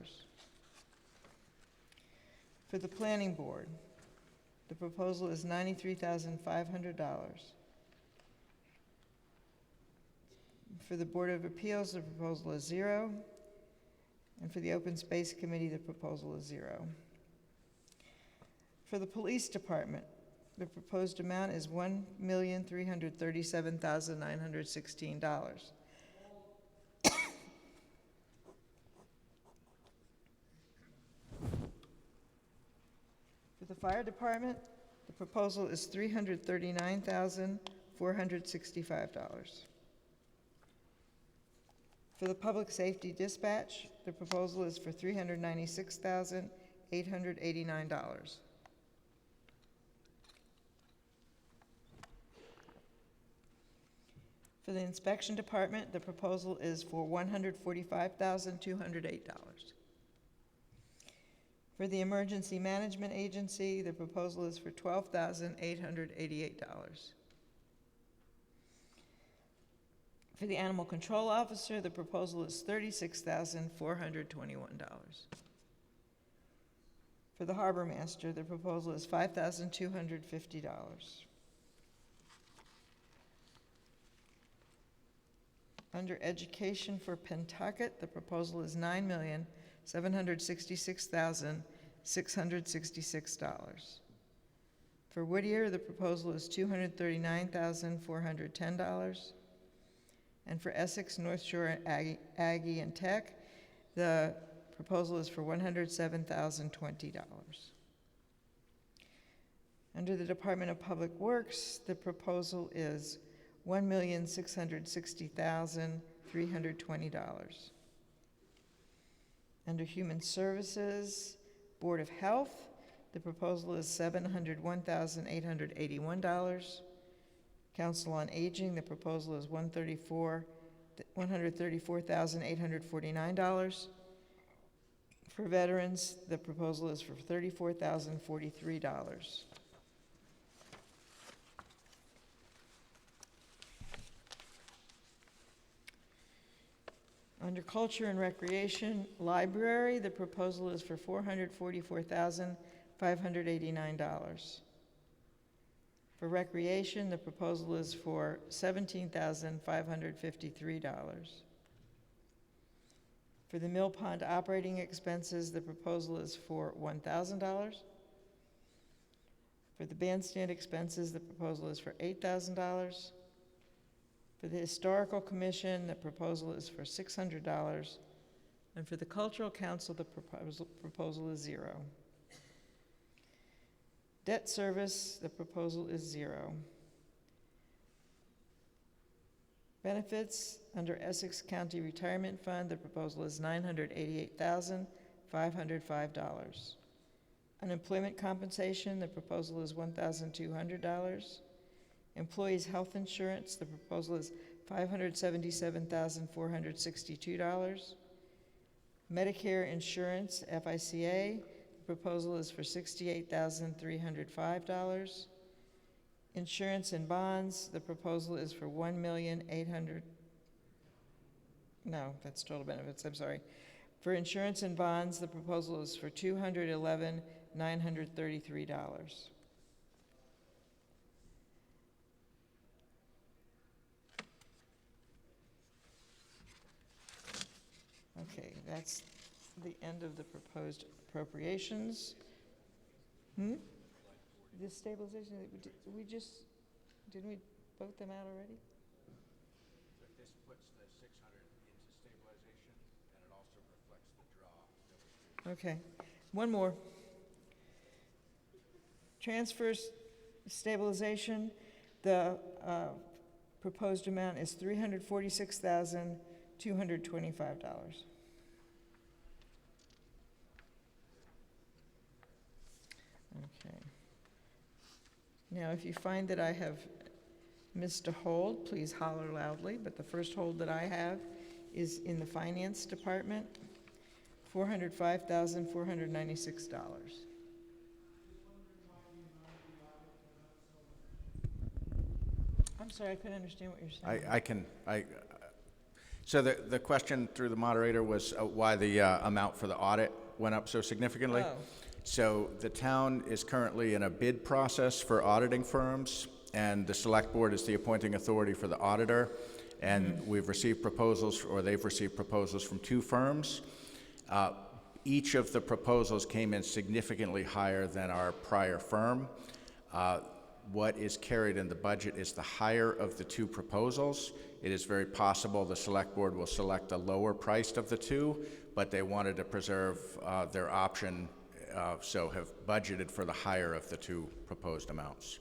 For the Planning Board, the proposal is $93,500. For the Board of Appeals, the proposal is $0. And for the Open Space Committee, the proposal is $0. For the Police Department, the proposed amount is $1,337,916. For the Fire Department, the proposal is $339,465. For the Public Safety Dispatch, the proposal is for $396,889. For the Inspection Department, the proposal is for $145,208. For the Emergency Management Agency, the proposal is for $12,888. For the Animal Control Officer, the proposal is $36,421. For the Harbor Master, the proposal is $5,250. Under Education for Pentucket, the proposal is $9,766,666. For Whittier, the proposal is $239,410. And for Essex, North Shore, Aggie, and Tech, the proposal is for $107,020. Under the Department of Public Works, the proposal is $1,660,320. Under Human Services, Board of Health, the proposal is $701,881. Council on Aging, the proposal is $134,849. For Veterans, the proposal is for $34,043. Under Culture and Recreation, Library, the proposal is for $444,589. For Recreation, the proposal is for $17,553. For the Mill Pond operating expenses, the proposal is for $1,000. For the bandstand expenses, the proposal is for $8,000. For the Historical Commission, the proposal is for $600. And for the Cultural Council, the proposal is $0. Debt service, the proposal is $0. Benefits, under Essex County Retirement Fund, the proposal is $988,505. Unemployment compensation, the proposal is $1,200. Employees' health insurance, the proposal is $577,462. Medicare insurance, FICA, the proposal is for $68,305. Insurance and bonds, the proposal is for $1,800,000. No, that's total benefits, I'm sorry. For insurance and bonds, the proposal is for $211,933. Okay, that's the end of the proposed appropriations. This stabilization, didn't we vote them out already? This puts the 600 into stabilization, and it also reflects the draw. Okay, one more. Transfers stabilization, the proposed amount is $346,225. Okay. Now, if you find that I have missed a hold, please holler loudly, but the first hold that I have is in the Finance Department, $405,496. I'm sorry, I couldn't understand what you're saying. So the question through the moderator was why the amount for the audit went up so significantly? Oh. So the town is currently in a bid process for auditing firms, and the select board is the appointing authority for the auditor. And we've received proposals, or they've received proposals from 2 firms. Each of the proposals came in significantly higher than our prior firm. What is carried in the budget is the higher of the 2 proposals. It is very possible the select board will select the lower priced of the 2, but they wanted to preserve their option, so have budgeted for the higher of the 2 proposed amounts.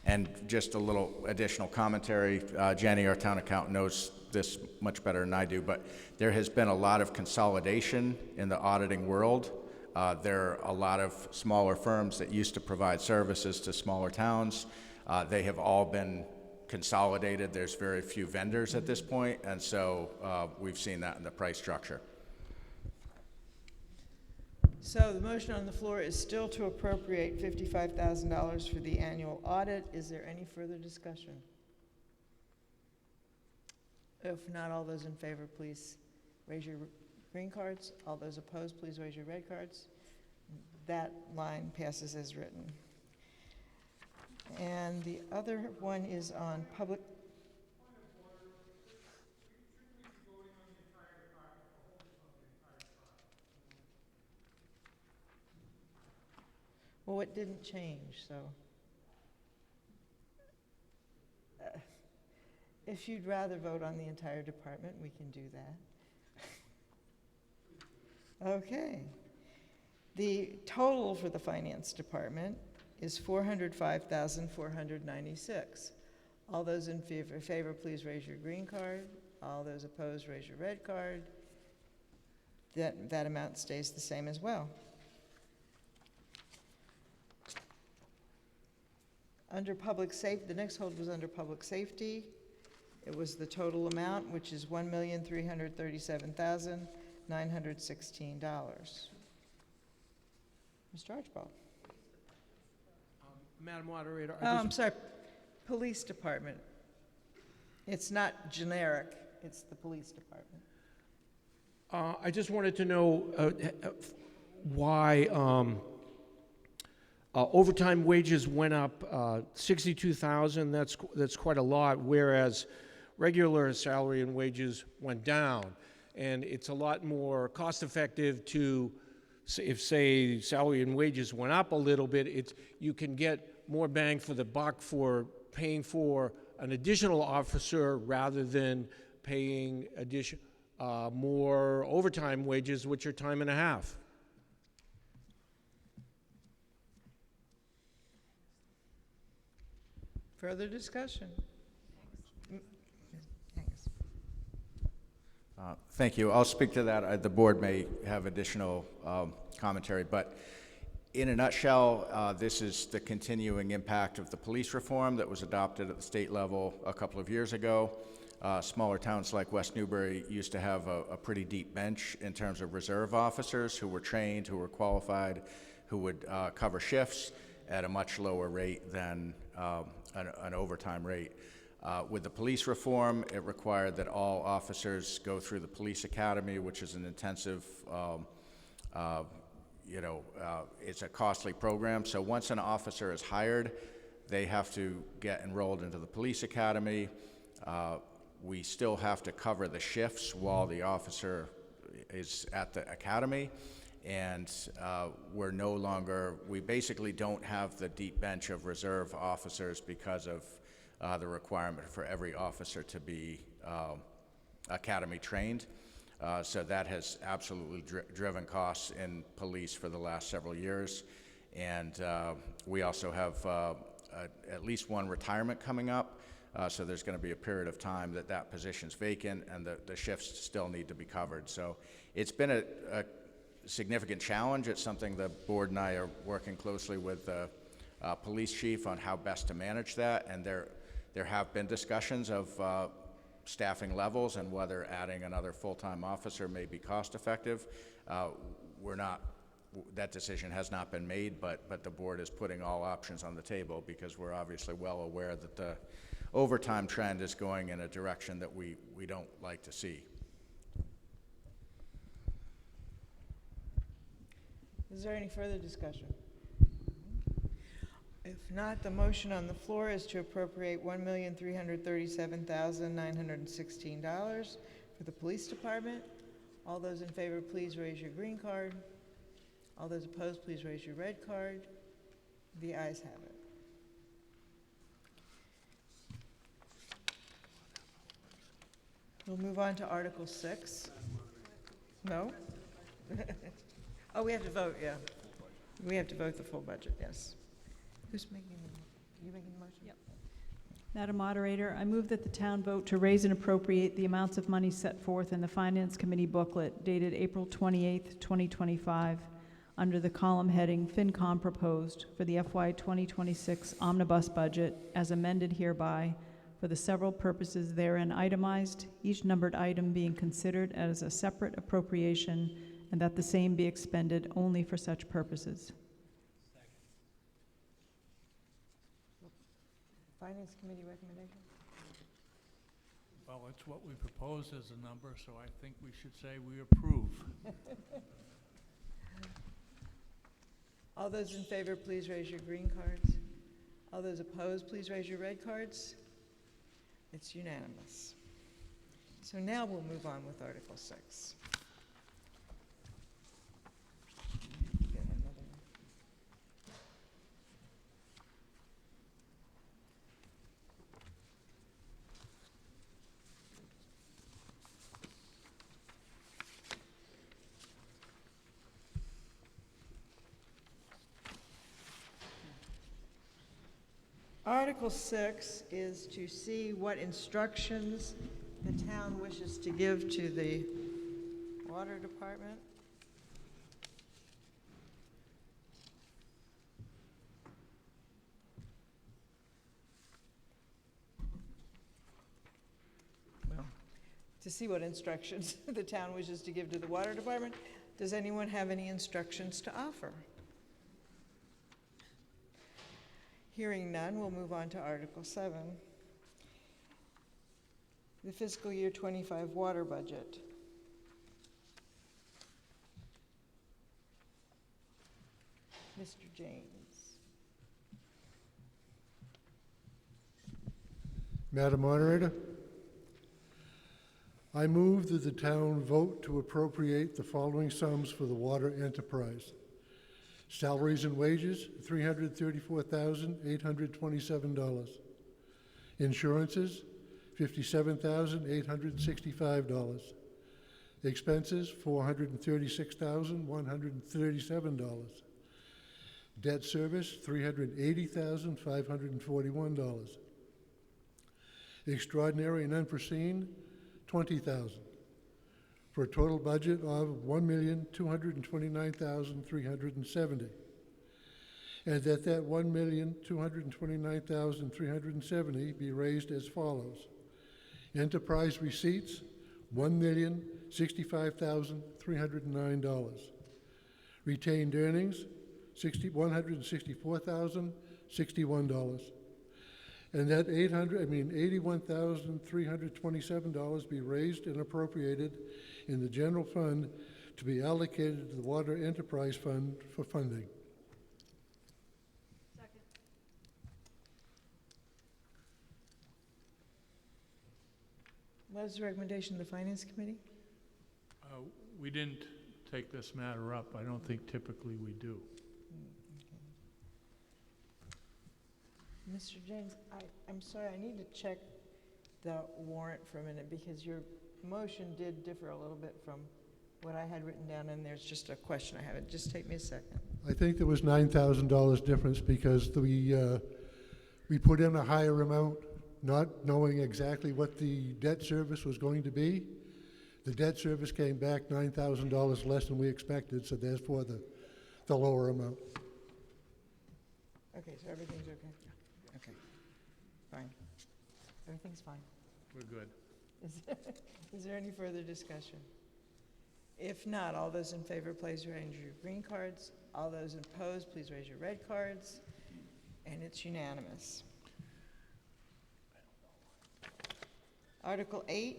And just a little additional commentary, Jenny, our town accountant, knows this much better than I do, but there has been a lot of consolidation in the auditing world. There are a lot of smaller firms that used to provide services to smaller towns. They have all been consolidated. There's very few vendors at this point, and so we've seen that in the price structure. So the motion on the floor is still to appropriate $55,000 for the annual audit. Is there any further discussion? If not, all those in favor, please raise your green cards. All those opposed, please raise your red cards. That line passes as written. And the other one is on public. Well, it didn't change, so. If you'd rather vote on the entire department, we can do that. Okay. The total for the finance department is $405,496. All those in favor, please raise your green card. All those opposed, raise your red card. That amount stays the same as well. Under public safety, the next hold was under public safety. It was the total amount, which is $1,337,916. Mr. Archibald. Madam Moderator, I'm sorry, police department. It's not generic, it's the police department. I just wanted to know why overtime wages went up $62,000. That's quite a lot, whereas regular salary and wages went down. And it's a lot more cost-effective to, if say salary and wages went up a little bit, you can get more bang for the buck for paying for an additional officer rather than paying more overtime wages, which are time and a half. Further discussion? Thank you. I'll speak to that. The board may have additional commentary, but in a nutshell, this is the continuing impact of the police reform that was adopted at the state level a couple of years ago. Smaller towns like West Newbury used to have a pretty deep bench in terms of reserve officers who were trained, who were qualified, who would cover shifts at a much lower rate than an overtime rate. With the police reform, it required that all officers go through the police academy, which is an intensive, it's a costly program. So once an officer is hired, they have to get enrolled into the police academy. We still have to cover the shifts while the officer is at the academy. And we basically don't have the deep bench of reserve officers because of the requirement for every officer to be academy trained. So that has absolutely driven costs in police for the last several years. And we also have at least one retirement coming up. So there's going to be a period of time that position's vacant and the shifts still need to be covered. So it's been a significant challenge. It's something the board and I are working closely with the police chief on how best to manage that. And there have been discussions of staffing levels and whether adding another full-time officer may be cost effective. We're not that decision has not been made, but the board is putting all options on the table because we're obviously well aware that the overtime trend is going in a direction that we don't like to see. Is there any further discussion? If not, the motion on the floor is to appropriate $1,337,916 for the police department. All those in favor, please raise your green card. All those opposed, please raise your red card. The ayes have it. We'll move on to Article 6. No? Oh, we have to vote, yeah. We have to vote the full budget, yes. Who's making the, you making the motion? Yep. Madam Moderator, I move that the town vote to raise and appropriate the amounts of money set forth in the Finance Committee booklet dated April 28th, 2025, under the column heading FinCom Proposed for the FY 2026 Omnibus Budget as amended hereby for the several purposes therein itemized, each numbered item being considered as a separate appropriation, and that the same be expended only for such purposes. Finance Committee recommendation? Well, it's what we proposed as a number, so I think we should say we approve. All those in favor, please raise your green cards. All those opposed, please raise your red cards. It's unanimous. So now we'll move on with Article 6. Get another one. Article 6 is to see what instructions the town wishes to give to the water department. Well, to see what instructions the town wishes to give to the water department. Does anyone have any instructions to offer? Hearing none, we'll move on to Article 7. The fiscal year 25 water budget. Mr. James. Madam Moderator, I move that the town vote to appropriate the following sums for the water enterprise. Salaries and wages, $334,827. Insurances, $57,865. Expenses, $436,137. Debt service, $380,541. Extraordinary and unforeseen, $20,000. For a total budget of $1,229,370, and that $1,229,370 be raised as follows: enterprise receipts, $1,065,309; retained earnings, $164,061, and that $81,327 be raised and appropriated in the general fund to be allocated to the Water Enterprise Fund for funding. Second. What is the recommendation of the Finance Committee? We didn't take this matter up. I don't think typically we do. Mr. James, I'm sorry, I need to check the warrant for a minute because your motion did differ a little bit from what I had written down, and there's just a question I have. Just take me a second. I think there was $9,000 difference because we put in a higher amount, not knowing exactly what the debt service was going to be. The debt service came back $9,000 less than we expected, so therefore the lower amount. Okay, so everything's okay? Okay, fine. Everything's fine. We're good. Is there any further discussion? If not, all those in favor, please raise your green cards. All those opposed, please raise your red cards. And it's unanimous. Article 8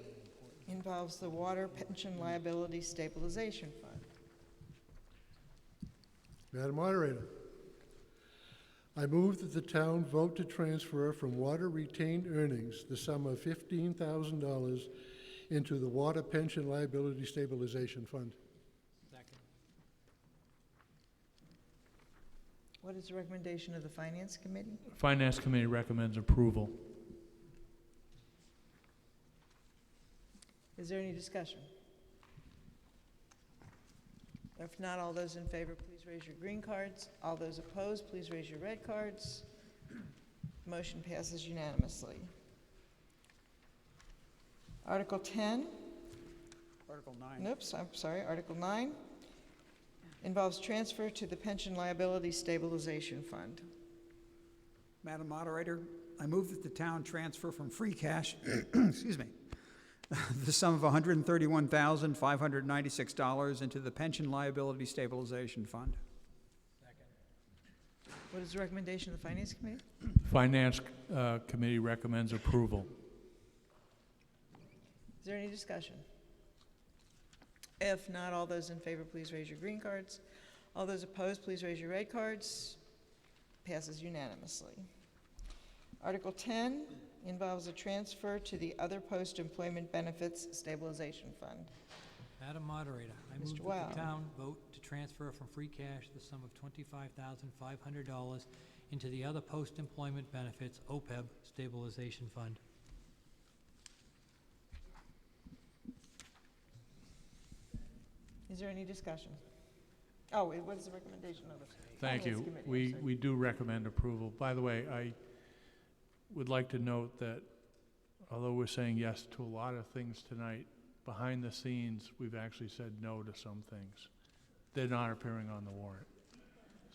involves the Water Pension Liability Stabilization Fund. Madam Moderator, I move that the town vote to transfer from water retained earnings the sum of $15,000 into the Water Pension Liability Stabilization Fund. Second. What is the recommendation of the Finance Committee? Finance Committee recommends approval. Is there any discussion? If not, all those in favor, please raise your green cards. All those opposed, please raise your red cards. Motion passes unanimously. Article 10. Article 9. Oops, I'm sorry, Article 9 involves transfer to the Pension Liability Stabilization Fund. Madam Moderator, I move that the town transfer from free cash, excuse me, the sum of $131,596 into the Pension Liability Stabilization Fund. What is the recommendation of the Finance Committee? Finance Committee recommends approval. Is there any discussion? If not, all those in favor, please raise your green cards. All those opposed, please raise your red cards. Passes unanimously. Article 10 involves a transfer to the Other Post-Employment Benefits Stabilization Fund. Madam Moderator, I move Mr. that Wow. the town vote to transfer from free cash the sum of $25,500 into the Other Post-Employment Benefits, OPEB, Stabilization Fund. Is there any discussion? Oh, wait, what is the recommendation of the Thank Finance you. Committee? We do recommend approval. By the way, I would like to note that although we're saying yes to a lot of things tonight, behind the scenes, we've actually said no to some things. They're not appearing on the warrant.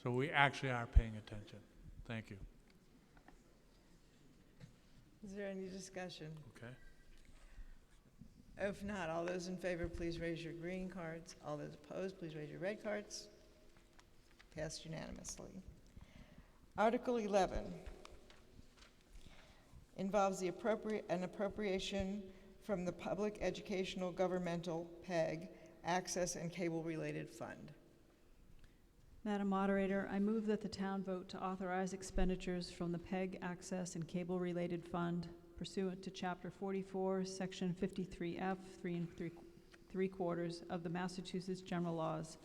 So we actually are paying attention. Thank you. Is there any discussion? Okay. If not, all those in favor, please raise your green cards. All those opposed, please raise your red cards. Passed unanimously. Article 11 involves an appropriation from the Public Educational Governmental PEG Access and Cable Related Fund. Madam Moderator, I move that the town vote to authorize expenditures from the PEG Access and Cable Related Fund pursuant to Chapter 44, Section 53F, 3 3/4 of the Massachusetts General Laws,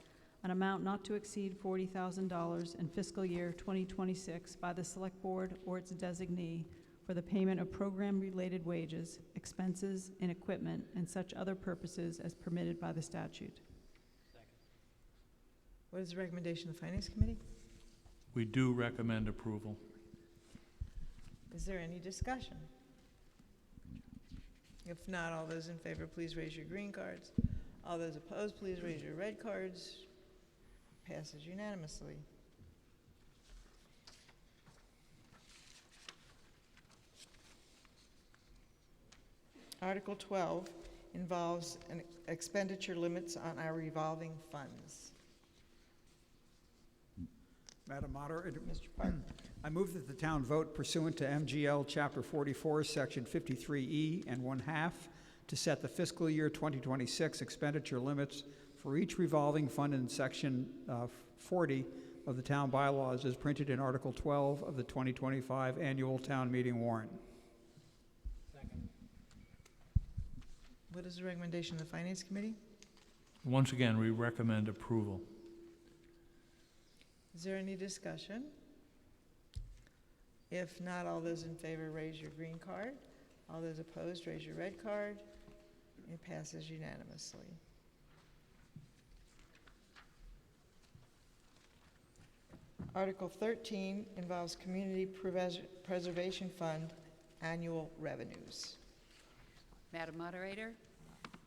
an amount not to exceed $40,000 in fiscal year 2026 by the Select Board or its designee for the payment of program-related wages, expenses, and equipment, and such other purposes as permitted by the statute. What is the recommendation of the Finance Committee? We do recommend approval. Is there any discussion? If not, all those in favor, please raise your green cards. All those opposed, please raise your red cards. Passes unanimously. Article 12 involves an expenditure limits on our revolving funds. Madam Moderator, Mr. Park. I move that the town vote pursuant to MGL Chapter 44, Section 53E and 1/2 to set the fiscal year 2026 expenditure limits for each revolving fund in Section 40 of the town bylaws as printed in Article 12 of the 2025 annual town meeting warrant. What is the recommendation of the Finance Committee? Once again, we recommend approval. Is there any discussion? If not, all those in favor raise your green card. All those opposed raise your red card. It passes unanimously. Article 13 involves Community Preservation Fund annual revenues. Madam Moderator,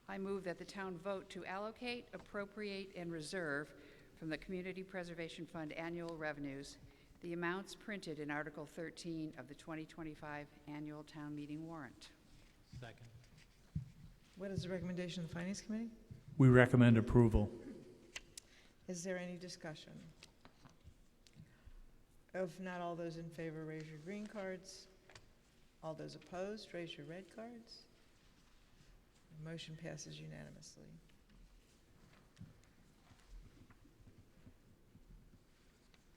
I move that the town vote to allocate, appropriate, and reserve from the Community Preservation Fund annual revenues the amounts printed in Article 13 of the 2025 annual town meeting warrant. Second. What is the recommendation of the Finance Committee? We recommend approval. Is there any discussion? If not, all those in favor, raise your green cards. All those opposed, raise your red cards. The motion passes unanimously.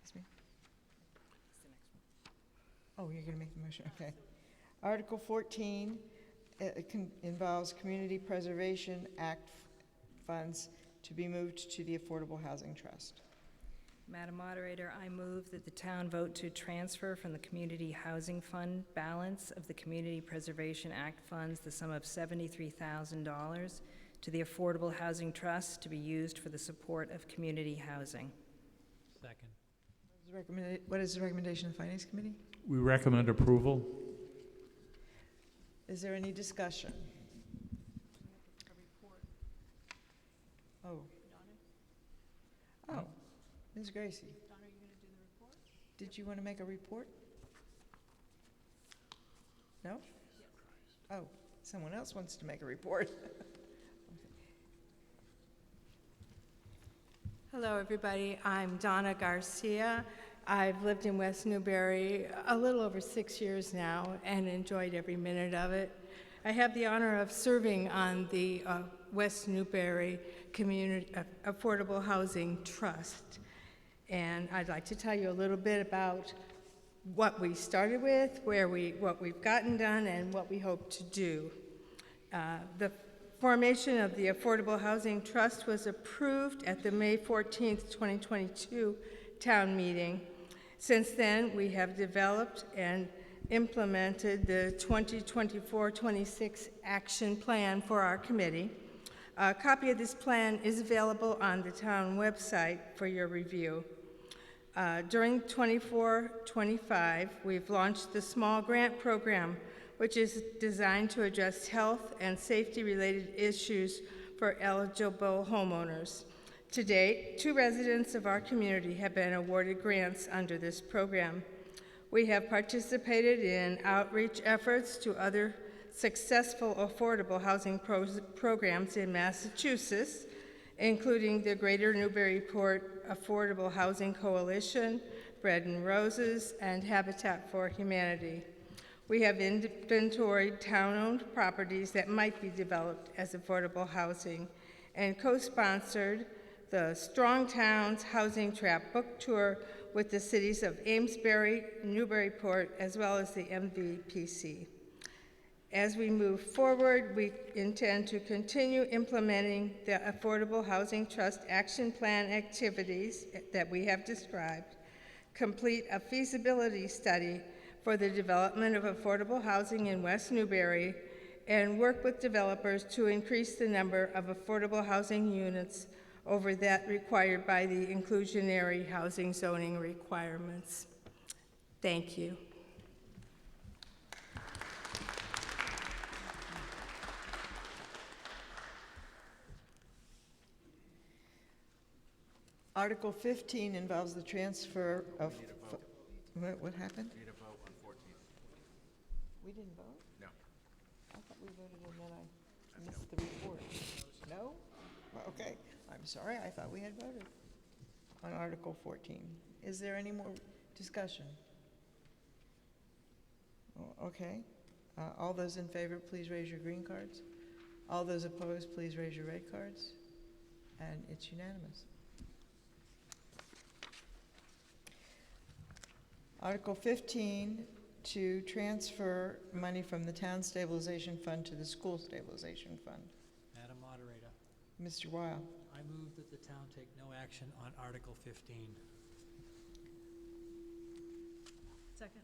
Excuse me? Oh, you're going to make the motion, okay. Article 14 involves Community Preservation Act funds to be moved to the Affordable Housing Trust. Madam Moderator, I move that the town vote to transfer from the Community Housing Fund balance of the Community Preservation Act funds the sum of $73,000 to the Affordable Housing Trust to be used for the support of community housing. Second. What is the recommendation of the Finance Committee? We recommend approval. Is there any discussion? Oh. Oh, Ms. Gracie. Donna, are you going to do the report? Did you want to make a report? No? Oh, someone else wants to make a report. Hello, everybody. I'm Donna Garcia. I've lived in West Newbury a little over 6 years now and enjoyed every minute of it. I have the honor of serving on the West Newbury Community Affordable Housing Trust. And I'd like to tell you a little bit about what we started with, what we've gotten done, and what we hope to do. The formation of the Affordable Housing Trust was approved at the May 14th, 2022 town meeting. Since then, we have developed and implemented the 2024-26 action plan for our committee. A copy of this plan is available on the town website for your review. During 24-25, we've launched the small grant program, which is designed to address health and safety-related issues for eligible homeowners. To date, 2 residents of our community have been awarded grants under this program. We have participated in outreach efforts to other successful affordable housing programs in Massachusetts, including the Greater Newburyport Affordable Housing Coalition, Bread and Roses, and Habitat for Humanity. We have inventoried town-owned properties that might be developed as affordable housing and co-sponsored the Strong Towns Housing Trap book tour with the cities of Amesbury, Newburyport, as well as the MVPC. As we move forward, we intend to continue implementing the Affordable Housing Trust Action Plan activities that we have described, complete a feasibility study for the development of affordable housing in West Newbury, and work with developers to increase the number of affordable housing units over that required by the inclusionary housing zoning requirements. Thank you. Article 15 involves the transfer of... What happened? We need a vote on 14. We didn't vote? No. I thought we voted and then I missed the report. No? Well, okay. I'm sorry. I thought we had voted on Article 14. Is there any more discussion? Oh, okay. All those in favor, please raise your green cards. All those opposed, please raise your red cards. And it's unanimous. Article 15, to transfer money from the Town Stabilization Fund to the School Stabilization Fund. Madam Moderator, Mr. Weil. I move that the town take no action on Article 15. Second.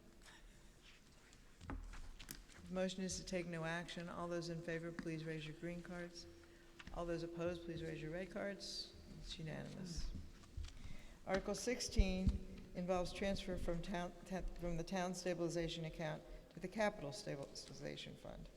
The motion is to take no action. All those in favor, please raise your green cards. All those opposed, please raise your red cards. It's unanimous. Article 16 involves transfer from the Town Stabilization Account to the Capital Stabilization Fund.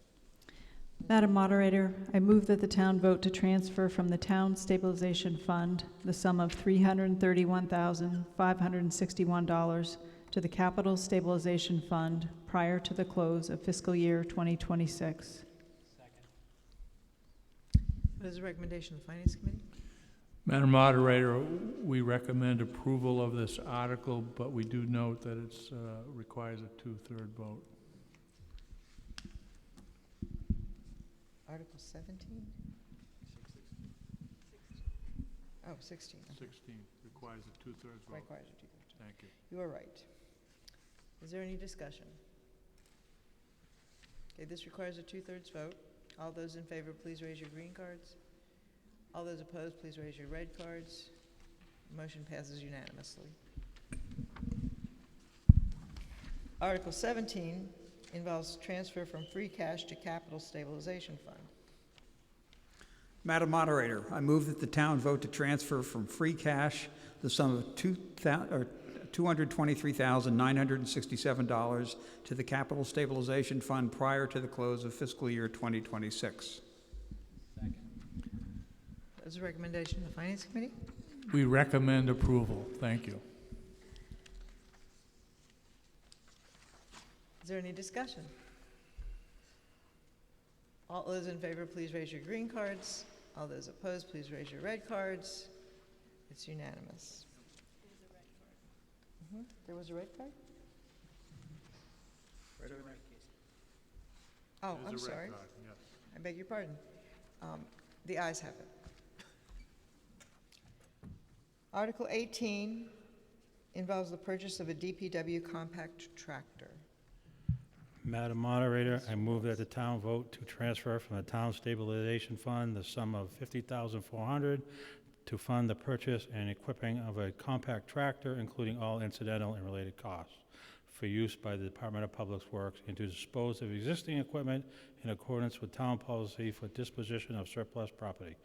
Madam Moderator, I move that the town vote to transfer from the Town Stabilization Fund the sum of $331,561 to the Capital Stabilization Fund prior to the close of fiscal year 2026. What is the recommendation of the Finance Committee? Madam Moderator, we recommend approval of this article, but we do note that it requires a two-third vote. Article 17? Oh, 16. Okay. 16 requires a two-thirds vote. Requires a two-thirds. Thank you. You are right. Is there any discussion? Okay, this requires a two-thirds vote. All those in favor, please raise your green cards. All those opposed, please raise your red cards. Motion passes unanimously. Article 17 involves transfer from free cash to capital stabilization fund. Madam Moderator, I move that the town vote to transfer from free cash the sum of $223,967 to the capital stabilization fund prior to the close of fiscal year 2026. What is the recommendation of the Finance Committee? We recommend approval. Thank you. Is there any discussion? All those in favor, please raise your green cards. All those opposed, please raise your red cards. It's unanimous. There was a red card? Right over there. Oh, I'm sorry. I beg your pardon. The ayes have it. Article 18 involves the purchase of a DPW compact tractor. Madam Moderator, I move that the town vote to transfer from the Town Stabilization Fund the sum of $50,400 to fund the purchase and equipping of a compact tractor, including all incidental and related costs, for use by the Department of Public Works and to dispose of existing equipment in accordance with town policy for disposition of surplus property,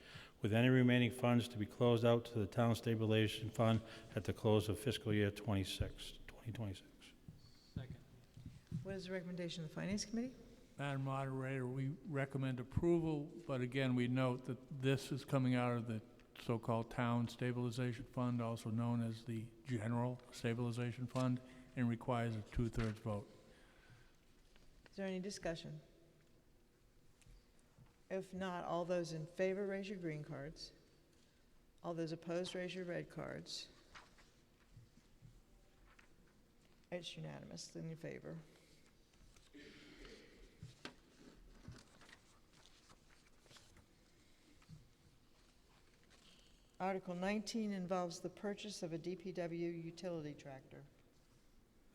with any remaining funds to be closed out to the Town Stabilization Fund at the close of fiscal year 2026. What is the recommendation of the Finance Committee? Madam Moderator, we recommend approval, but again, we note that this is coming out of the so-called Town Stabilization Fund, also known as the General Stabilization Fund, and requires a two-thirds vote. Is there any discussion? If not, all those in favor, raise your green cards. All those opposed, raise your red cards. It's unanimous in favor. Article 19 involves the purchase of a DPW utility tractor.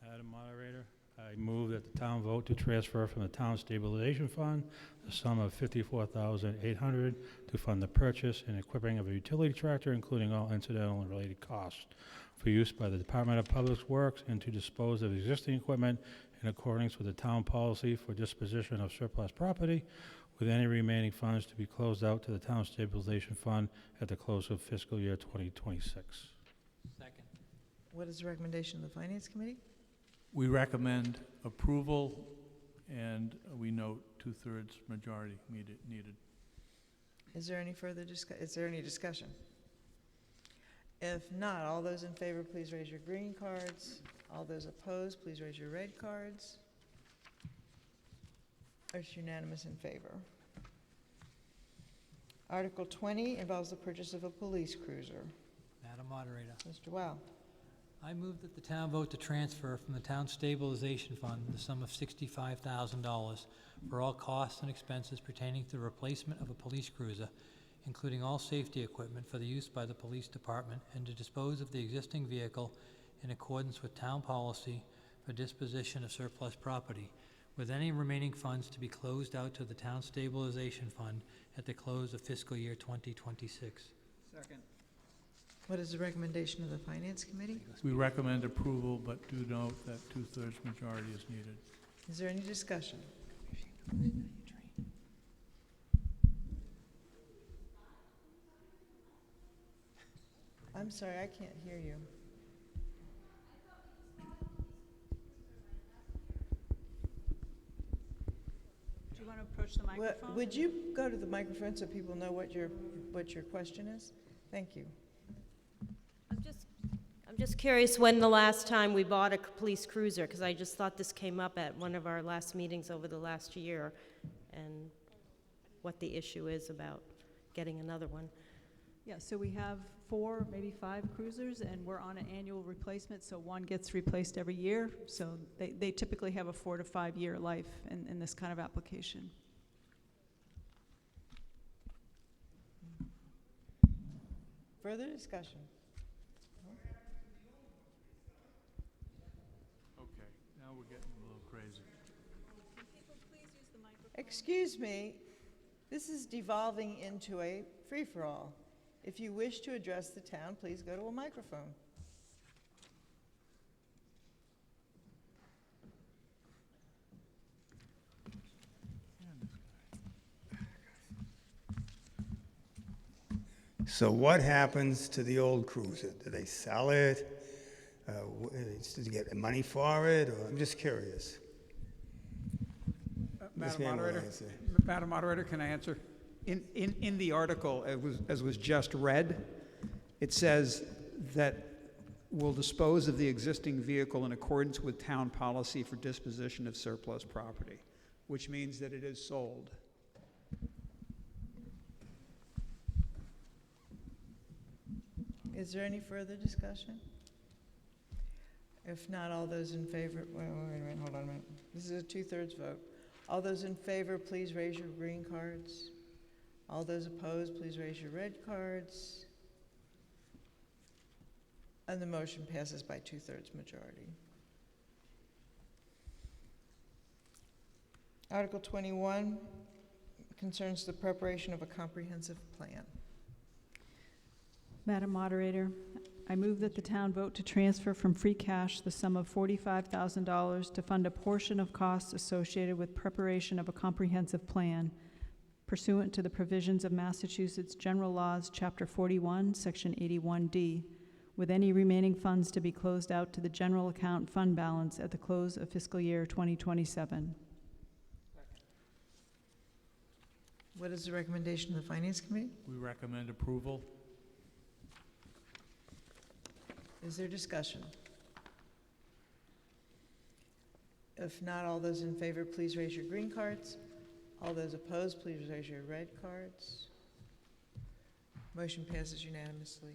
Madam Moderator, I move that the town vote to transfer from the Town Stabilization Fund the sum of $54,800 to fund the purchase and equipping of a utility tractor, including all incidental and related costs, for use by the Department of Public Works and to dispose of existing equipment in accordance with the town policy for disposition of surplus property, with any remaining funds to be closed out to the Town Stabilization Fund at the close of fiscal year 2026. Second. What is the recommendation of the Finance Committee? We recommend approval, and we note two-thirds majority needed. Is there any discussion? If not, all those in favor, please raise your green cards. All those opposed, please raise your red cards. It's unanimous in favor. Article 20 involves the purchase of a police cruiser. Madam Moderator, Mr. Wow. I move that the town vote to transfer from the Town Stabilization Fund the sum of $65,000 for all costs and expenses pertaining to the replacement of a police cruiser, including all safety equipment for the use by the police department, and to dispose of the existing vehicle in accordance with town policy for disposition of surplus property, with any remaining funds to be closed out to the Town Stabilization Fund at the close of fiscal year 2026. Second. What is the recommendation of the Finance Committee? We recommend approval, but do note that two-thirds majority is needed. Is there any discussion? I'm sorry, I can't hear you. Do you want to approach the microphone? Would you go to the microphone so people know what your question is? Thank you. I'm just curious when the last time we bought a police cruiser, because I just thought this came up at one of our last meetings over the last year, and what the issue is about getting another one. Yeah, so we have 4, maybe 5 cruisers, and we're on an annual replacement, so one gets replaced every year. So they typically have a 4 to 5 year life in this kind of application. Further discussion? Okay, now we're getting a little crazy. Excuse me, this is devolving into a free-for-all. If you wish to address the town, please go to a microphone. So what happens to the old cruiser? Do they sell it? Do you get money for it? Or, I'm just curious. This Madam man will Moderator, answer. Madam Moderator, can I answer? In the article, as was just read, it says that will dispose of the existing vehicle in accordance with town policy for disposition of surplus property, which means that it is sold. Is there any further discussion? If not, all those in favor, wait a minute, hold on a minute. This is a 2/3 vote. All those in favor, please raise your green cards. All those opposed, please raise your red cards. And the motion passes by 2/3 majority. Article 21 concerns the preparation of a comprehensive plan. Madam Moderator, I move that the town vote to transfer from free cash the sum of $45,000 to fund a portion of costs associated with preparation of a comprehensive plan pursuant to the provisions of Massachusetts General Laws, Chapter 41, Section 81D, with any remaining funds to be closed out to the general account fund balance at the close of fiscal year 2027. What is the recommendation of the Finance Committee? We recommend approval. Is there discussion? If not, all those in favor, please raise your green cards. All those opposed, please raise your red cards. Motion passes unanimously.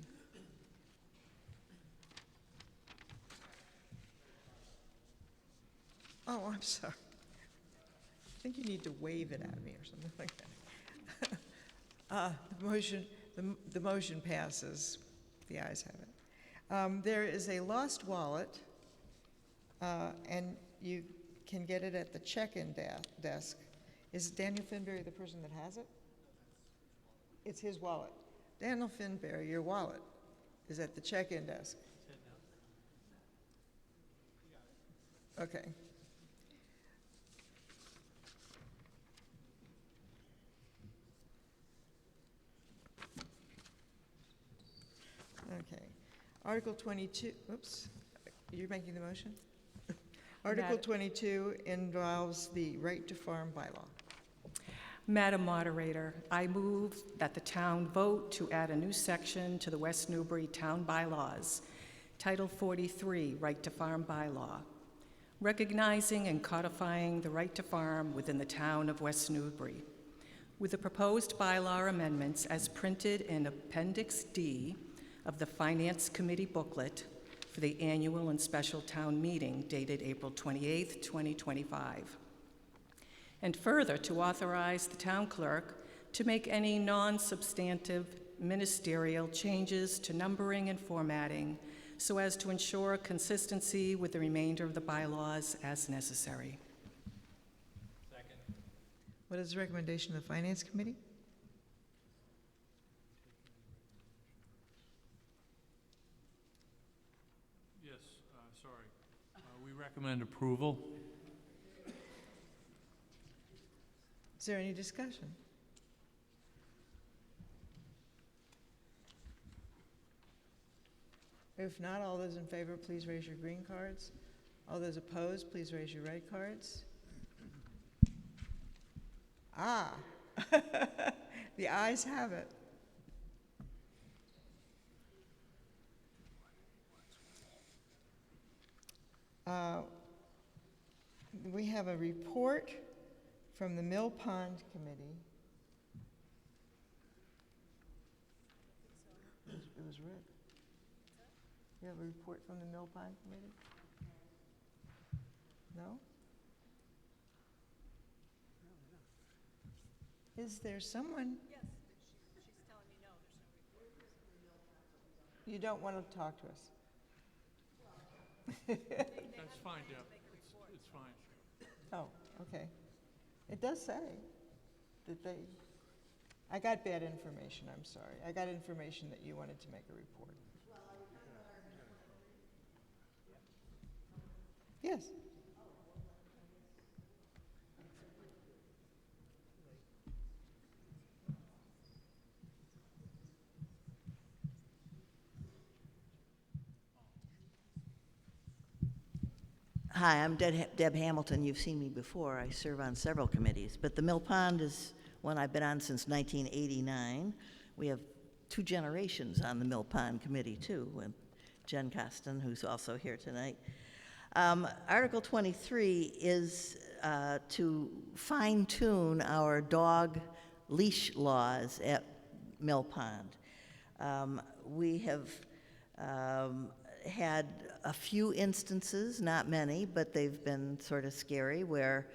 Oh, I'm sorry. I think you need to wave it at me or something like that. The motion passes. The ayes have it. There is a lost wallet, and you can get it at the check-in desk. Is Daniel Finberry the person that has it? It's his wallet. Daniel Finberry, your wallet is at the check-in desk. Okay. Okay. Article 22, oops, you're making the motion? Article 22 involves the right to farm bylaw. Madam Moderator, I move that the town vote to add a new section to the West Newbury Town Bylaws, Title 43, Right to Farm Bylaw, recognizing and codifying the right to farm within the town of West Newbury, with the proposed bylaw amendments as printed in Appendix D of the Finance Committee booklet for the annual and special town meeting dated April 28, 2025. And further, to authorize the town clerk to make any non-substantive ministerial changes to numbering and formatting so as to ensure consistency with the remainder of the bylaws as necessary. Second. What is the recommendation of the Finance Committee? Yes, sorry. We recommend approval. Is there any discussion? If not, all those in favor, please raise your green cards. All those opposed, please raise your red cards. Ah, the ayes have it. We have a report from the Mill Pond Committee was read. You have a report from the Mill Pond Committee? No? Is there someone? Yes, she's telling me no, there's no report. You don't want to talk to us? That's fine, Deb. It's fine. Oh, okay. It does say that they, I got bad information, I'm sorry. I got information that you wanted to make a report. Yes. Hi, I'm Deb Hamilton. You've seen me before. I serve on several committees, but the Mill Pond is one I've been on since 1989. We have 2 generations on the Mill Pond Committee, too, with Jen Costin, who's also here tonight. Article 23 is to fine-tune our dog leash laws at Mill Pond. We have had a few instances, not many, but they've been sort of scary, where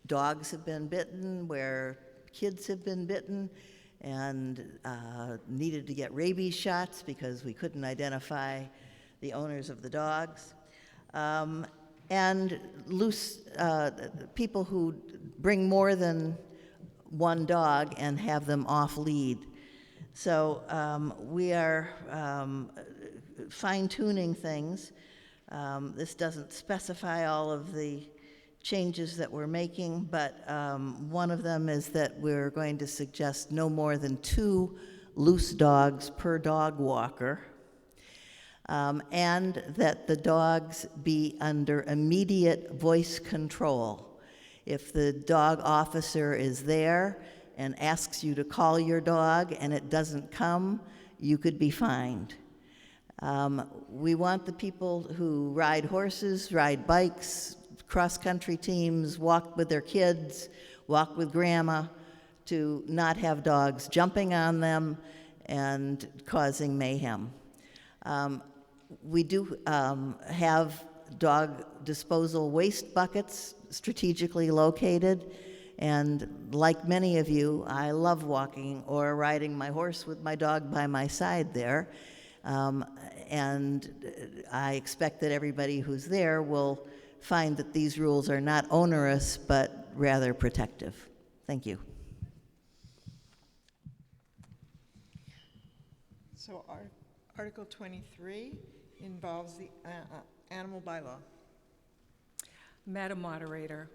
dogs have been bitten, where kids have been bitten, and needed to get rabies shots because we couldn't identify the owners of the dogs. And loose people who bring more than one dog and have them off lead. So we are fine-tuning things. This doesn't specify all of the changes that we're making, but one of them is that we're going to suggest no more than 2 loose dogs per dog walker, and that the dogs be under immediate voice control. If the dog officer is there and asks you to call your dog and it doesn't come, you could be fined. We want the people who ride horses, ride bikes, cross-country teams, walk with their kids, walk with grandma, to not have dogs jumping on them and causing mayhem. We do have dog disposal waste buckets strategically located, and like many of you, I love walking or riding my horse with my dog by my side there. And I expect that everybody who's there will find that these rules are not onerous, but rather protective. Thank you. So Article 23 involves the animal bylaw. Madam Moderator,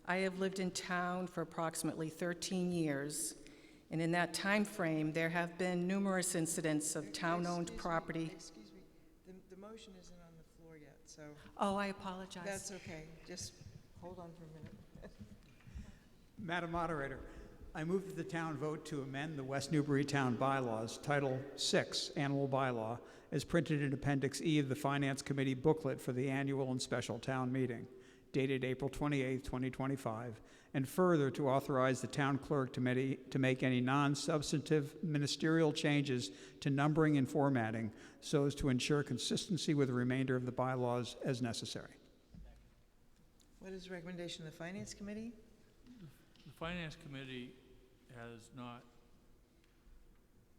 I have lived in town for approximately 13 years, and in that time frame, there have been numerous incidents of town-owned property. Excuse me, the motion isn't on the floor yet, so. Oh, I apologize. That's okay, just hold on for a minute. Madam Moderator, I move that the town vote to amend the West Newbury Town Bylaws, Title VI, Animal Bylaw, as printed in Appendix E of the Finance Committee booklet for the annual and special town meeting, dated April 28, 2025, and further to authorize the town clerk to make any non-substantive ministerial changes to numbering and formatting so as to ensure consistency with the remainder of the bylaws as necessary. What is the recommendation of the Finance Committee? The Finance Committee has not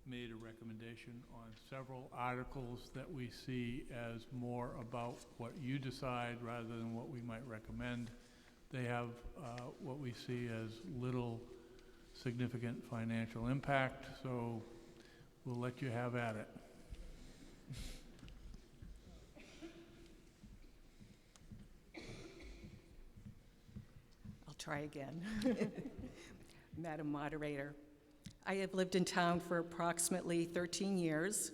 made a recommendation on several articles that we see as more about what you decide rather than what we might recommend. They have what we see as little significant financial impact, so we'll let you have at it. I'll try again. Madam Moderator, I have lived in town for approximately 13 years,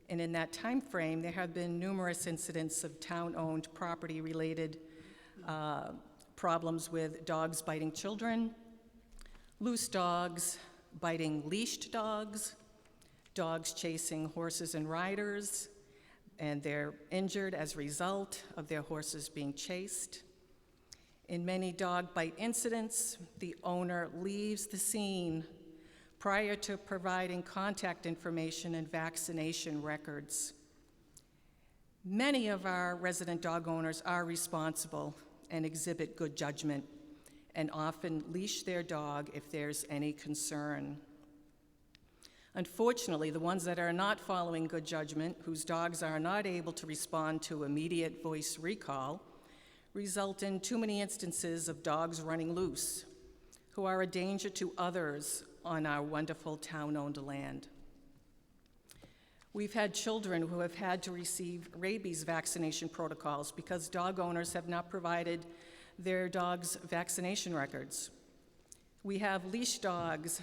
and in that time frame, there have been numerous incidents of town-owned property-related problems with dogs biting children, loose dogs biting leashed dogs, dogs chasing horses and riders, and they're injured as a result of their horses being chased. In many dog bite incidents, the owner leaves the scene prior to providing contact information and vaccination records. Many of our resident dog owners are responsible and exhibit good judgment and often leash their dog if there's any concern. Unfortunately, the ones that are not following good judgment, whose dogs are not able to respond to immediate voice recall, result in too many instances of dogs running loose, who are a danger to others on our wonderful town-owned land. We've had children who have had to receive rabies vaccination protocols because dog owners have not provided their dogs' vaccination records. We have leash dogs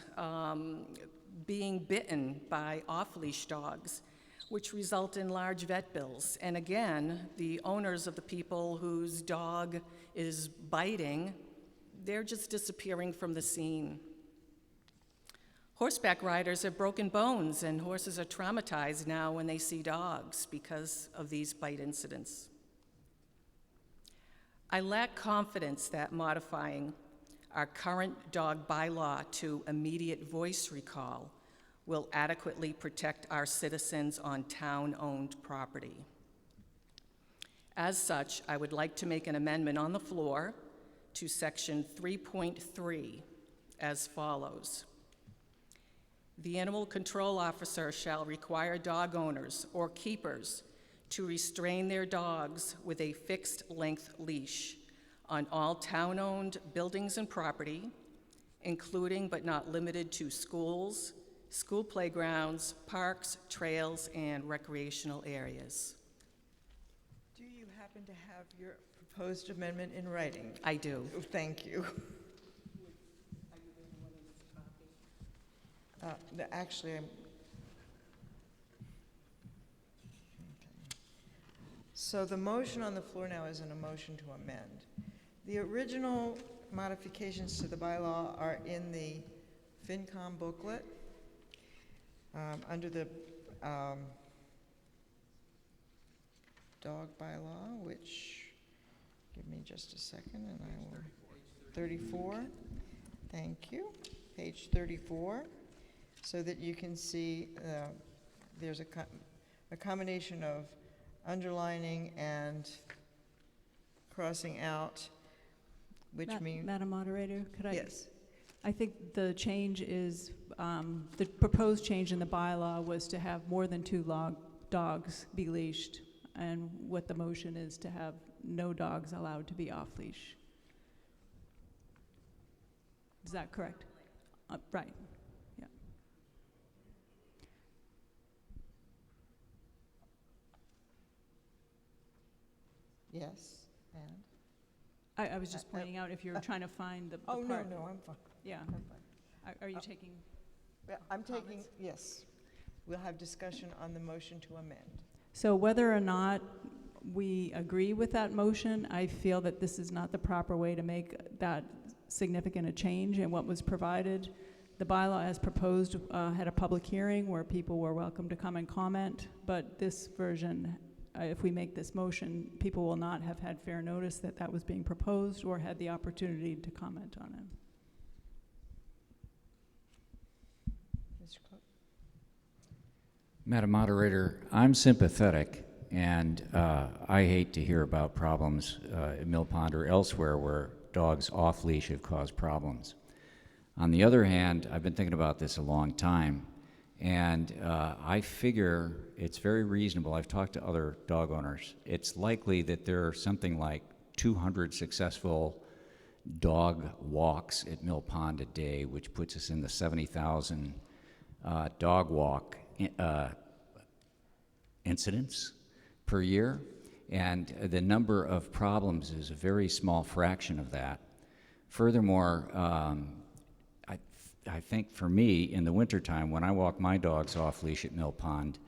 being bitten by off-leash dogs, which result in large vet bills. And again, the owners of the people whose dog is biting, they're just disappearing from the scene. Horseback riders have broken bones, and horses are traumatized now when they see dogs because of these bite incidents. I lack confidence that modifying our current dog bylaw to immediate voice recall will adequately protect our citizens on town-owned property. As such, I would like to make an amendment on the floor to section 3.3 as follows. The animal control officer shall require dog owners or keepers to restrain their dogs with a fixed-length leash on all town-owned buildings and property, including but not limited to schools, school playgrounds, parks, trails, and recreational areas. Do you happen to have your proposed amendment in writing? I do. Thank you. Actually, so the motion on the floor now isn't a motion to amend. The original modifications to the bylaw are in the FinCom booklet under the dog bylaw, which, give me just a second and I will. 34. Thank you. Page 34. So that you can see there's a combination of underlining and crossing out, which means... Madam Moderator, could I? Yes. I think the change is, the proposed change in the bylaw was to have more than 2 dogs be leashed, and what the motion is to have no dogs allowed to be off-leash. Is that correct? Right. Yeah. Yes, and? I was just pointing out if you're trying to find the Oh, part. no, I'm fine. Yeah. I'm fine. Are you taking? Yeah, I'm taking, yes. We'll have discussion on the motion to amend. So whether or not we agree with that motion, I feel that this is not the proper way to make that significant a change in what was provided. The bylaw as proposed had a public hearing where people were welcome to come and comment, but this version, if we make this motion, people will not have had fair notice that that was being proposed or had the opportunity to comment on it. Mr. Clerk? Madam Moderator, I'm sympathetic, and I hate to hear about problems at Mill Pond or elsewhere where dogs off leash have caused problems. On the other hand, I've been thinking about this a long time, and I figure it's very reasonable. I've talked to other dog owners. It's likely that there are something like 200 successful dog walks at Mill Pond a day, which puts us in the 70,000 dog walk incidents per year. And the number of problems is a very small fraction of that. Furthermore, I think for me, in the wintertime, when I walk my dogs off leash at Mill Pond,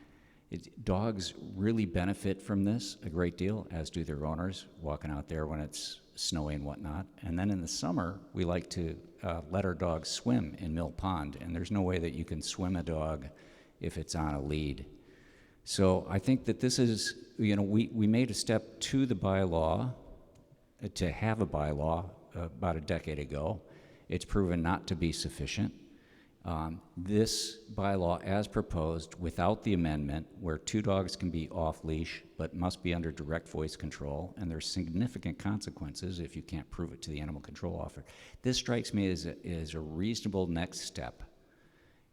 dogs really benefit from this a great deal, as do their owners, walking out there when it's snowy and whatnot. And then in the summer, we like to let our dogs swim in Mill Pond, and there's no way that you can swim a dog if it's on a lead. So I think that this is, we made a step to the bylaw, to have a bylaw about a decade ago. It's proven not to be sufficient. This bylaw, as proposed, without the amendment, where 2 dogs can be off-leash but must be under direct voice control, and there's significant consequences if you can't prove it to the animal control officer. This strikes me as a reasonable next step.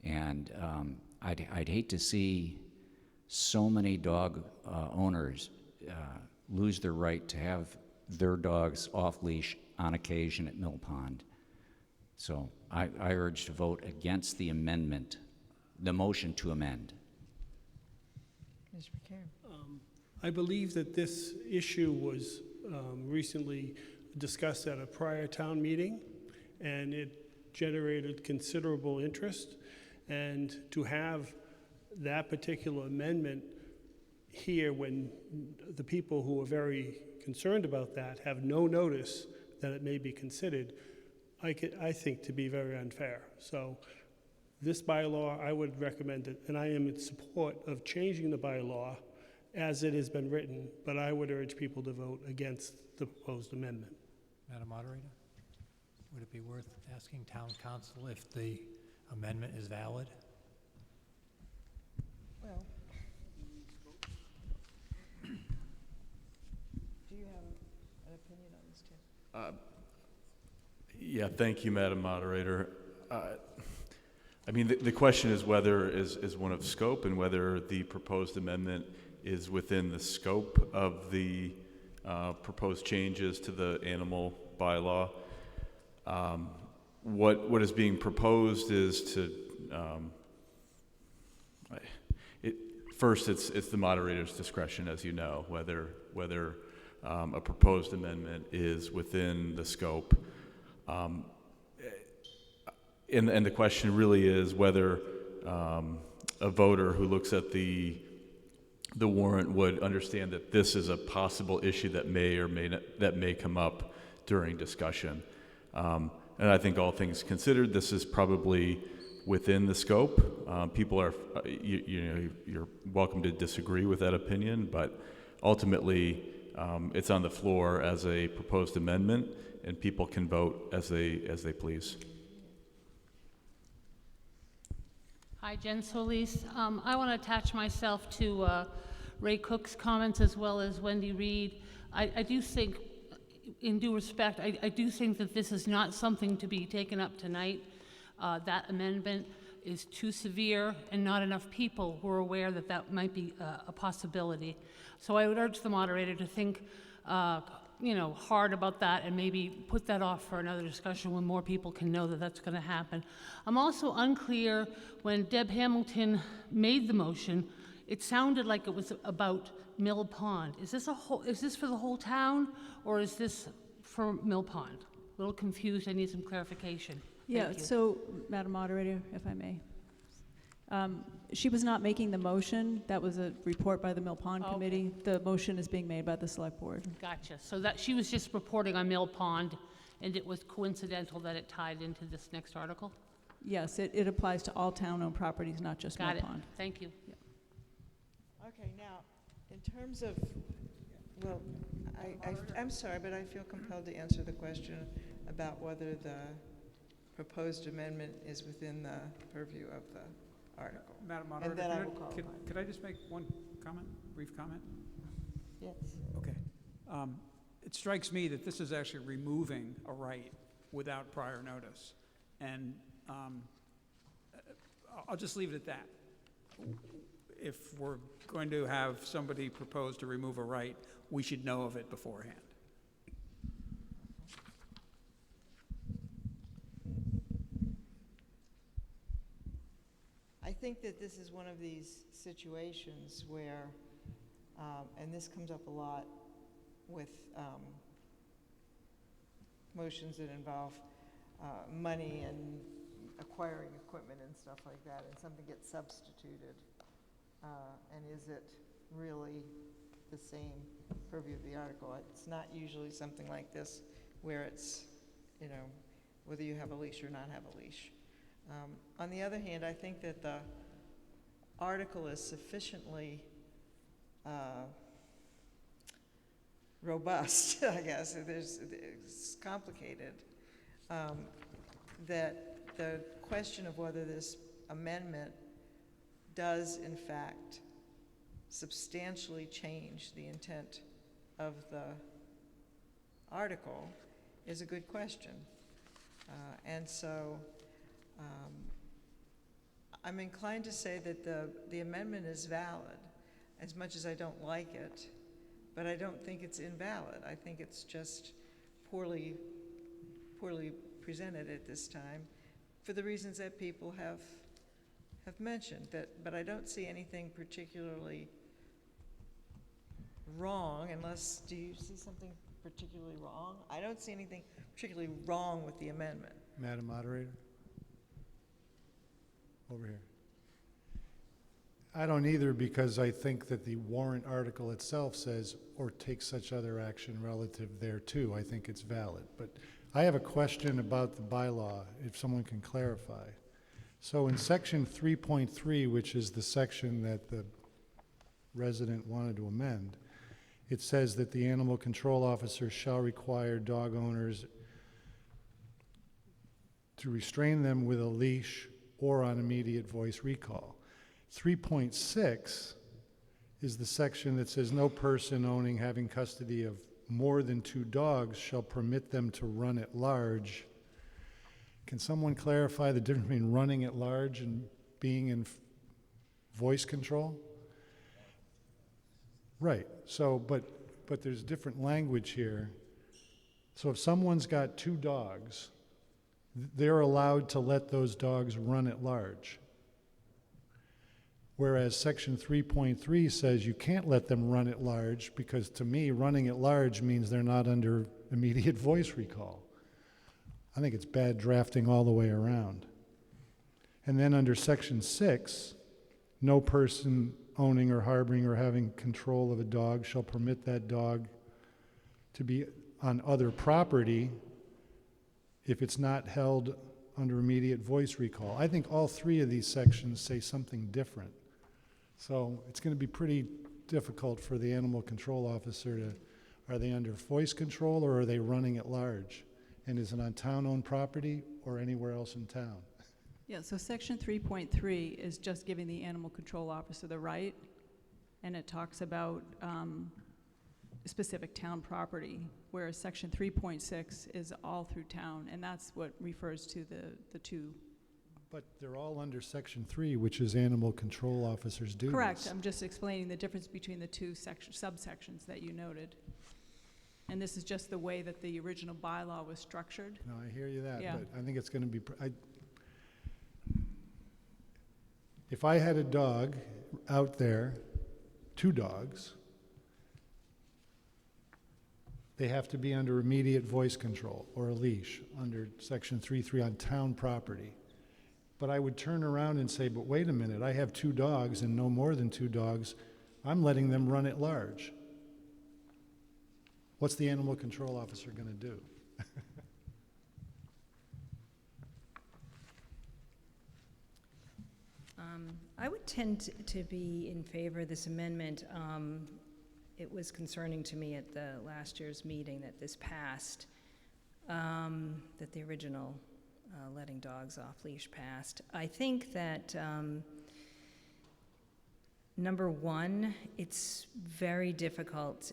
And I'd hate to see so many dog owners lose their right to have their dogs off-leash on occasion at Mill Pond. So I urge to vote against the amendment, the motion to amend. Mr. McCarron. I believe that this issue was recently discussed at a prior town meeting, and it generated considerable interest. And to have that particular amendment here when the people who are very concerned about that have no notice that it may be considered, I think to be very unfair. So this bylaw, I would recommend it, and I am in support of changing the bylaw as it has been written, but I would urge people to vote against the proposed amendment. Madam Moderator, would it be worth asking town council if the amendment is valid? Well, do you have an opinion on this, Tim? Yeah, thank you, Madam Moderator. I mean, the question is whether is one of scope and whether the proposed amendment is within the scope of the proposed changes to the animal bylaw. What is being proposed is to first it's the moderator's discretion, as you know, whether a proposed amendment is within the scope. And the question really is whether a voter who looks at the warrant would understand that this is a possible issue that may or may not, that may come up during discussion. And I think all things considered, this is probably within the scope. People are, you're welcome to disagree with that opinion, but ultimately it's on the floor as a proposed amendment, and people can vote as they please. Hi, Jen Solis. I want to attach myself to Ray Cook's comments as well as Wendy Reed. I do think, in due respect, I do think that this is not something to be taken up tonight. That amendment is too severe, and not enough people were aware that that might be a possibility. So I would urge the moderator to think hard about that and maybe put that off for another discussion when more people can know that that's going to happen. I'm also unclear, when Deb Hamilton made the motion, it sounded like it was about Mill Pond. Is this for the whole town, or is this for Mill Pond? A little confused. I need some clarification. Yeah, Thank you. so, Madam Moderator, if I may. She was not making the motion. That was a report by the Mill Pond Committee. The motion is being made by the Select Board. Gotcha. So that she was just reporting on Mill Pond, and it was coincidental that it tied into this next article? Yes, it applies to all town-owned properties, not just Mill Got it. Pond. Thank you. Okay, now, in terms of, well, I'm sorry, but I feel compelled to answer the question about whether the proposed amendment is within the purview of the article. Madam And then I Moderator, will call upon you. could I just make one comment, brief comment? Yes. Okay. It strikes me that this is actually removing a right without prior notice. And I'll just leave it at that. If we're going to have somebody propose to remove a right, we should know of it beforehand. I think that this is one of these situations where, and this comes up a lot with motions that involve money and acquiring equipment and stuff like that, and something gets substituted. And is it really the same purview of the article? It's not usually something like this where it's, whether you have a leash or not have a leash. On the other hand, I think that the article is sufficiently robust, I guess, it's complicated, that the question of whether this amendment does in fact substantially change the intent of the article is a good question. And so I'm inclined to say that the amendment is valid, as much as I don't like it, but I don't think it's invalid. I think it's just poorly presented at this time for the reasons that people have mentioned. But I don't see anything particularly wrong, unless, do you see something particularly wrong? I don't see anything particularly wrong with the amendment. Madam Moderator? Over here. I don't either, because I think that the warrant article itself says, or take such other action relative thereto. I think it's valid. But I have a question about the bylaw, if someone can clarify. So in section 3.3, which is the section that the resident wanted to amend, it says that the animal control officer shall require dog owners to restrain them with a leash or on immediate voice recall. 3.6 is the section that says no person owning, having custody of more than 2 dogs shall permit them to run at large. Can someone clarify the difference between running at large and being in voice control? Right, so, but there's different language here. So if someone's got 2 dogs, they're allowed to let those dogs run at large. Whereas section 3.3 says you can't let them run at large, because to me, running at large means they're not under immediate voice recall. I think it's bad drafting all the way around. And then under section 6, no person owning or harboring or having control of a dog shall permit that dog to be on other property if it's not held under immediate voice recall. I think all 3 of these sections say something different. So it's going to be pretty difficult for the animal control officer to, are they under voice control or are they running at large? And is it on town-owned property or anywhere else in town? Yeah, so section 3.3 is just giving the animal control officer the right, and it talks about specific town property, whereas section 3.6 is all through town, and that's what refers to the 2. But they're all under section 3, which is animal control officers' duties. Correct, I'm just explaining the difference between the 2 subsections that you noted. And this is just the way that the original bylaw was structured. No, I hear you that, Yeah. but I think it's going to be, if I had a dog out there, 2 dogs, they have to be under immediate voice control or a leash under section 3.3 on town property. But I would turn around and say, but wait a minute, I have 2 dogs and no more than 2 dogs. I'm letting them run at large. What's the animal control officer going to do? I would tend to be in favor of this amendment. It was concerning to me at the last year's meeting that this passed, that the original letting dogs off leash passed. I think that, number one, it's very difficult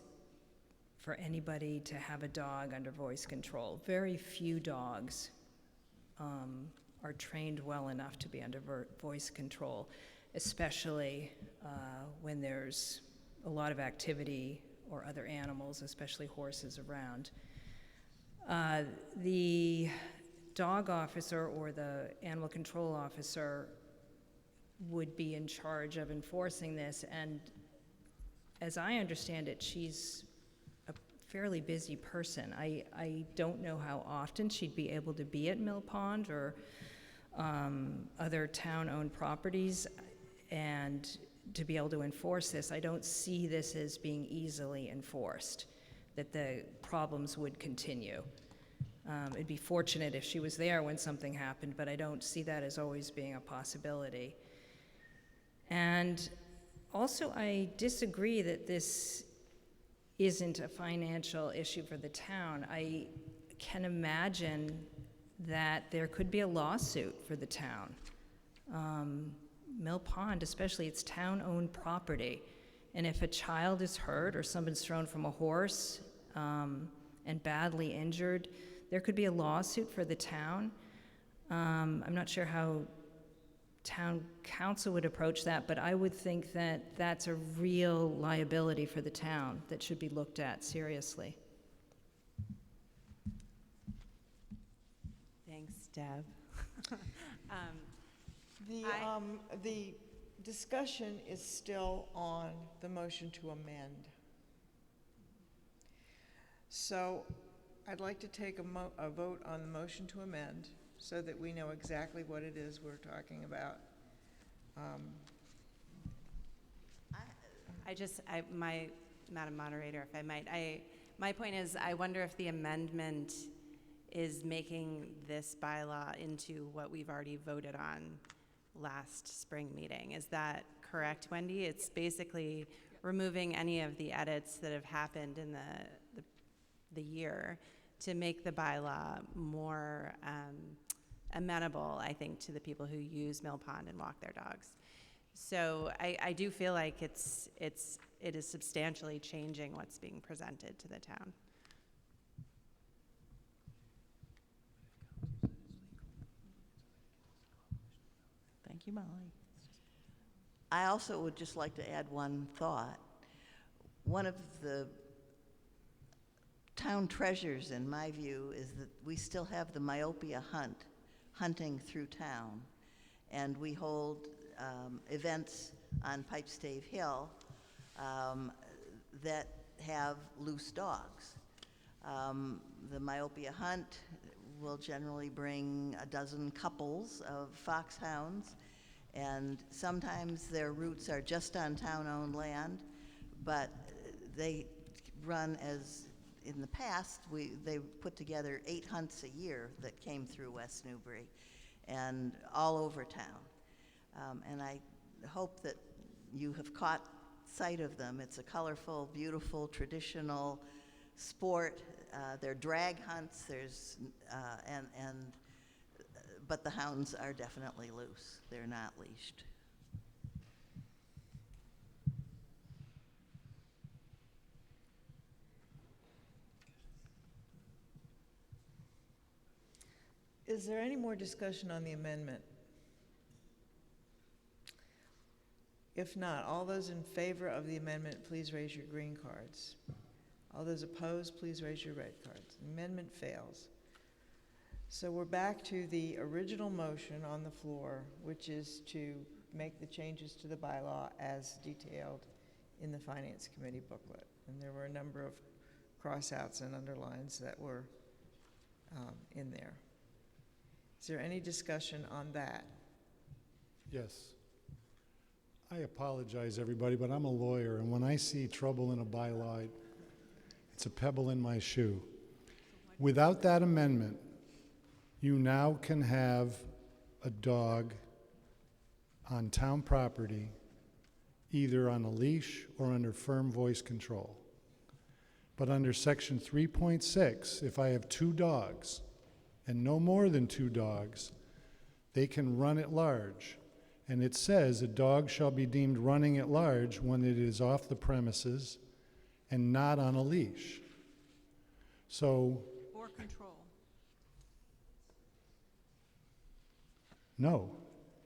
for anybody to have a dog under voice control. Very few dogs are trained well enough to be under voice control, especially when there's a lot of activity or other animals, especially horses, around. The dog officer or the animal control officer would be in charge of enforcing this, and as I understand it, she's a fairly busy person. I don't know how often she'd be able to be at Mill Pond or other town-owned properties and to be able to enforce this. I don't see this as being easily enforced, that the problems would continue. It'd be fortunate if she was there when something happened, but I don't see that as always being a possibility. And also, I disagree that this isn't a financial issue for the town. I can imagine that there could be a lawsuit for the town. Mill Pond, especially, it's town-owned property. And if a child is hurt or someone's thrown from a horse and badly injured, there could be a lawsuit for the town. I'm not sure how town council would approach that, but I would think that that's a real liability for the town that should be looked at seriously. Thanks, Deb. The discussion is still on the motion to amend. So I'd like to take a vote on the motion to amend so that we know exactly what it is we're talking about. Madam Moderator, if I might, my point is, I wonder if the amendment is making this bylaw into what we've already voted on last spring meeting. Is that correct, Wendy? It's basically removing any of the edits that have happened in the year to make the bylaw more amenable, I think, to the people who use Mill Pond and walk their dogs. So I do feel like it is substantially changing what's being presented to the town. Thank you, Molly. I also would just like to add one thought. One of the town treasures, in my view, is that we still have the myopia hunting through town. And we hold events on Pipestave Hill that have loose dogs. The myopia hunt will generally bring a dozen couples of foxhounds, and sometimes their routes are just on town-owned land, but they run as, in the past, they put together 8 hunts a year that came through West Newbury and all over town. And I hope that you have caught sight of them. It's a colorful, beautiful, traditional sport. They're drag hunts. But the hounds are definitely loose. They're not leashed. Is there any more discussion on the amendment? If not, all those in favor of the amendment, please raise your green cards. All those opposed, please raise your red cards. The amendment fails. So we're back to the original motion on the floor, which is to make the changes to the bylaw as detailed in the Finance Committee booklet. And there were a number of cross-outs and underlines that were in there. Is there any discussion on that? Yes. I apologize, everybody, but I'm a lawyer, and when I see trouble in a bylaw, it's a pebble in my shoe. Without that amendment, you now can have a dog on town property, either on a leash or under firm voice control. But under section 3.6, if I have 2 dogs, and no more than 2 dogs, they can run at large. And it says a dog shall be deemed running at large when it is off the premises and not on a leash. So, Or control. no.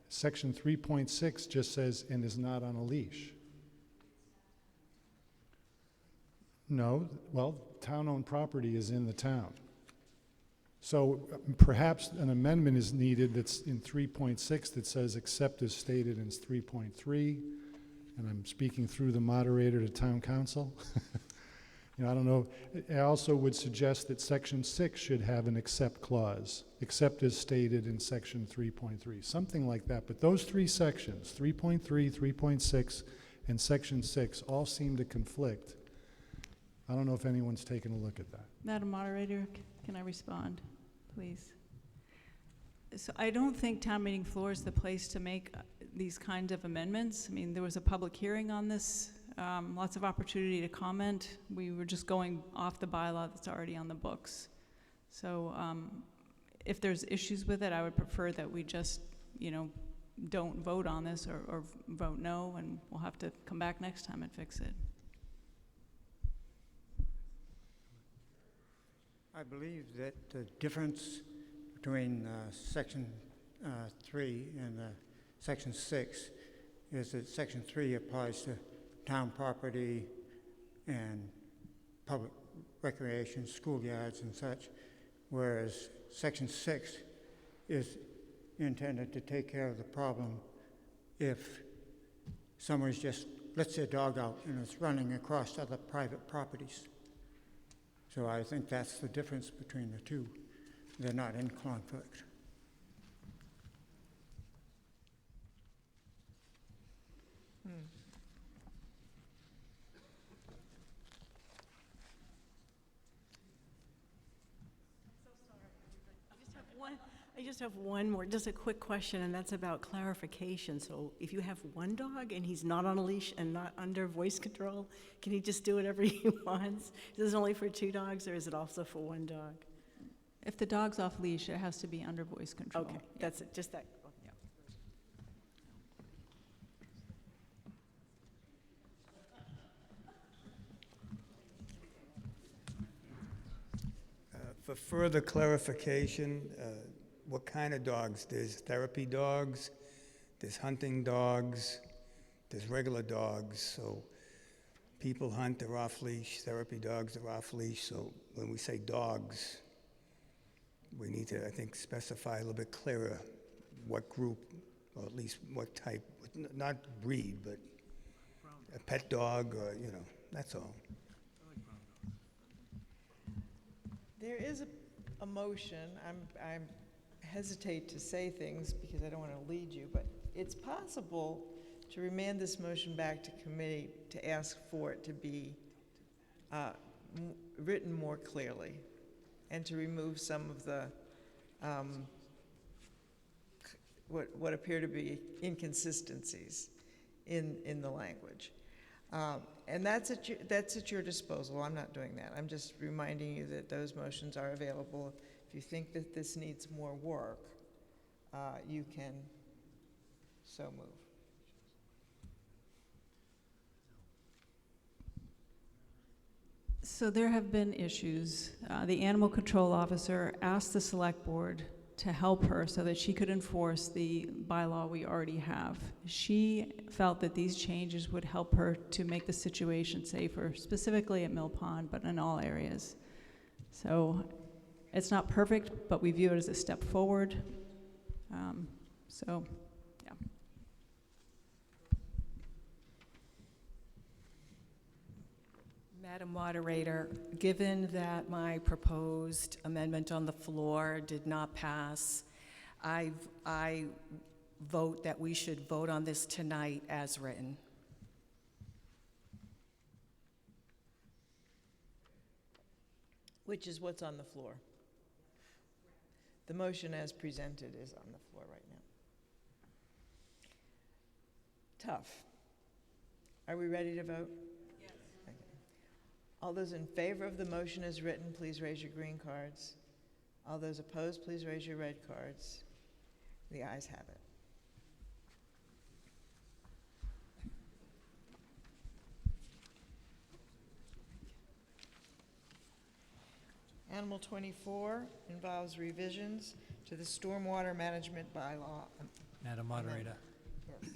Section 3.6 just says, and is not on a leash. No, well, town-owned property is in the town. So perhaps an amendment is needed that's in 3.6 that says except as stated in 3.3, and I'm speaking through the moderator to town council. I don't know. I also would suggest that section 6 should have an except clause, except as stated in section 3.3, something like that. But those 3 sections, 3.3, 3.6, and section 6, all seem to conflict. I don't know if anyone's taken a look at that. Madam Moderator, can I respond, please? So I don't think town meeting floor is the place to make these kinds of amendments. I mean, there was a public hearing on this, lots of opportunity to comment. We were just going off the bylaw that's already on the books. So if there's issues with it, I would prefer that we just, don't vote on this or vote no, and we'll have to come back next time and fix it. I believe that the difference between Section 3 and Section 6 is that Section 3 applies to town property and public recreation, schoolyards and such, whereas Section 6 is intended to take care of the problem if someone's just lets their dog out and it's running across other private properties. So I think that's the difference between the two. They're not in conflict. I just have one more, just a quick question, and that's about clarification. So if you have one dog and he's not on a leash and not under voice control, can he just do whatever he wants? Is this only for 2 dogs, or is it also for 1 dog? If the dog's off leash, it has to be under voice control. Okay, that's it, just that. Yeah. For further clarification, what kind of dogs? There's therapy dogs, there's hunting dogs, there's regular dogs. So people hunt, they're off leash. Therapy dogs are off leash. So when we say dogs, we need to, I think, specify a little bit clearer what group, or at least what type, not breed, but a pet dog, or, that's all. There is a motion. I hesitate to say things because I don't want to lead you, but it's possible to remand this motion back to committee to ask for it to be written more clearly and to remove some of the what appear to be inconsistencies in the language. And that's at your disposal. I'm not doing that. I'm just reminding you that those motions are available. If you think that this needs more work, you can so move. So there have been issues. The animal control officer asked the select board to help her so that she could enforce the bylaw we already have. She felt that these changes would help her to make the situation safer, specifically at Mill Pond, but in all areas. So it's not perfect, but we view it as a step forward. Yeah. Madam Moderator, given that my proposed amendment on the floor did not pass, I vote that we should vote on this tonight as written. Which is what's on the floor. The motion as presented is on the floor right now. Tough. Are we ready to vote? Yes. Okay. All those in favor of the motion as written, please raise your green cards. All those opposed, please raise your red cards. The ayes have it. Animal 24 involves revisions to the stormwater management bylaw. Madam Moderator, Yes.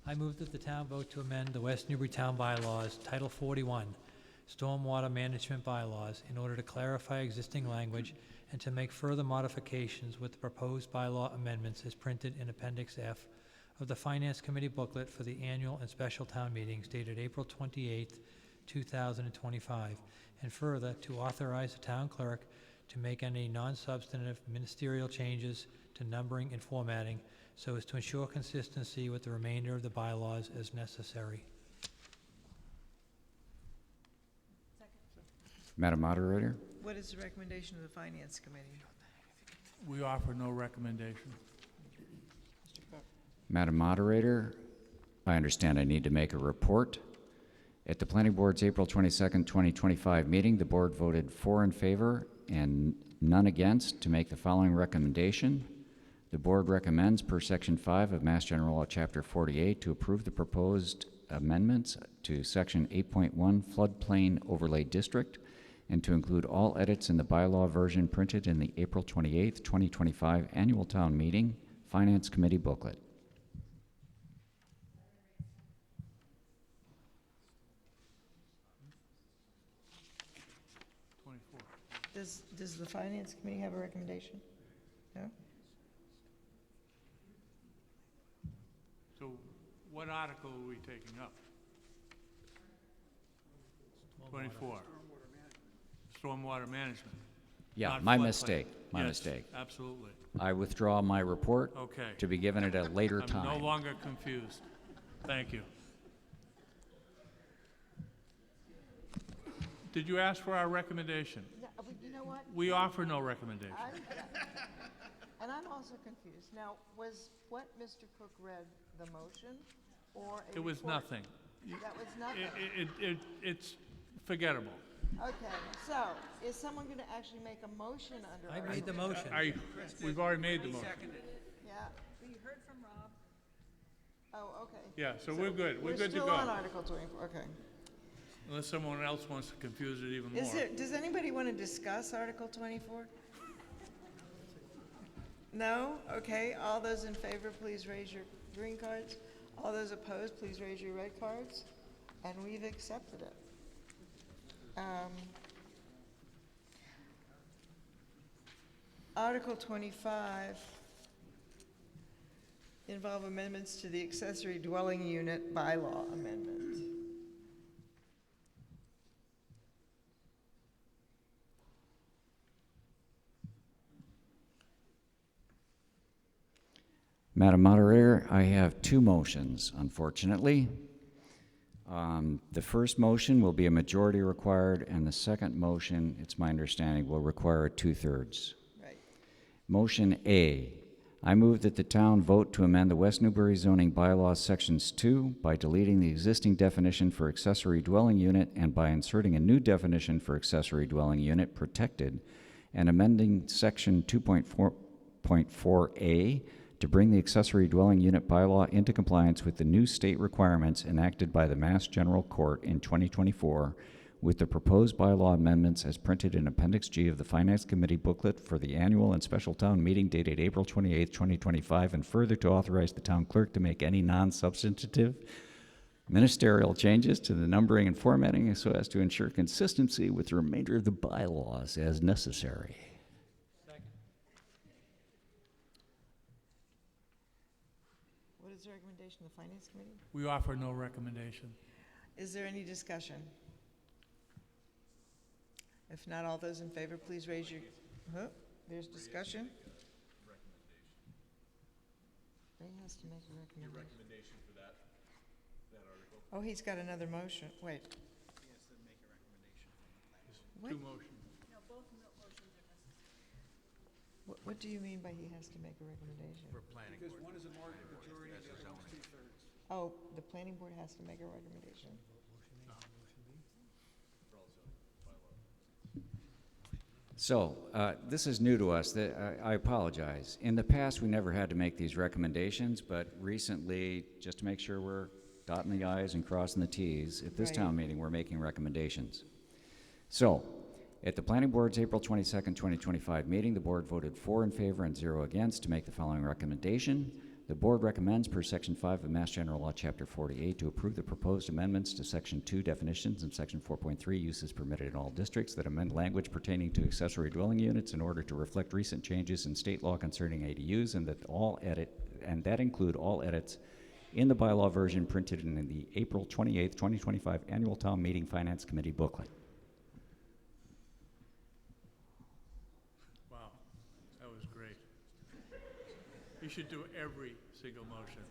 I move that the town vote to amend the West Newbury Town Bylaws, Title 41, Stormwater Management Bylaws, in order to clarify existing language and to make further modifications with the proposed bylaw amendments as printed in Appendix F of the Finance Committee booklet for the annual and special town meetings dated April 28th, 2025, and further to authorize the town clerk to make any non-substantive ministerial changes to numbering and formatting so as to ensure consistency with the remainder of the bylaws as necessary. Madam Moderator? What is the recommendation of the Finance Committee? We offer no recommendation. Madam Moderator, I understand I need to make a report. At the Planning Board's April 22nd, 2025 meeting, the board voted 4 in favor and none against, to make the following recommendation. The board recommends, per Section 5 of Mass General Law, Chapter 48, to approve the proposed amendments to Section 8.1 Floodplain Overlay District, and to include all edits in the bylaw version printed in the April 28th, 2025 Annual Town Meeting Finance Committee booklet. Does the Finance Committee have a recommendation? No? So what article are we taking up? 24. Stormwater management. Yeah, not my floodplain. mistake, my Yes, mistake. Absolutely. I withdraw my report Okay. to be given at a later I'm time. no longer confused. Thank you. Did you ask for our recommendation? No, you know what? We offer no recommendation. And I'm also confused. Now, was what Mr. Cook read the motion or a It was report? nothing. That was nothing? It's forgettable. Okay, so is someone going to actually make a motion under? I made the motion. We've already made the motion. Yeah. We heard from Rob. Oh, okay. Yeah, so we're good. We're good to still go. on Article 24, okay. Unless someone else wants to confuse it even more. Does anybody want to discuss Article 24? No? Okay, all those in favor, please raise your green cards. All those opposed, please raise your red cards. And we've accepted it. Article 25 involve amendments to the accessory dwelling unit bylaw amendment. Madam Moderator, I have two motions, unfortunately. The first motion will be a majority required, and the second motion, it's my understanding, will require a 2/3. Right. Motion A, I move that the town vote to amend the West Newbury zoning bylaws sections 2 by deleting the existing definition for accessory dwelling unit and by inserting a new definition for accessory dwelling unit protected, and amending section 2.4.4A to bring the accessory dwelling unit bylaw into compliance with the new state requirements enacted by the Mass General Court in 2024, with the proposed bylaw amendments as printed in Appendix G of the Finance Committee booklet for the annual and special town meeting dated April 28, 2025, and further to authorize the town clerk to make any non-substantive ministerial changes to the numbering and formatting so as to ensure consistency with the remainder of the bylaws as necessary. What is the recommendation of the Finance Committee? We offer no recommendation. Is there any discussion? If not, all those in favor, please raise your, there's discussion? Ray has to make a recommendation. Your recommendation for that article? Oh, he's got another motion, wait. He has to make a recommendation from the Two motions. No, both motions are necessary. What do you mean by he has to make a recommendation? For planning board. Because one is a majority, the other one's 2/3. Oh, the planning board has to make a recommendation? So, this is new to us. I apologize. In the past, we never had to make these recommendations, but recently, just to make sure we're dotting the i's and crossing the t's, at this Right. town meeting, we're making recommendations. So, at the Planning Board's April 22nd, 2025 meeting, the board voted 4 in favor and 0 against to make the following recommendation. The board recommends, per Section 5 of Mass General Law, Chapter 48, to approve the proposed amendments to Section 2 definitions and Section 4.3 uses permitted in all districts that amend language pertaining to accessory dwelling units in order to reflect recent changes in state law concerning ADUs, and that include all edits in the bylaw version printed in the April 28th, 2025 Annual Town Meeting Finance Committee booklet. Wow, that was great. You should do every single motion.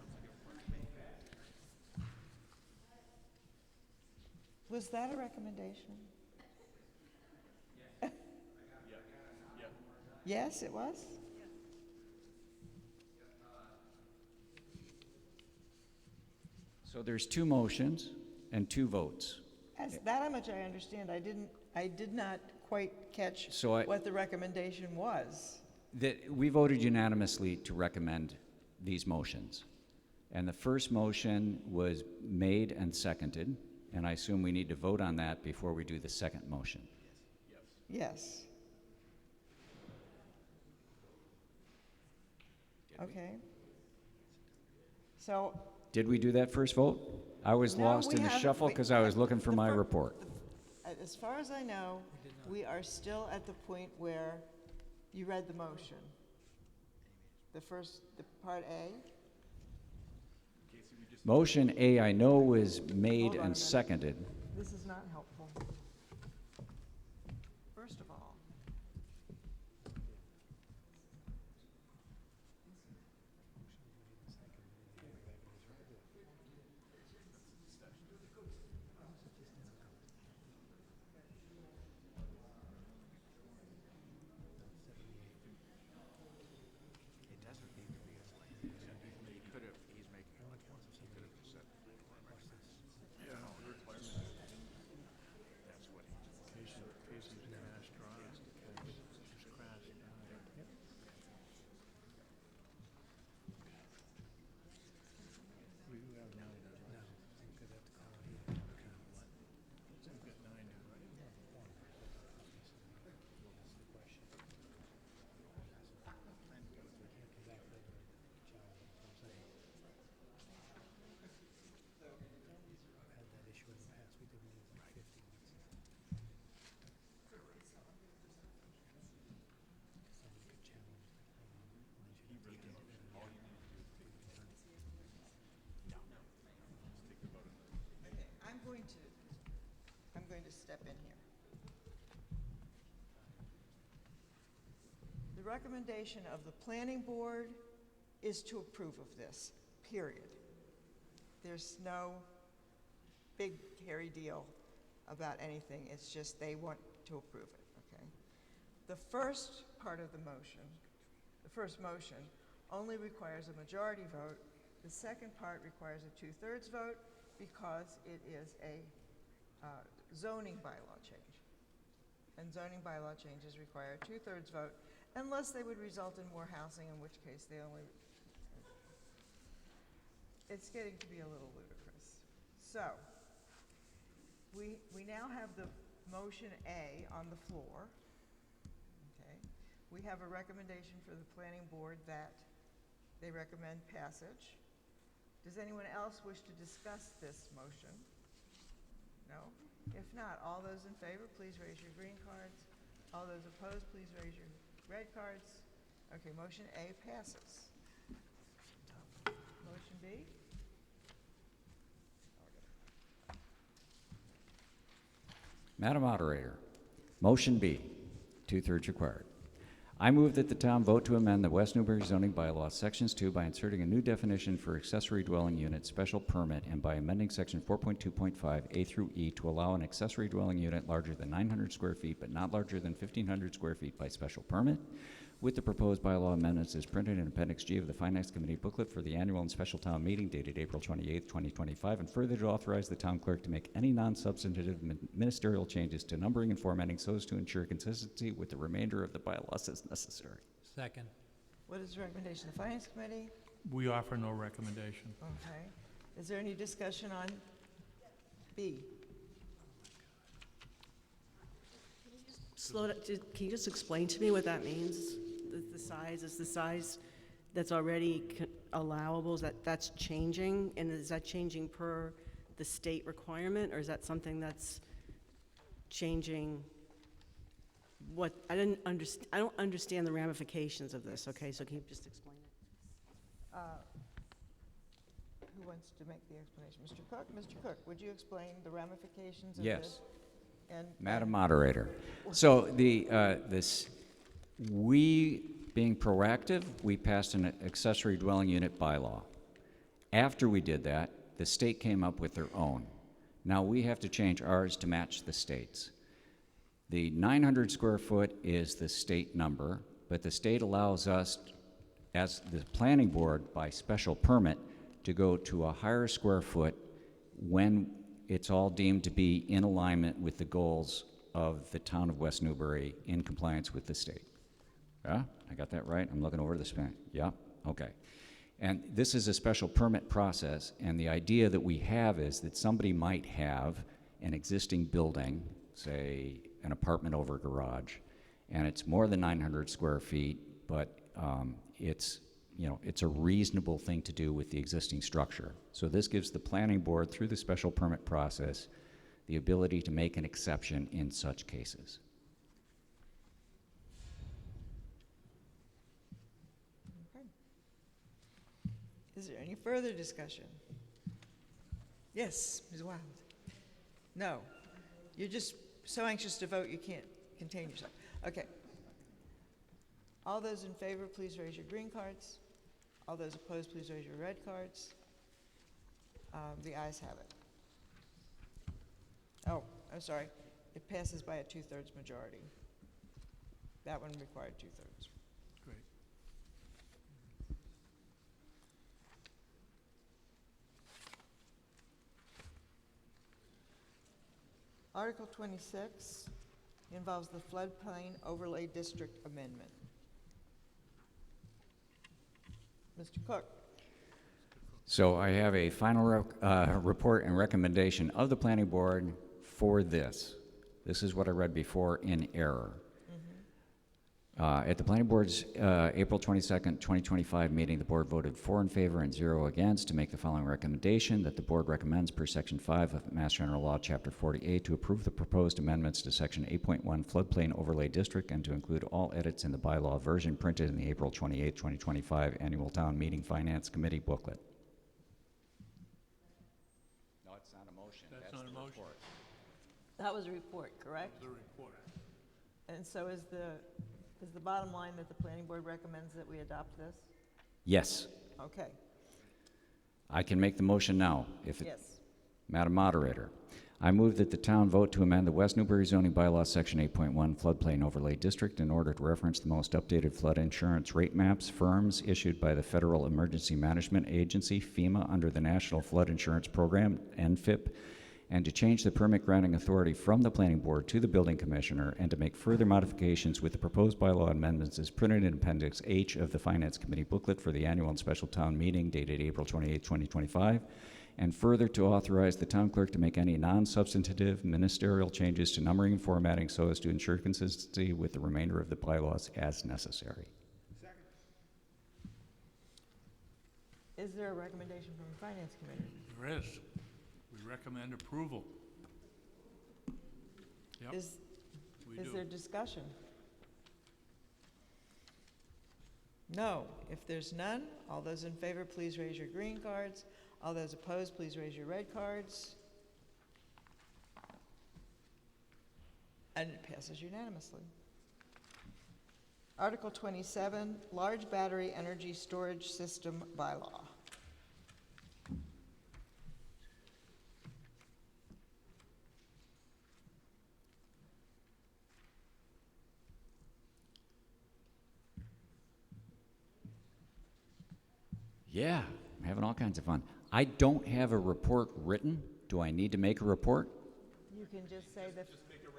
Was that a recommendation? Yes, it was? So there's 2 motions and 2 votes. That much I understand. I did not quite catch So what the recommendation was. That we voted unanimously to recommend these motions. And the first motion was made and seconded, and I assume we need to vote on that before we do the second motion. Yes. Okay. So. Did we do that first vote? I was No, lost we in the haven't. shuffle because I was looking for my report. As far as I know, we are still at the point where you read the motion. The part A? Motion A, I know, was made Hold on a and minute. seconded. This is not helpful. First of all, I'm going to step in here. The recommendation of the planning board is to approve of this, period. There's no big hairy deal about anything. It's just they want to approve it, okay? The first part of the motion, the first motion, only requires a majority vote. The second part requires a 2/3 vote because it is a zoning bylaw change. And zoning bylaw changes require a 2/3 vote unless they would result in more housing, in which case they only, it's getting to be a little ludicrous. So, we now have the motion A on the floor, okay? We have a recommendation for the planning board that they recommend passage. Does anyone else wish to discuss this motion? No? If not, all those in favor, please raise your green cards. All those opposed, please raise your red cards. Okay, motion A passes. Motion B? Madam Moderator, motion B, 2/3 required. I move that the town vote to amend the West Newbury zoning bylaw, sections 2, by inserting a new definition for accessory dwelling unit special permit and by amending section 4.2.5 A through E to allow an accessory dwelling unit larger than 900 square feet but not larger than 1,500 square feet by special permit, with the proposed bylaw amendments as printed in Appendix G of the Finance Committee booklet for the annual and special town meeting dated April 28, 2025, and further to authorize the town clerk to make any non-substantive ministerial changes to numbering and formatting so as to ensure consistency with the remainder of the bylaws as necessary. Second. What is the recommendation of the Finance Committee? We offer no recommendation. Okay. Is there any discussion on B? Slow down. Can you just explain to me what that means? The size is the size that's already allowable. Is that's changing, and is that changing per the state requirement, or is that something that's changing? What I don't understand the ramifications of this. Okay, so can you just explain it? Who wants to make the explanation? Mr. Cook? Mr. Cook, would you explain the ramifications of Yes. this? And Madam Moderator, so we, being proactive, we passed an accessory dwelling unit bylaw. After we did that, the state came up with their own. Now we have to change ours to match the state's. The 900 square foot is the state number, but the state allows us, as the planning board, by special permit, to go to a higher square foot when it's all deemed to be in alignment with the goals of the town of West Newbury in compliance with the state. Yeah, I got that right? I'm looking over the span. Yeah, okay. And this is a special permit process, and the idea that we have is that somebody might have an existing building, say an apartment over garage, and it's more than 900 square feet, but it's a reasonable thing to do with the existing structure. So this gives the planning board, through the special permit process, the ability to make an exception in such cases. Okay. Is there any further discussion? Yes, Ms. Wild. No, you're just so anxious to vote you can't contain yourself. Okay. All those in favor, please raise your green cards. All those opposed, please raise your red cards. The ayes have it. Oh, I'm sorry. It passes by a 2/3 majority. That one required 2/3. Great. Article 26 involves the floodplain overlay district amendment. Mr. Cook. So I have a final report and recommendation of the planning board for this. This is what I read before in error. At the planning board's April 22nd, 2025 meeting, the board voted 4 in favor and 0 against to make the following recommendation: that the board recommends per section 5 of Mass General Law, Chapter 48, to approve the proposed amendments to section 8.1 floodplain overlay district and to include all edits in the bylaw version printed in the April 28, 2025 annual town meeting finance committee booklet. No, it's not a motion. That's not a motion. Report. That was a report, correct? The report. And so is the bottom line that the planning board recommends that we adopt this? Yes. Okay. I can make the motion now. Yes. Madam Moderator, I move that the town vote to amend the West Newbury zoning bylaw section 8.1 floodplain overlay district in order to reference the most updated flood insurance rate maps firms issued by the Federal Emergency Management Agency, FEMA, under the National Flood Insurance Program, NFIP, and to change the permit granting authority from the planning board to the building commissioner, and to make further modifications with the proposed bylaw amendments as printed in Appendix H of the Finance Committee booklet for the annual and special town meeting dated April 28, 2025, and further to authorize the town clerk to make any non-substantive ministerial changes to numbering and formatting so as to ensure consistency with the remainder of the bylaws as necessary. Second. Is there a recommendation from the Finance Committee? There is. We recommend approval. Yep. Is We do. there discussion? No. If there's none, all those in favor, please raise your green cards. All those opposed, please raise your red cards. And it passes unanimously. Article 27, Large Battery Energy Storage System Bylaw. Yeah, I'm having all kinds of fun. I don't have a report written. Do I need to make a report? You can just say that. Just make a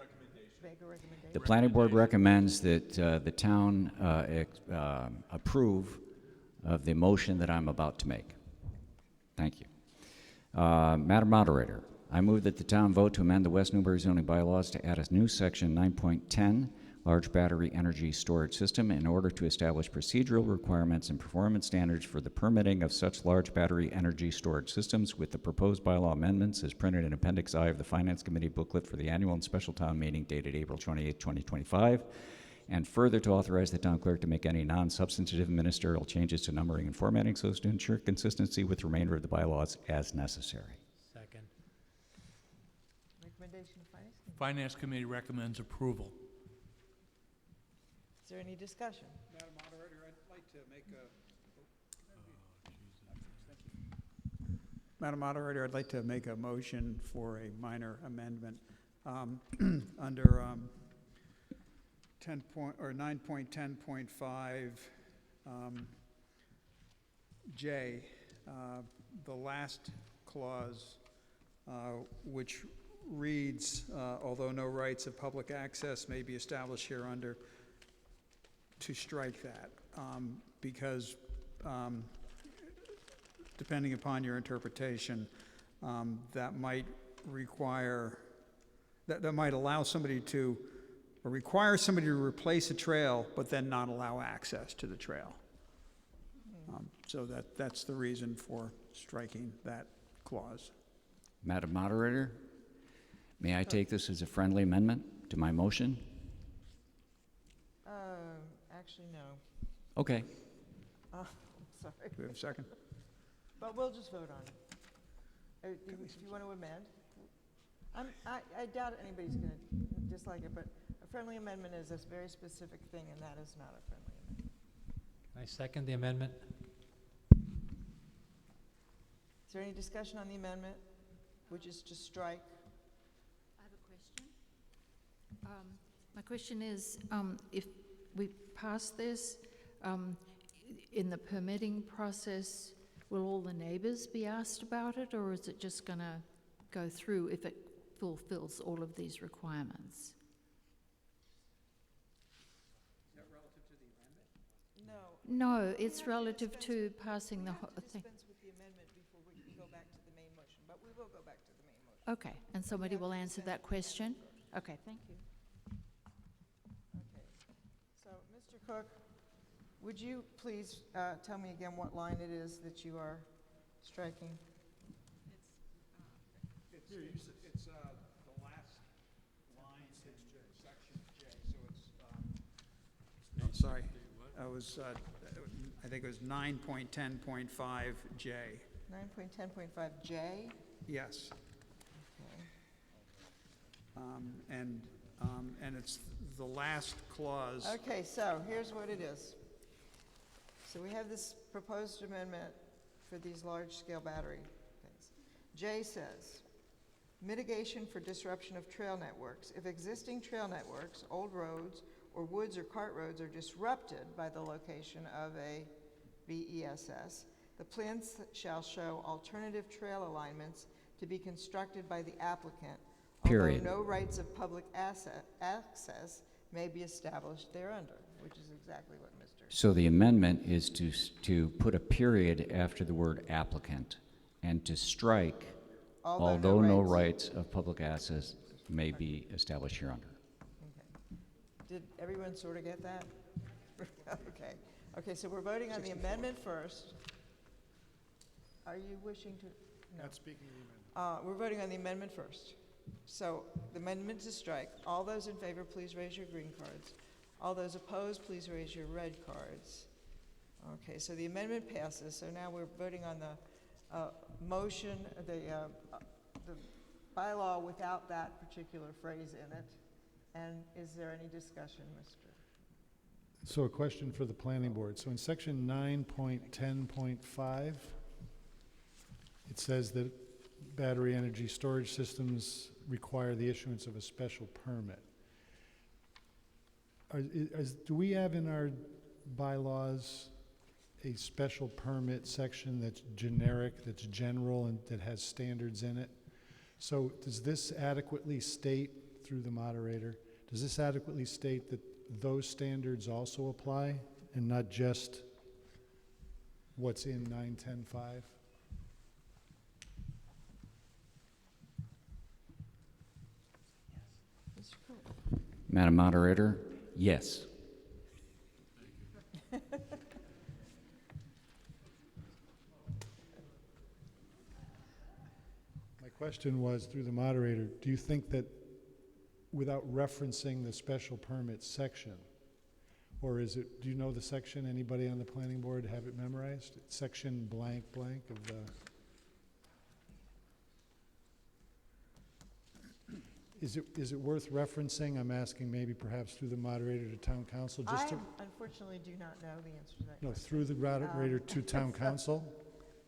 recommendation. The planning board recommends that the town approve of the motion that I'm about to make. Thank you. Madam Moderator, I move that the town vote to amend the West Newbury zoning bylaws to add a new section 9.10, large battery energy storage system, in order to establish procedural requirements and performance standards for the permitting of such large battery energy storage systems, with the proposed bylaw amendments as printed in Appendix I of the Finance Committee booklet for the annual and special town meeting dated April 28, 2025, and further to authorize the town clerk to make any non-substantive ministerial changes to numbering and formatting so as to ensure consistency with the remainder of the bylaws as necessary. Second. Recommendation of Finance Committee. Finance Committee recommends approval. Is there any discussion? Madam Moderator, I'd like to make a... Madam Moderator, I'd like to make a motion for a minor amendment under 9.10.5 J. The last clause which reads, although no rights of public access may be established hereunder, to strike that, because depending upon your interpretation, that might require, that might allow somebody to, or require somebody to replace a trail, but then not allow access to the trail. So that's the reason for striking that clause. Madam Moderator, may I take this as a friendly amendment to my motion? Actually, no. Okay. Sorry. Do we have a second? But we'll just vote on it. Do you want to amend? I doubt anybody's going to dislike it, but a friendly amendment is a very specific thing, and that is not a friendly amendment. I second the amendment. Is there any discussion on the amendment, which is to strike? I have a question. My question is, if we pass this, in the permitting process, will all the neighbours be asked about it, or is it just going to go through if it fulfills all of these requirements? Is that relative to the amendment? No. No, it's relative to passing the whole thing. Dispense with the amendment before we can go back to the main motion, but we will go back to the main motion. Okay, and somebody will answer that question? Okay, thank you. Okay. So, Mr. Cook, would you please tell me again what line it is that you are striking? It's the last line in section J, so it's, I'm sorry, I think it was 9.10.5J. 9.10.5J? Yes. Okay. And it's the last clause. Okay, so here's what it is. So we have this proposed amendment for these large-scale battery things. J says, mitigation for disruption of trail networks. If existing trail networks, old roads, or woods or cart roads are disrupted by the location of a BESS, the plans shall show alternative trail alignments to be constructed by the applicant, Period. although no rights of public access may be established thereunder, which is exactly what Mr. So the amendment is to put a period after the word applicant and to strike, although no rights of public access may be established hereunder. Okay. Did everyone sort of get that? Okay. Okay, so we're voting on the amendment first. Are you wishing to? No. Not speaking of the amendment. We're voting on the amendment first. So the amendment to strike. All those in favor, please raise your green cards. All those opposed, please raise your red cards. Okay, so the amendment passes. So now we're voting on the motion, the bylaw without that particular phrase in it. And is there any discussion, Mr.? So a question for the planning board. So in section 9.10.5, it says that battery energy storage systems require the issuance of a special permit. Do we have in our bylaws a special permit section that's generic, that's general, and that has standards in it? So does this adequately state, through the moderator, does this adequately state that those standards also apply and not just what's in 9.10.5? Madam Moderator, yes. My question was, through the moderator, do you think that without referencing the special permit section, or is it, do you know the section, anybody on the planning board have it memorized? It's section blank blank of the, is it worth referencing? I'm asking maybe perhaps through the moderator to town council, just to, I unfortunately do not know the answer to that no, question. through the moderator to town so- council?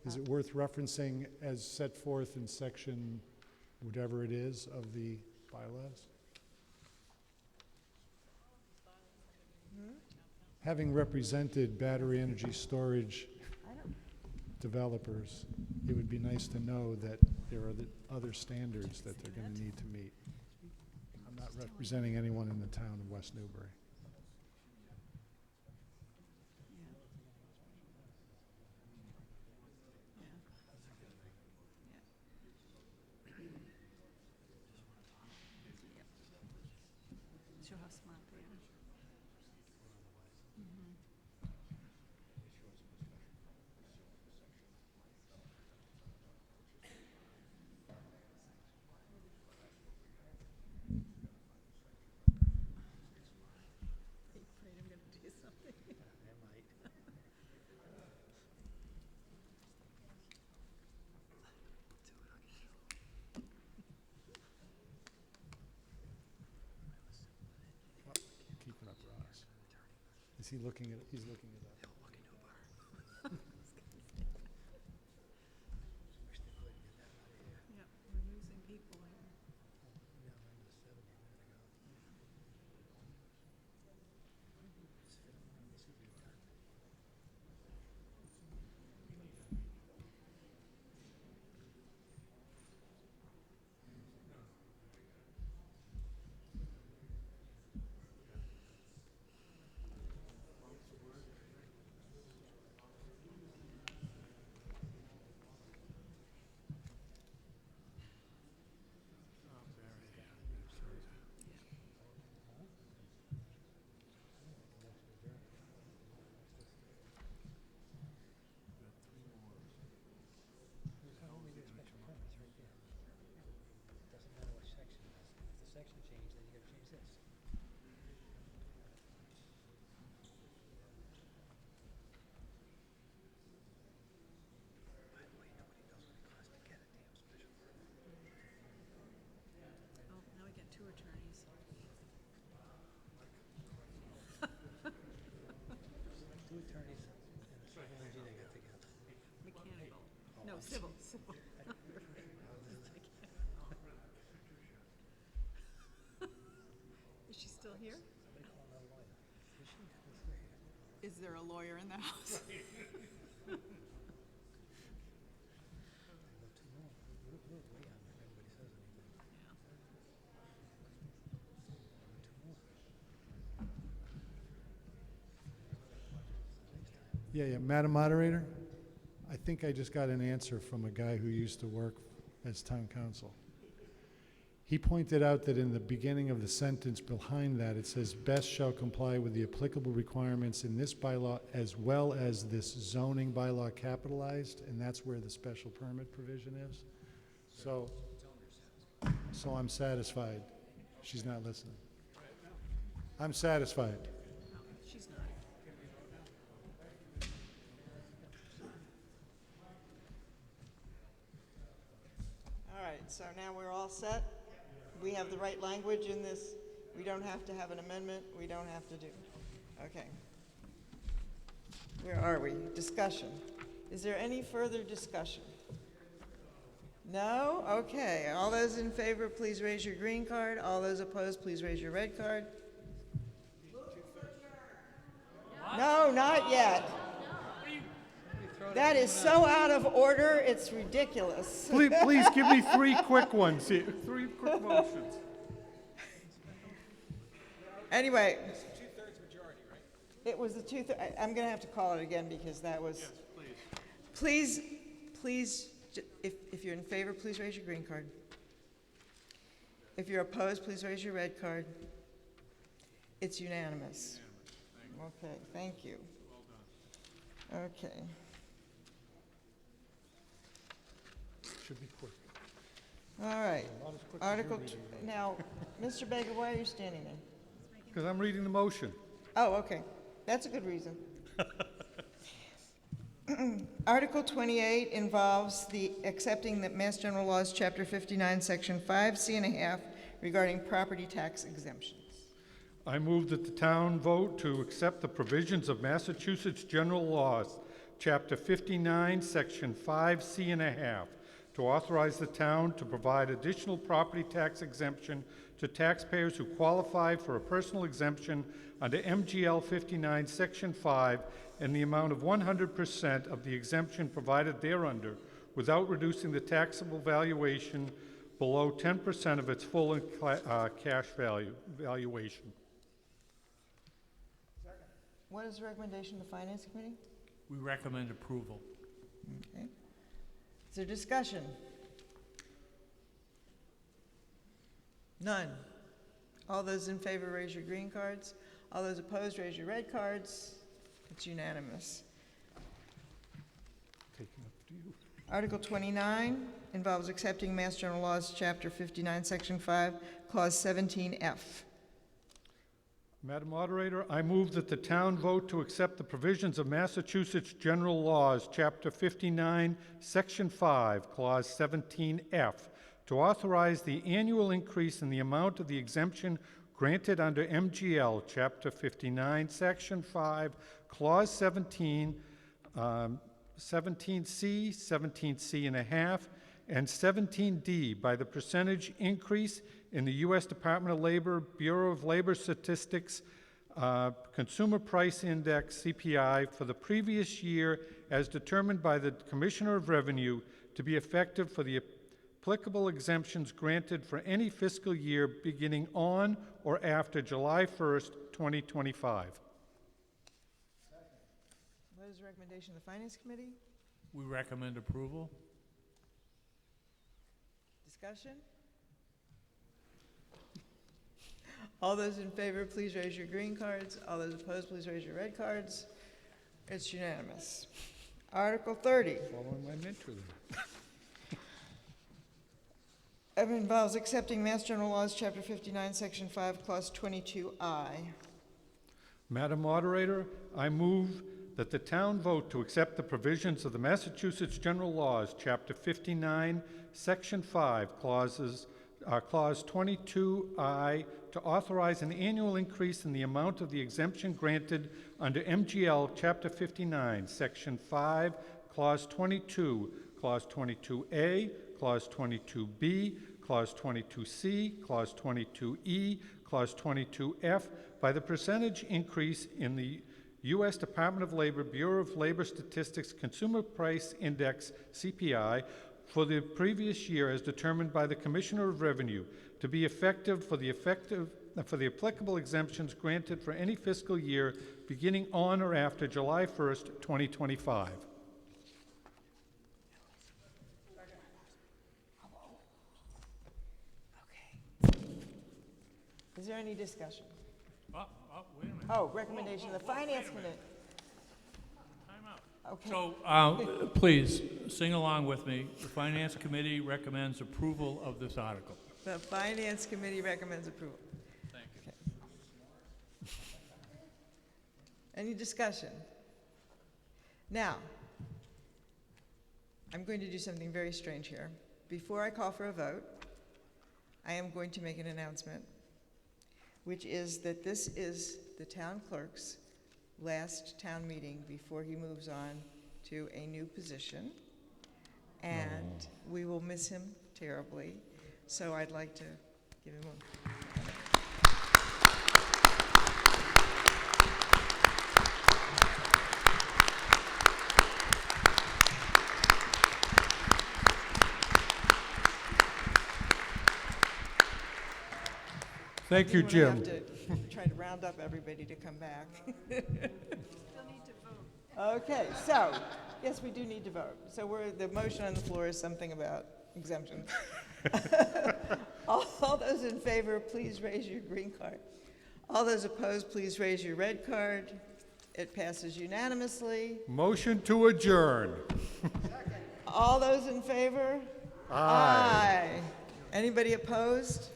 Is it worth referencing as set forth in section whatever it is of the bylaws? Having represented battery energy storage developers, it would be nice to know that there are the other standards that they're going to need to meet. I'm not representing anyone in the town of West Newbury. Show how smart they are. Afraid I'm gonna do something. Keeping up, Ross. Is he looking at? He's looking it up. Yep, we're losing people here. Oh, now we got two attorneys. Two attorneys and civil engineer got together. Mechanical. No, civil. Is she still here? Is there a lawyer in the house? Yeah, Madam Moderator, I think I just got an answer from a guy who used to work as town council. He pointed out that in the beginning of the sentence behind that, it says, "Best shall comply with the applicable requirements in this bylaw as well as this zoning bylaw capitalized," and that's where the special permit provision is. So I'm satisfied. She's not listening. I'm satisfied. She's not. All right, so now we're all set? We have the right language in this? We don't have to have an amendment? We don't have to do? Okay. Where are we? Discussion. Is there any further discussion? No? Okay. All those in favor, please raise your green card. All those opposed, please raise your red card. No, not yet. That is so out of order, it's ridiculous. Please give me three quick ones here, three quick motions. Anyway. Two-thirds majority, right? It was the two-thirds. I'm going to have to call it again because that was. Yes, please. Please, if you're in favor, please raise your green card. If you're opposed, please raise your red card. It's unanimous. Okay, thank you. Well done. Okay. Should be quick. All right. Not as quick as Article, you're reading it. now, Mr. Baker, why are you standing there? Because I'm reading the motion. Oh, okay. That's a good reason. Article 28 involves the accepting the Mass General Laws, Chapter 59, Section 5C.5 regarding property tax exemptions. I move that the town vote to accept the provisions of Massachusetts General Laws, Chapter 59, Section 5C.5, to authorize the town to provide additional property tax exemption to taxpayers who qualify for a personal exemption under MGL 59, Section 5, in the amount of 100% of the exemption provided thereunder, without reducing the taxable valuation below 10% of its full and cash valuation. What is the recommendation of the Finance Committee? We recommend approval. Okay. Is there discussion? None. All those in favor, raise your green cards. All those opposed, raise your red cards. It's unanimous. Article 29 involves accepting Mass General Laws, Chapter 59, Section 5, Clause 17F. Madam Moderator, I move that the town vote to accept the provisions of Massachusetts General Laws, Chapter 59, Section 5, Clause 17F, to authorize the annual increase in the amount of the exemption granted under MGL, Chapter 59, Section 5, Clause 17, 17C, 17C and a half, and 17D by the percentage increase in the U.S. Department of Labor, Bureau of Labor Statistics, Consumer Price Index, CPI, for the previous year as determined by the Commissioner of Revenue to be effective for the applicable exemptions granted for any fiscal year beginning on or after July 1st, 2025. What is the recommendation of the Finance Committee? We recommend approval. Discussion? All those in favor, please raise your green cards. All those opposed, please raise your red cards. It's unanimous. Article 30. Following my mentor It involves accepting Mass General Laws, Chapter 59, Section 5, Clause 22I. Madam Moderator, I move that the town vote to accept the provisions of the Massachusetts General Laws, Chapter 59, Section 5, Clause 22I, to authorize an annual increase in the amount of the exemption granted under MGL Chapter 59, Section 5, Clause 22, Clause 22A, Clause 22B, Clause 22C, Clause 22E, Clause 22F, by the percentage increase in the U.S. Department of Labor, Bureau of Labor Statistics, Consumer Price Index, CPI, for the previous year as determined by the Commissioner of Revenue to be effective for the applicable exemptions granted for any fiscal year beginning on or after July 1st, 2025. Is there any discussion? Wait a minute. Oh, recommendation of the Finance Committee. Time out. Okay. So, please, sing along with me. The Finance Committee recommends approval of this article. The Finance Committee recommends approval. Thank you. Okay. Any discussion? Now, I'm going to do something very strange here. Before I call for a vote, I am going to make an announcement, which is that this is the town clerk's last town meeting before he moves on to a new position. And we will miss him terribly. So I'd like to give him a... Thank you, Jim. I have to try to round up everybody to come back. Still need to vote. Okay, so, yes, we do need to vote. So the motion on the floor is something about exemptions. All those in favor, please raise your green card. All those opposed, please raise your red card. It passes unanimously. Motion to adjourn. All those in favor? Aye. Aye. Anybody opposed?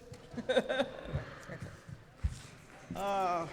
Oh.